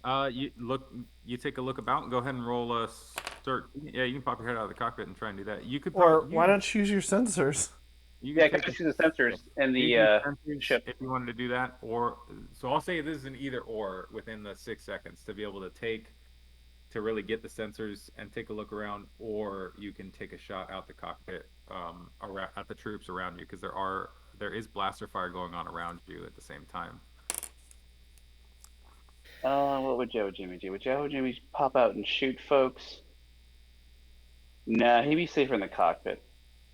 You take a look about and go ahead and roll a start. Yeah, you can pop your head out of the cockpit and try and do that. You could. Why don't you use your sensors? Yeah, can I just use the sensors in the ship if you wanted to do that, so I'll say this is an either or within the 6 seconds to be able to really get the sensors and take a look around, or you can take a shot out the cockpit at the troops around you, because there is blaster fire going on around you at the same time. What would Joe Jimmy do? Would Joe Jimmy pop out and shoot folks? Nah, he'd be safer in the cockpit.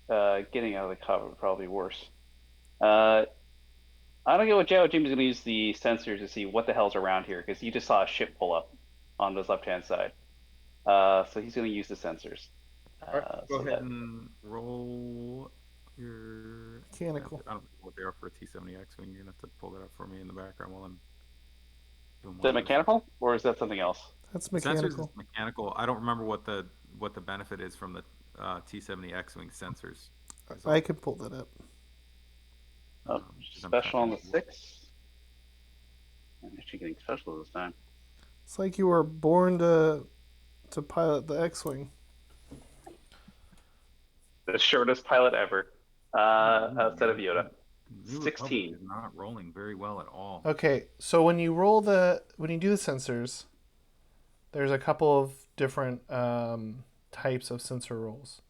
Getting out of the cockpit would probably be worse. I don't get what Joe Jimmy's gonna use the sensors to see what the hell's around here, because you just saw a ship pull up on this left-hand side. So he's gonna use the sensors. All right, go So ahead that and roll your Mechanical. I don't know what they are for a T-70 X-Wing. You're gonna have to pull that up for me in the background while I'm doing is one that of those. mechanical or is that something else? That's Sensors mechanical. is mechanical. I don't remember what the benefit is from the T-70 X-Wing sensors. So, I could pull that up. Oh, 'cause I'm special on trying the to- 6. I'm actually getting special this time. It's like you were born to pilot the X-wing. The shortest pilot ever, outside of Yoda. New 16. Republic is not rolling very well at all. Okay, so when you do the sensors, there's a couple of different types of sensor rolls.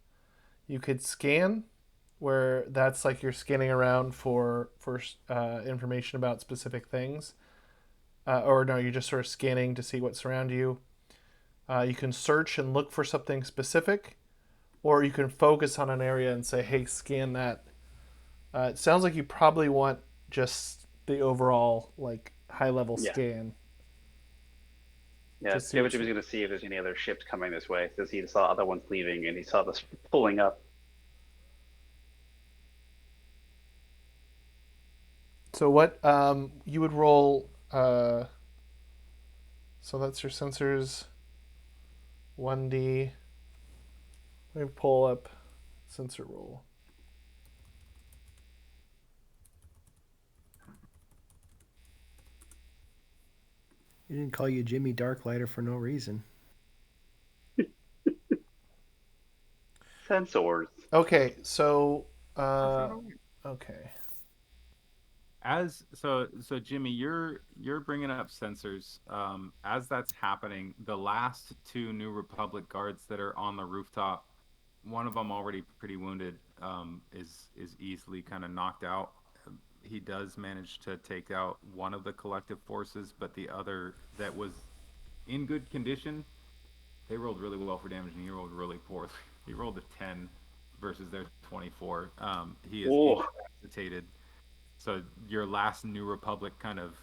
You could scan, where that's like you're scanning around for information about specific things, or no, you're just sort of scanning to see what's around you. You can search and look for something specific, or you can focus on an area and say, "Hey, scan that." It sounds like you probably want just the overall like high level Yeah. scan. Yeah, Just see Joe what Jimmy's you- gonna see if there's any other ships coming this way, because he saw other ones leaving and he saw this pulling up. So what you would roll? So that's your sensors. 1D. Let me pull up sensor roll. He didn't call you Jimmy Darklighter for no reason. Sensors. Okay, so okay. So Jimmy, you're bringing up sensors. As that's happening, the last two New Republic guards that are on the rooftop, one of them already pretty wounded, is easily kind of knocked out. He does manage to take out one of the collective forces, but the other that was in good condition, they rolled really well for damage, and he rolled really poorly. He rolled a 10 versus their 24. He is Oh. incapacitated. So your last New Republic kind of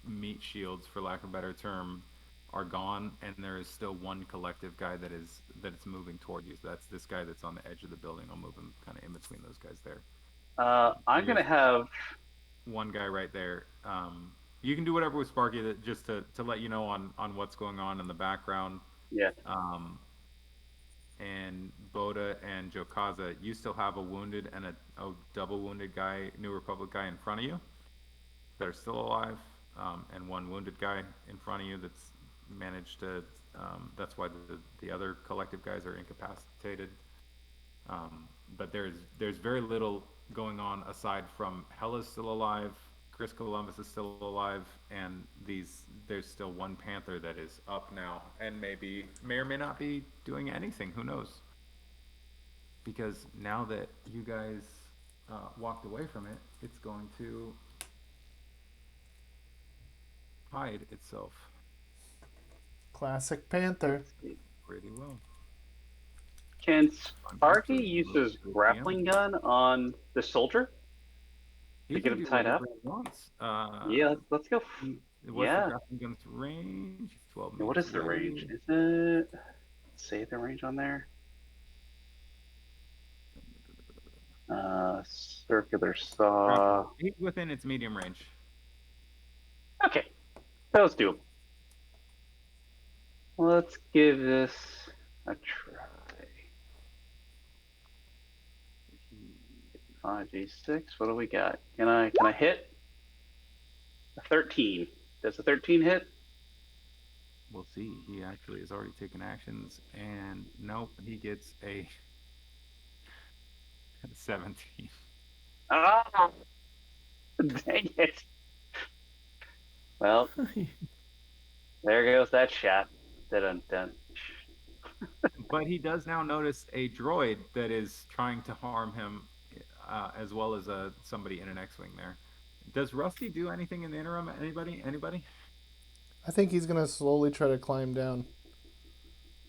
meat shields, for lack of a better term, are gone, and there is still one collective guy that's moving toward you. So that's this guy that's on the edge of the building. I'll move him kind of in between those guys there. I'm gonna have One guy right there. You can do whatever with Sparky just to let you know on what's going on in the background. yeah. And Bota and Jowkazza, you still have a wounded and a double wounded guy, New Republic guy in front of you that are still alive, and one wounded guy in front of you that's managed to. That's why the other collective guys are incapacitated. But there's very little going on aside from Hella's still alive, Chris Columbus is still alive, and there's still one Panther that is up now, and may or may not be doing anything. Who knows? Because now that you guys walked away from it, it's going to hide itself Classic Panther. pretty well. Can Sparky use his grappling gun on the soldier? He get can him do tied whatever up? he wants. Yeah, let's go. What's Yeah. the grappling gun's range? 12 What meters is the away. range? Is it? Say the range on there. Circular saw. He's within its medium range. Okay, that was doable. Let's give this a try. 5d6. What do we got? Can I hit? A 13. Does a 13 hit? We'll see. He actually has already taken actions, and nope, he gets a 17. Ah! Dang it. Well, there goes that shot. Dun-dun-dun. But he does now notice a droid that is trying to harm him, as well as somebody in an X-wing there. Does Rusty do anything in the interim? Anybody? I think he's gonna slowly try to climb down.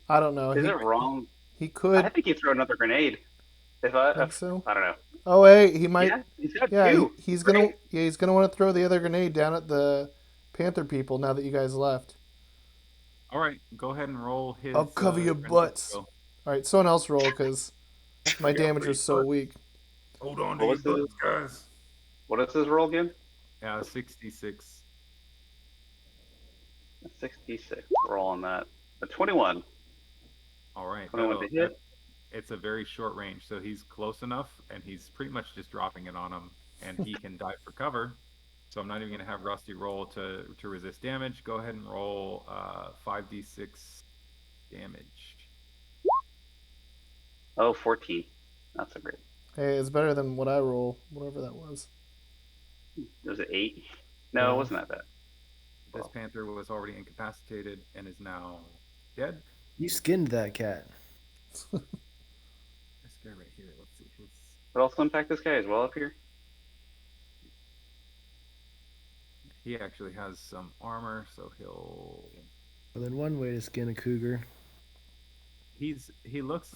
I don't know. Is it wrong? He I could think he'd throw another grenade. think so. I don't know. Oh wait, he might. Yeah, he's got Yeah, two. he's gonna. Right? Yeah, he's gonna want to throw the other grenade down at the Panther people now that you guys left. All right, go ahead and roll his. I'll cover your grenade butts. skill. All right, someone else roll because my got damage three was so butts. weak. Hold on What to your was butts, guys. What is his roll again? 66. 66. Roll on that. A 21. All right. 21 to hit. It's a very short range, so he's close enough, and he's pretty much just dropping it on him, and he can dive for cover. So I'm not even going to have Rusty roll to resist damage. Go ahead and roll 5d6 damage. Oh, 14. Not so great. Hey, it's better than what I roll, whatever that was. It was an 8. No, it wasn't that bad. This panther was already incapacitated and is now dead. You skinned that cat. This guy right here. Let's see. But also impact this guy as well up here. He actually has some armor, so he'll. Well, then one way to skin a cougar. He looks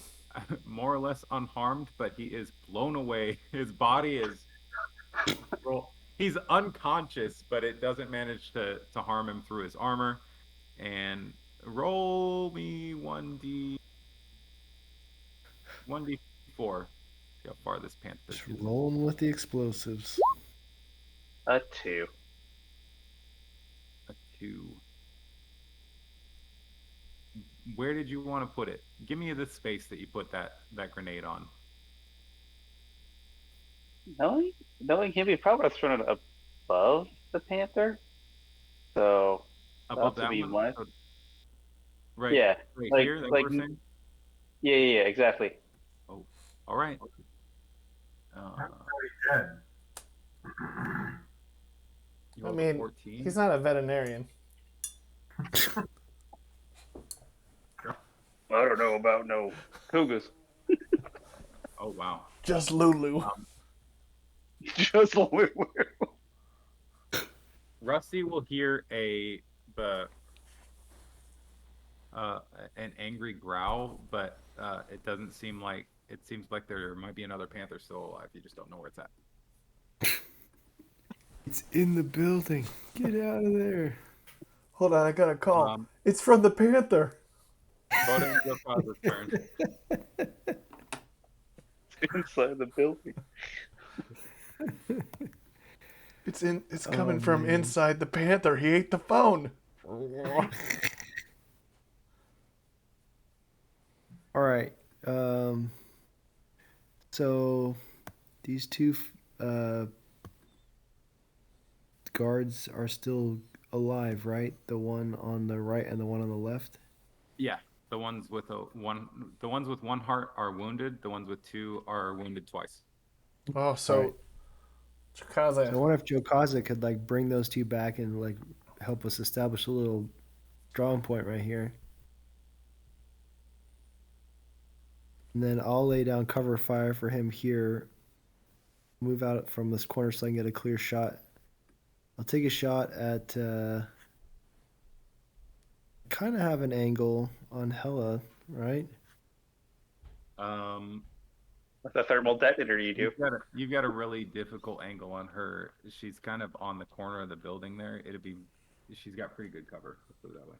more or less unharmed, but he is blown away. His body is. He's unconscious, but it doesn't manage to harm him through his armor. And roll me 1d4. See how far this panther Just is. rolling with the explosives. A 2. A 2. Where did you want to put it? Give me the space that you put that grenade on. Knowing him, he probably would have thrown it above the panther. So Above to that be one? my- So- right. Yeah, Right like- here, that like- we're saying? yeah, exactly. Oh, all right. Pretty dead. You I rolled a mean, 14. he's not a veterinarian. I don't know about no cougars. Oh wow. Just Lulu. Just Rusty will hear an angry growl, but it doesn't seem like it seems like there might be another panther still alive. You just don't know where it's at. It's in the building. Get out of there. Hold on, I got a call. Um, It's from the Panther. Bota and Jowkazza's turn. inside the building. It's coming from man. inside the Panther. He ate the phone. All right. So these two guards are still alive, right? The one on the right and the one on the left. Yeah, the ones with one heart are wounded. The ones with two are wounded twice. Oh, so Alright. Jowkazza. So I wonder if Jowkazza could like bring those two back and like help us establish a little drawing point right here. And then I'll lay down cover fire for him here. Move out from this corner so I can get a clear shot. I'll take a shot at kind of have an angle on Hella, right? With the thermal detonator you do. You've got a really difficult angle on her. She's kind of on the corner of the building there. She's got pretty good cover. Let's put it that way.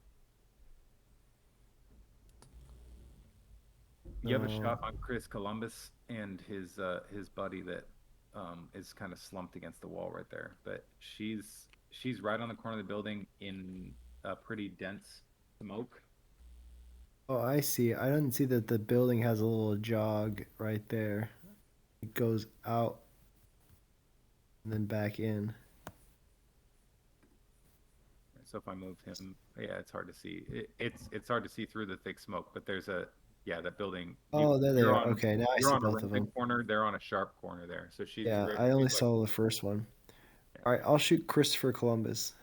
You have a shot on Chris Columbus and his buddy that is kind of slumped against the wall right there. But she's right on the corner of the building in a pretty dense smoke. Oh, I see. I didn't see that the building has a little jog right there. It goes out and then back in. So if I move him, yeah, it's hard to see. It's hard to see through the thick smoke. But there's that building. Oh, there they you're are. on- Okay, now I You're see on a both of rented them. corner. They're on a sharp corner there. So she's. Yeah, she's I only like- saw the first one. All right, I'll shoot Christopher Columbus.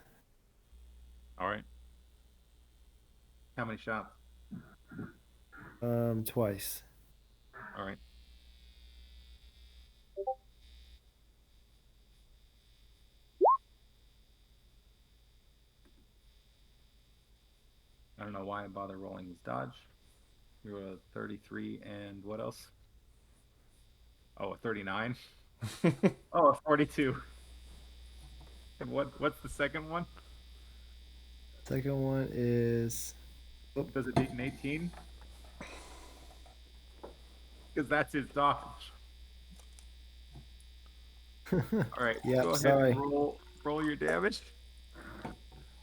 All right. How many shots? Twice. All right. don't know why I bother rolling his dodge. We rolled a 33 and what else? Oh, a 39. Oh, a 42. And what's the second one? Second one is Does it beat an 18? Because that's his dodge. All right. Yep, Go ahead sorry. and roll your damage.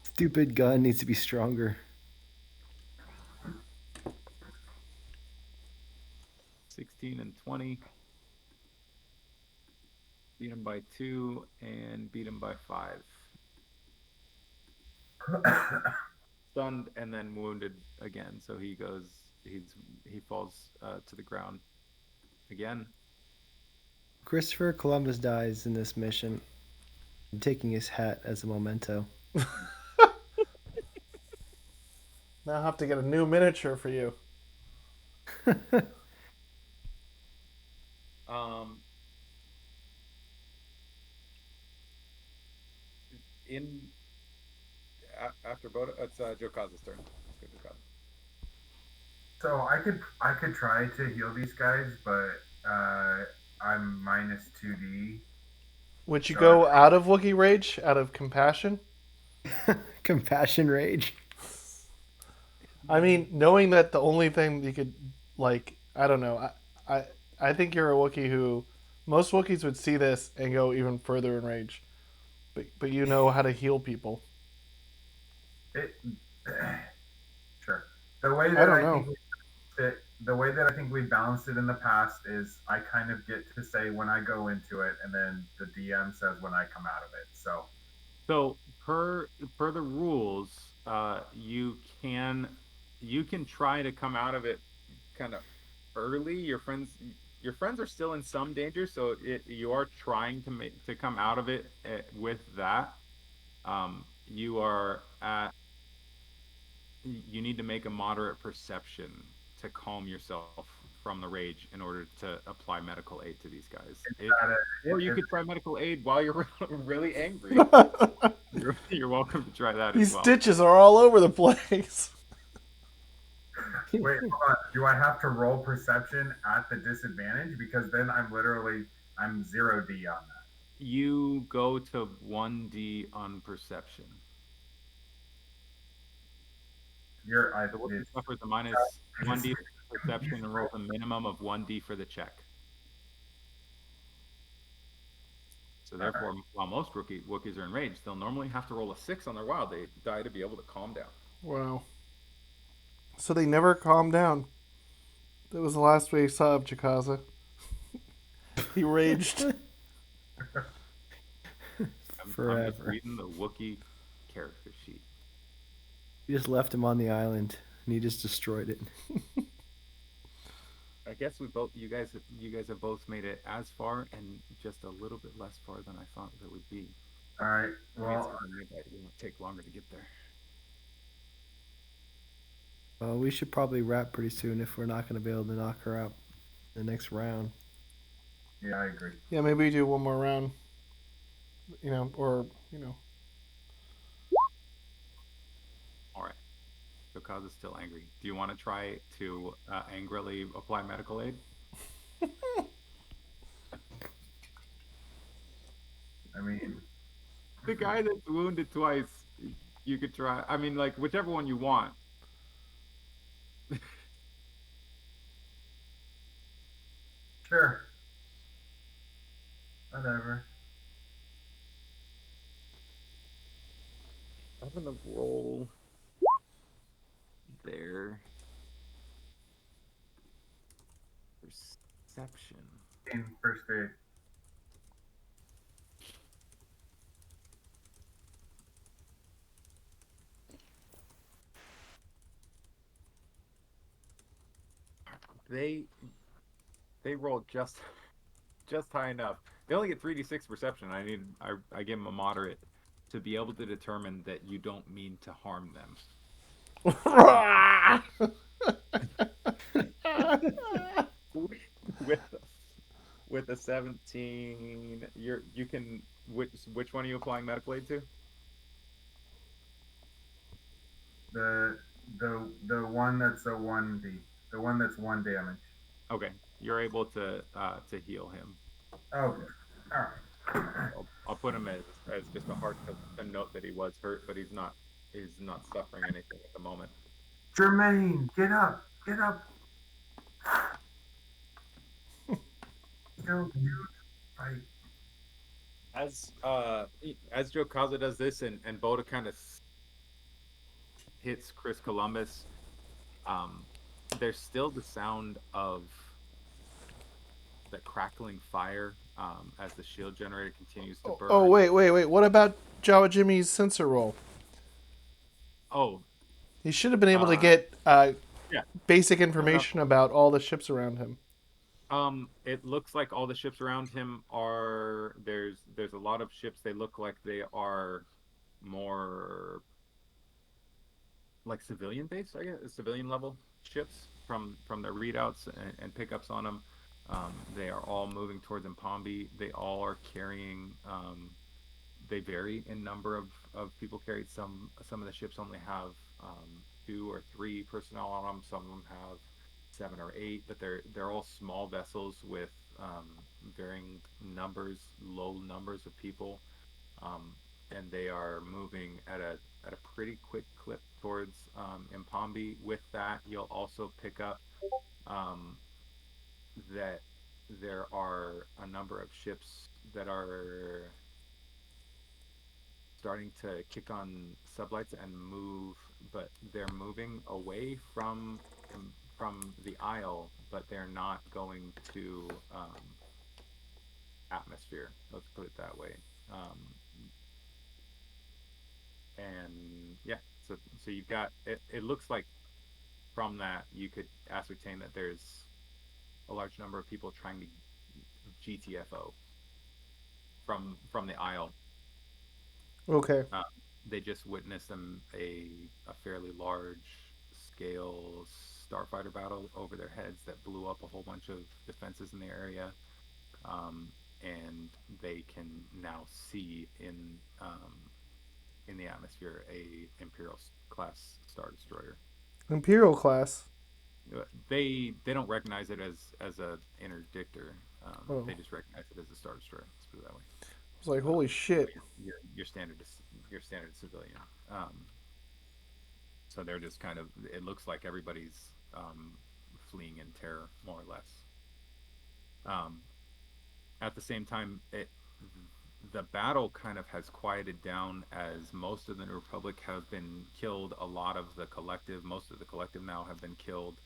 Stupid gun needs to be stronger. 16 and 20. Beat him by 2 and beat him by 5. Stunned and then wounded again. So he falls to the ground again. Christopher Columbus dies in this mission. I'm taking his hat as a memento. Now I have to get a new miniature for you. After Bota, it's Jowkazza's turn. Let's go Jowkazza. So I could try to heal these guys, but I'm minus 2D. Would you go out of Wookiee Rage, out of compassion? Compassion rage. I mean, knowing that the only thing you could, like, I don't know. I think you're a Wookiee who, most Wookiees would see this and go even further in rage. But you know how to heal people. Sure. The way that I don't know. the way that I think we balanced it in the past is I kind of get to say when I go into it, and then the DM says when I come out of it. So per the rules, you can try to come out of it kind of early. Your friends are still in some danger, so you are trying to come out of it with that. You need to make a moderate perception to calm yourself from the rage in order to apply medical aid to these guys. Or you could try medical aid while you're really angry. You're welcome to try that These as well. stitches are all over the place. Wait, hold on. Do I have to roll perception at the disadvantage? Because then I'm 0D on that. You go to 1D on perception. The Wookiee suffers a minus 1D for perception and rolls a minimum of 1D for the check. So therefore, while most Wookiees are enraged, they'll normally have to roll a 6 on their wild die to be able to calm down. Wow. So they never calm down. That was the last we saw of Jowkazza. He raged. Forever. I'm just reading the Wookiee character sheet. You just left him on the island, and he just destroyed it. I guess you guys have both made it as far and just a little bit less far than I thought it would be. All right. Well, it will take longer to get there. Well, we should probably wrap pretty soon if we're not going to be able to knock her out the next round. Yeah, I agree. Yeah, maybe we do one more round. All right. Jowkazza's still angry. Do you want to try to angrily apply medical aid? I mean, The guy that's wounded twice, you could try. I mean, like, whichever one you want. sure. Whatever. I'm gonna roll their perception. In first aid. They rolled just high enough. They only get 3d6 perception. I give them a moderate to be able to determine that you don't mean to harm them. with a 17, you can which one are you applying medical aid to? The one that's a 1D. The one that's 1 damage. Okay, you're able to heal him. Okay. All right. I'll put him as just a note that he was hurt, but he's not suffering anything at the moment. Jermaine, get up. Get up. Don't you fight. As Jowkazza does this and Bota kind of hits Chris Columbus, there's still the sound of the crackling fire as the shield generator continues to burn. Oh, wait. What about Jawa Jimmy's sensor roll? Oh, He should have been able to uh, get yeah. basic information about all the ships around him. It looks like all the ships around him are there's a lot of ships. They look like they are more like civilian based, I guess, civilian level ships from their readouts and pickups on them. They are all moving towards Impambi. They all are carrying. They vary in number of people carried. Some of the ships only have 2 or 3 personnel on them. Some of them have 7 or 8, but they're all small vessels with varying numbers, low numbers of people, and they are moving at a pretty quick clip towards Impambi. With that, you'll also pick up that there are a number of ships that are starting to kick on sublights and move, but they're moving away from the Isle, but they're not going to atmosphere. Let's put it that way. And yeah, so you've got it. It looks like from that you could ascertain that there's a large number of people trying to GTFO from the Isle. Okay. They just witnessed a fairly large scale starfighter battle over their heads that blew up a whole bunch of defenses in the area, and they can now see in the atmosphere a Imperial class Star Destroyer. Imperial class. They don't recognize it as a interdictor. Oh. They just recognize it as a Star Destroyer. Let's put it that way. I was like, holy shit. Your standard civilian. So they're just kind of. It looks like everybody's fleeing in terror, more or less. At the same time, the battle kind of has quieted down as most of the New Republic have been killed. Most of the collective now have been killed.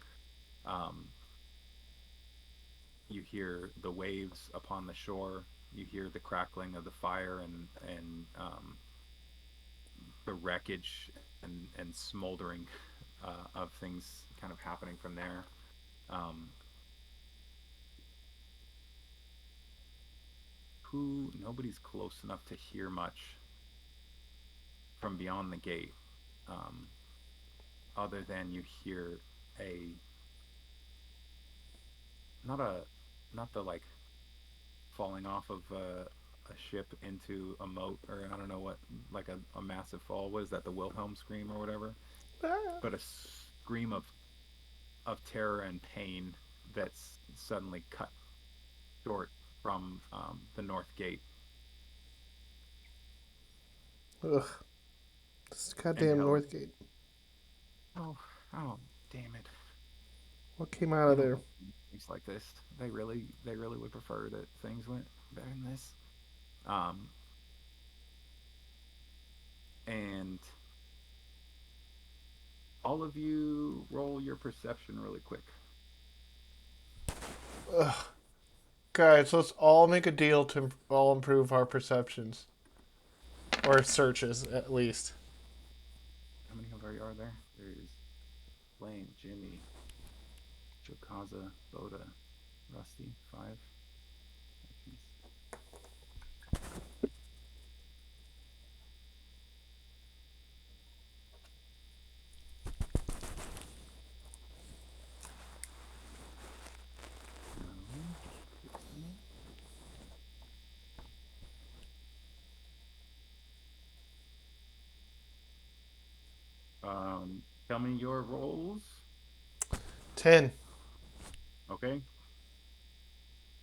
You hear the waves upon the shore. You hear the crackling of the fire and the wreckage and smoldering of things kind of happening from there. Nobody's close enough to hear much from beyond the gate, other than you hear not the like falling off of a ship into a moat, or I don't know what, like a massive fall. What is that, the Wilhelm scream or whatever? But a scream of terror and pain that's suddenly cut short from the north gate. Ugh. This goddamn North Gate. Oh, damn it! What came out of there? Things like this, they really would prefer that things went better than this. And all of you roll your perception really quick. Ugh. Guys, let's all make a deal to all improve our perceptions. Or searches, at least. How many of you are there? There's Blaine, Jimmy, Jowkazza, Bota, Rusty, 5. tell me your rolls. 10. Okay.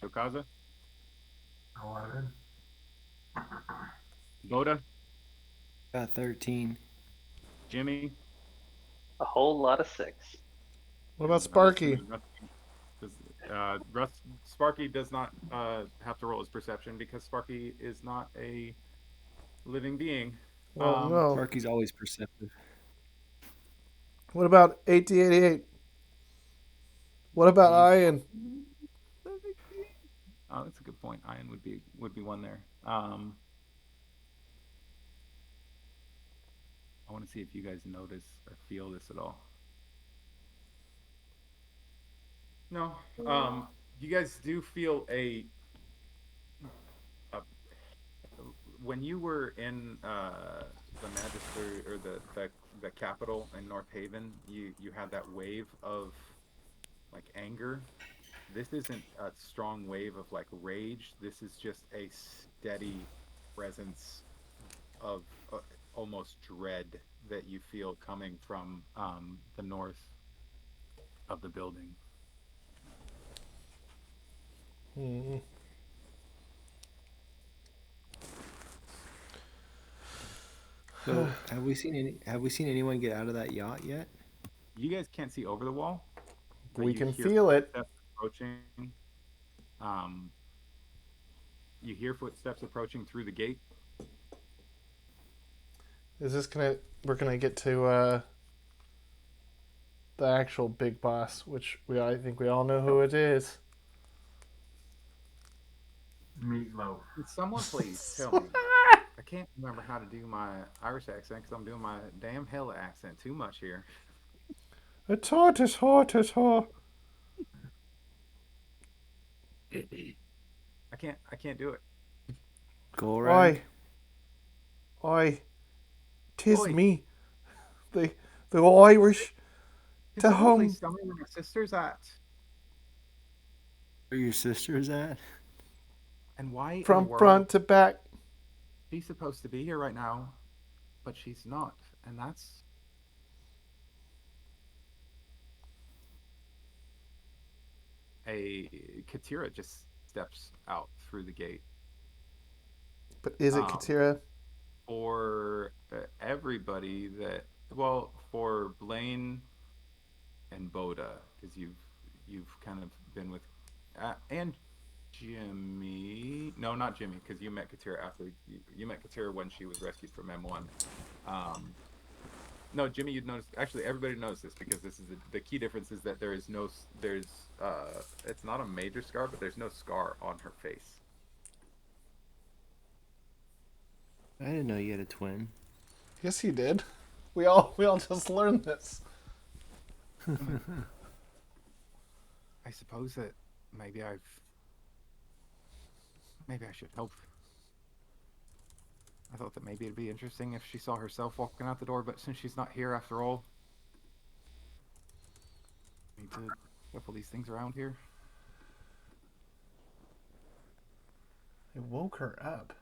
Jowkazza, 11. Bota, Got 13. Jimmy. A whole lot of 6. What about I'm Sparky? assuming Sparky does not have to roll his perception because Sparky is not a living being. Well, no. Sparky's always perceptive. What about 8088? What about Ian? Oh, that's a good point. Iron would be one there. I want to see if you guys notice or feel this at all. No. You guys do feel a when you were in the Magister or the capital in North Haven, you had that wave of like anger. This isn't a strong wave of like rage. This is just a steady presence of almost dread that you feel coming from the north of the building. Hmm. So have we seen anyone get out of that yacht yet? You guys can't see over the wall. but We you can hear feel it. footsteps approaching. You hear footsteps approaching through the gate. Is this gonna? We're gonna get to the actual big boss, which I think we all know who it is. Meatloaf. Could someone please tell me? I can't remember how to do my Irish accent because I'm doing my damn hell accent too much here. It's hot, it's hot, it's hot. I can't do it. Go right. Oi. Tis Oi. me. The Irish. Could To someone home. please tell me where my sister's at? Where your sister's at? And why in the From world front to back. she's supposed to be here right now, but she's not, and that's a Katira just steps out through the gate. But is it Um, Katira? For everybody that for Blaine and Bota, because you've kind of been with and Jimmy. No, not Jimmy, because you met Katira after you met Katira when she was rescued from M1. No, Jimmy, you'd notice. Actually, everybody knows this because this is the key difference is that there's it's not a major scar, but there's no scar on her face. I didn't know you had a twin. Yes, you did. We all just learned this. I suppose that maybe I should help. I thought that maybe it'd be interesting if she saw herself walking out the door, but since she's not here after all, I need to shuffle these things around here. It woke her up.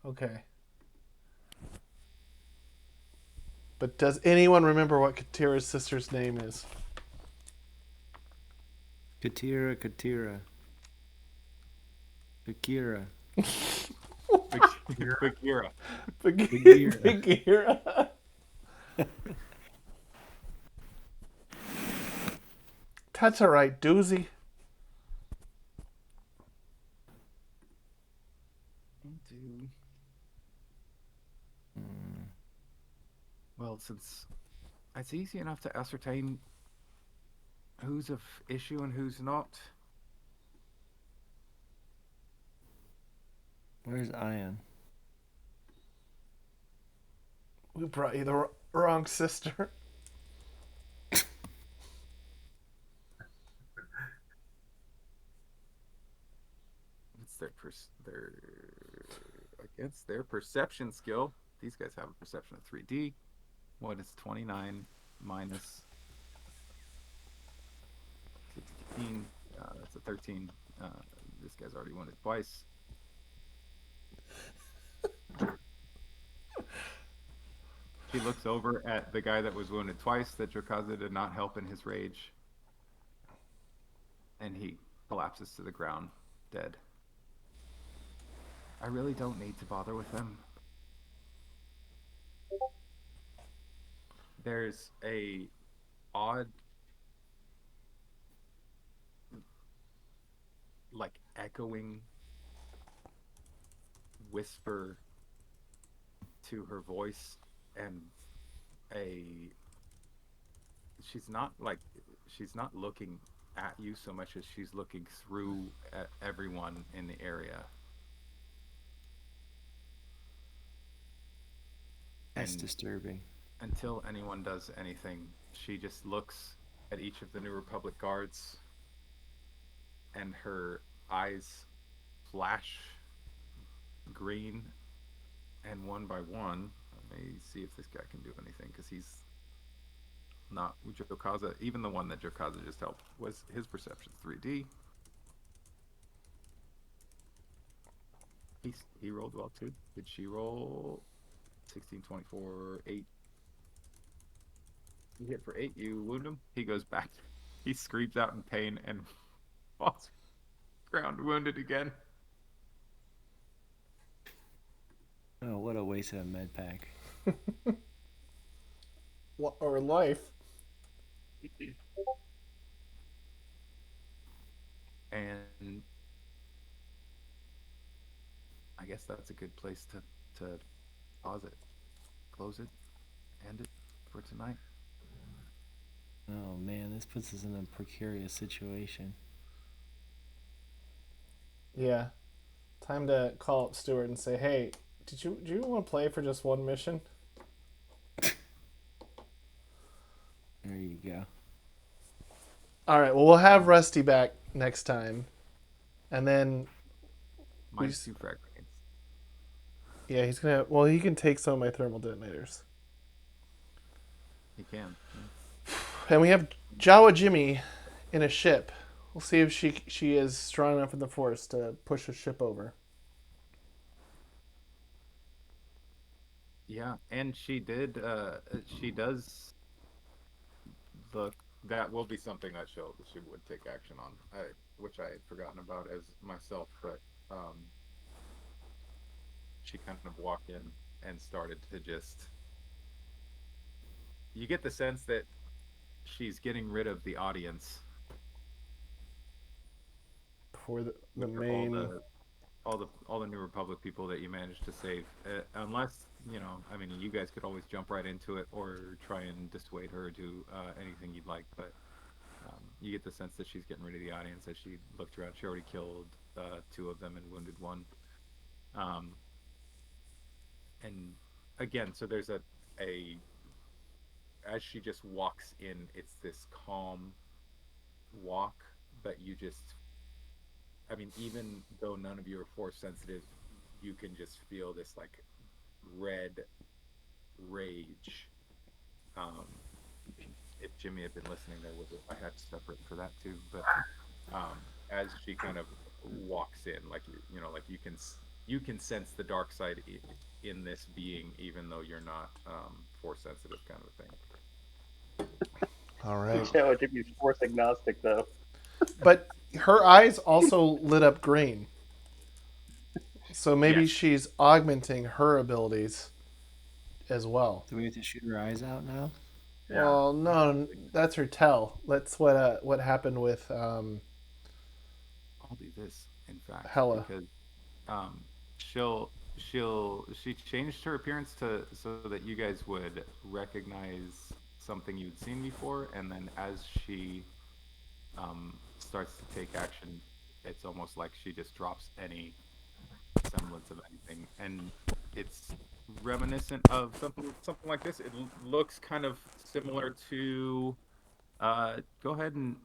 Okay. But does anyone remember what Katira's sister's name is? Katira. Akira. Bagheera. Bagheera. That's all right, doozy. Well, since it's easy enough to ascertain who's of issue and who's not. Where's Ian? We brought you the wrong sister. It's against their perception skill. These guys have a perception of 3D. What is 29 minus 16? That's a 13. This guy's already won it twice. She looks over at the guy that was wounded twice that Jowkazza did not help in his rage. And he collapses to the ground, dead. I really don't need to bother with them. There's a odd, like, echoing whisper to her voice, and she's not looking at you so much as she's looking through at everyone in the area. That's And disturbing. until anyone does anything, she just looks at each of the New Republic guards, and her eyes flash green, and one by one, let me see if this guy can do anything, because he's not Jowkazza. Even the one that Jowkazza just helped, was his perception's 3D. He rolled well too. Did she roll 16, 24, 8? You hit for 8, you wound him. He goes back. He screams out in pain and falls ground wounded again. Oh, what a waste of a med pack. Or life. And I guess that's a good place to pause it, close it, end it for tonight. Oh man, this puts us in a precarious situation. Yeah. Time to call up Stuart and say, hey, do you want to play for just one mission? There you go. All right. Well, we'll have Rusty back next time, and then Mine's 2 frag grenades. yeah, he's gonna. Well, he can take some of my thermal detonators, He can. and we have Jawa Jimmy in a ship. We'll see if she is strong enough in the Force to push a ship over. Yeah, and she did. She does look. That will be something that she would take action on, which I had forgotten about as myself. But she kind of walked in and started to just. You get the sense that she's getting rid of the audience For the which are main. all the New Republic people that you managed to save. Unless, I mean, you guys could always jump right into it or try and dissuade her, do anything you'd like. But you get the sense that she's getting rid of the audience as she looked around. She already killed 2 of them and wounded 1. And again, so there's a as she just walks in, it's this calm walk, but you just, I mean, even though none of you are Force sensitive, you can just feel this like red rage. If Jimmy had been listening, I had stuff written for that too. But as she kind of walks in, like like you can sense the dark side in this being, even though you're not Force sensitive, kind of a thing. All right. Jawa Jimmy's Force agnostic though. But her eyes also lit up green. So maybe Yes. she's augmenting her abilities as well. Do we have to shoot her eyes out now? Yeah. Well, no, that's her tell. That's what happened with I'll do this, in fact, Hella. because she changed her appearance so that you guys would recognize something you'd seen before, and then as she starts to take action, it's almost like she just drops any semblance of anything, and it's reminiscent of something like this. It looks kind of similar to. Go ahead and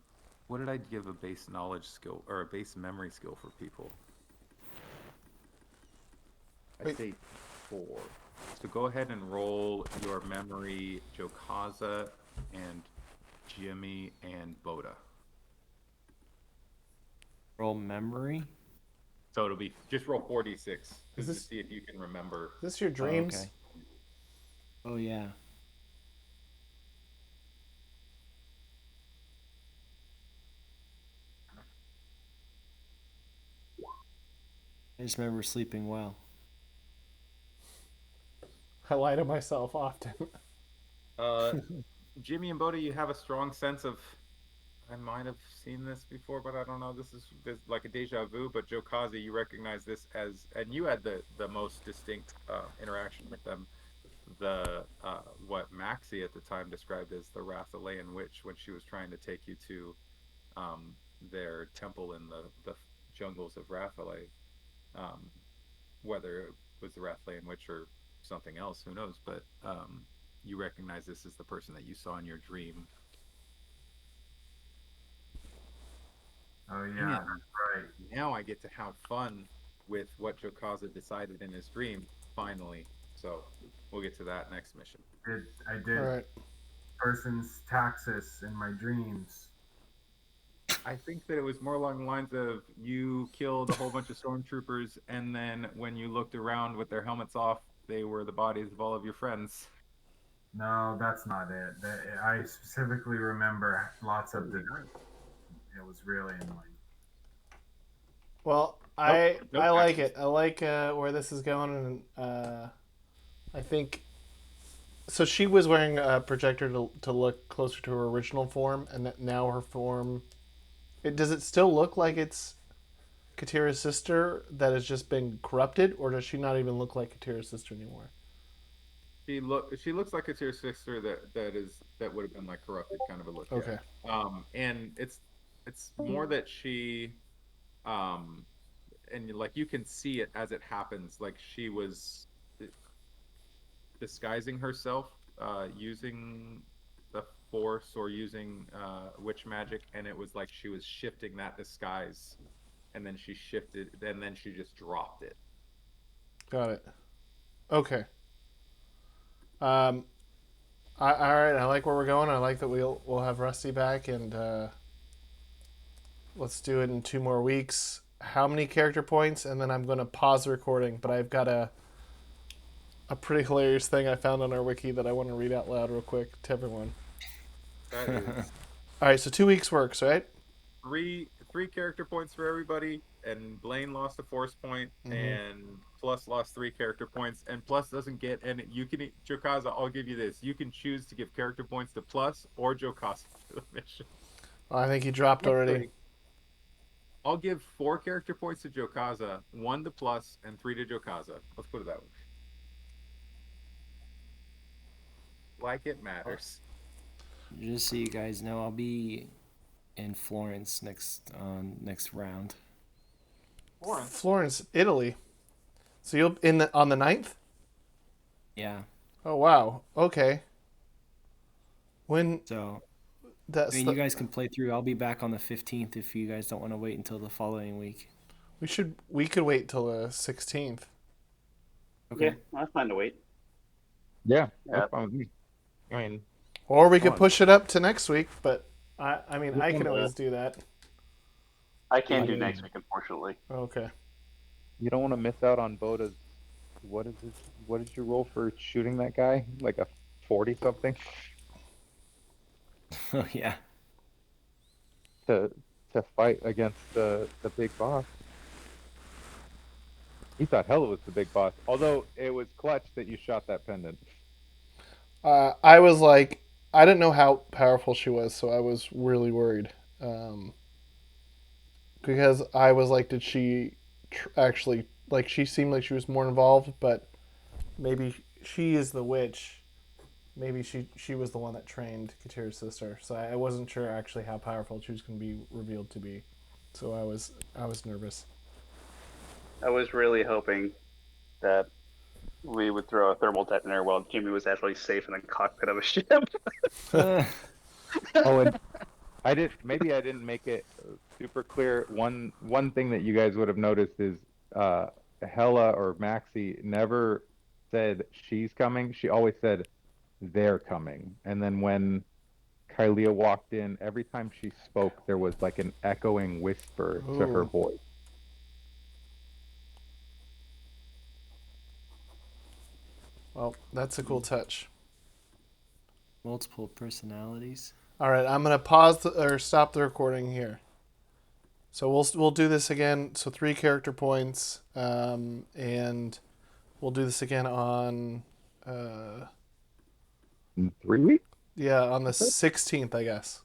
what did I give a base knowledge skill or a base memory skill for people? I Wait. say 4. So go ahead and roll your memory, Jowkazza and Jimmy and Bota. Roll memory. So it'll be, just roll 4d6 Is to this- see if you can remember. Is this your dreams? okay. Oh yeah. I just remember sleeping well. I lie to myself often. Jimmy and Bota, you have a strong sense of. I might have seen this before, but I don't know. This like a deja vu. But Jowkazza, you recognize this as, and you had the most distinct interaction with them. The what Maxie at the time described as the Rathalayan witch when she was trying to take you to um, their temple in the jungles of Rathalay. Um, whether it was the Rathalayan witch or something else, who knows? But you recognize this as the person that you saw in your dream. Oh yeah, And that's right. now I get to have fun with what Jowkazza decided in his dream, finally. So we'll get to that next mission. I All did right. person's taxes in my dreams. I think that it was more along the lines of you killed a whole bunch of stormtroopers, and then when you looked around with their helmets off, they were the bodies of all of your friends. No, that's not it. I specifically remember lots of the. It was really annoying. Well, Nope, I like actions. it. I like where this is going, and I think so. She was wearing a projector to look closer to her original form, and that now her form. Does it still look like it's Katira's sister that has just been corrupted, or does she not even look like Katira's sister anymore? She looks like it's your sister that would have been like corrupted kind of a look, yeah. Okay. And it's more that she um and like you can see it as it happens, like she was disguising herself using the force or using witch magic, and it was like she was shifting that disguise, and then she shifted, and then she just dropped it. Got it. Okay. Um, all right. I like where we're going. I like that we'll have Rusty back, and let's do it in 2 more weeks. How many character points? And then I'm going to pause the recording. But I've got a pretty hilarious thing I found on our wiki that I want to read out loud real quick to everyone. That is All right. So 2 weeks works, right? three character points for everybody, and Blaine lost a force point, Mhm. and Plus lost 3 character points, and Plus doesn't get. And you can, Jowkazza, I'll give you this: you can choose to give character points to Plus or Jowkazza for the mission. I think he dropped already. Actually, I'll give 4 character points to Jowkazza, 1 to Plus, and 3 to Jowkazza. Let's put it that way. Like it matters. Just so you guys know, I'll be in Florence next round. Florence, Italy. So you'll on the 9th? Yeah. Oh wow. Okay. When So that's you guys can play through. I'll be back on the 15th if you guys don't want to wait until the following week. we could wait till the 16th. Okay. Yeah, that's fine to wait. Yeah, Yeah. that's fine with me. I mean, Or we could on. push it up to next week, but I mean I Which can one? always do that. I can't do Yeah. next week, unfortunately. Okay. you don't want to miss out on Bota's. What is this? What is your role for shooting that guy? Like a 40 something Oh yeah. to fight against the big boss. He thought Hella was the big boss. Although it was clutch that you shot that pendant. I was like, I didn't know how powerful she was, so I was really worried. Because I was like, did she actually, like, she seemed like she was more involved, but maybe she is the witch. Maybe she was the one that trained Katira's sister. So I wasn't sure actually how powerful she was going to be revealed to be. So I was nervous. I was really hoping that we would throw a thermal detonator while Jimmy was actually safe in the cockpit of a ship. Oh, and maybe I didn't make it super clear. One thing that you guys would have noticed is Hella or Maxie never said she's coming. She always said they're coming. And then when Kylea walked in, every time she spoke, there was like an echoing whisper to her Ooh. voice. Well, that's a cool touch. Multiple personalities. All right, I'm gonna pause or stop the recording here. So we'll do this again. So 3 character points, and we'll do this again on In 3 weeks? on the 16th, I guess.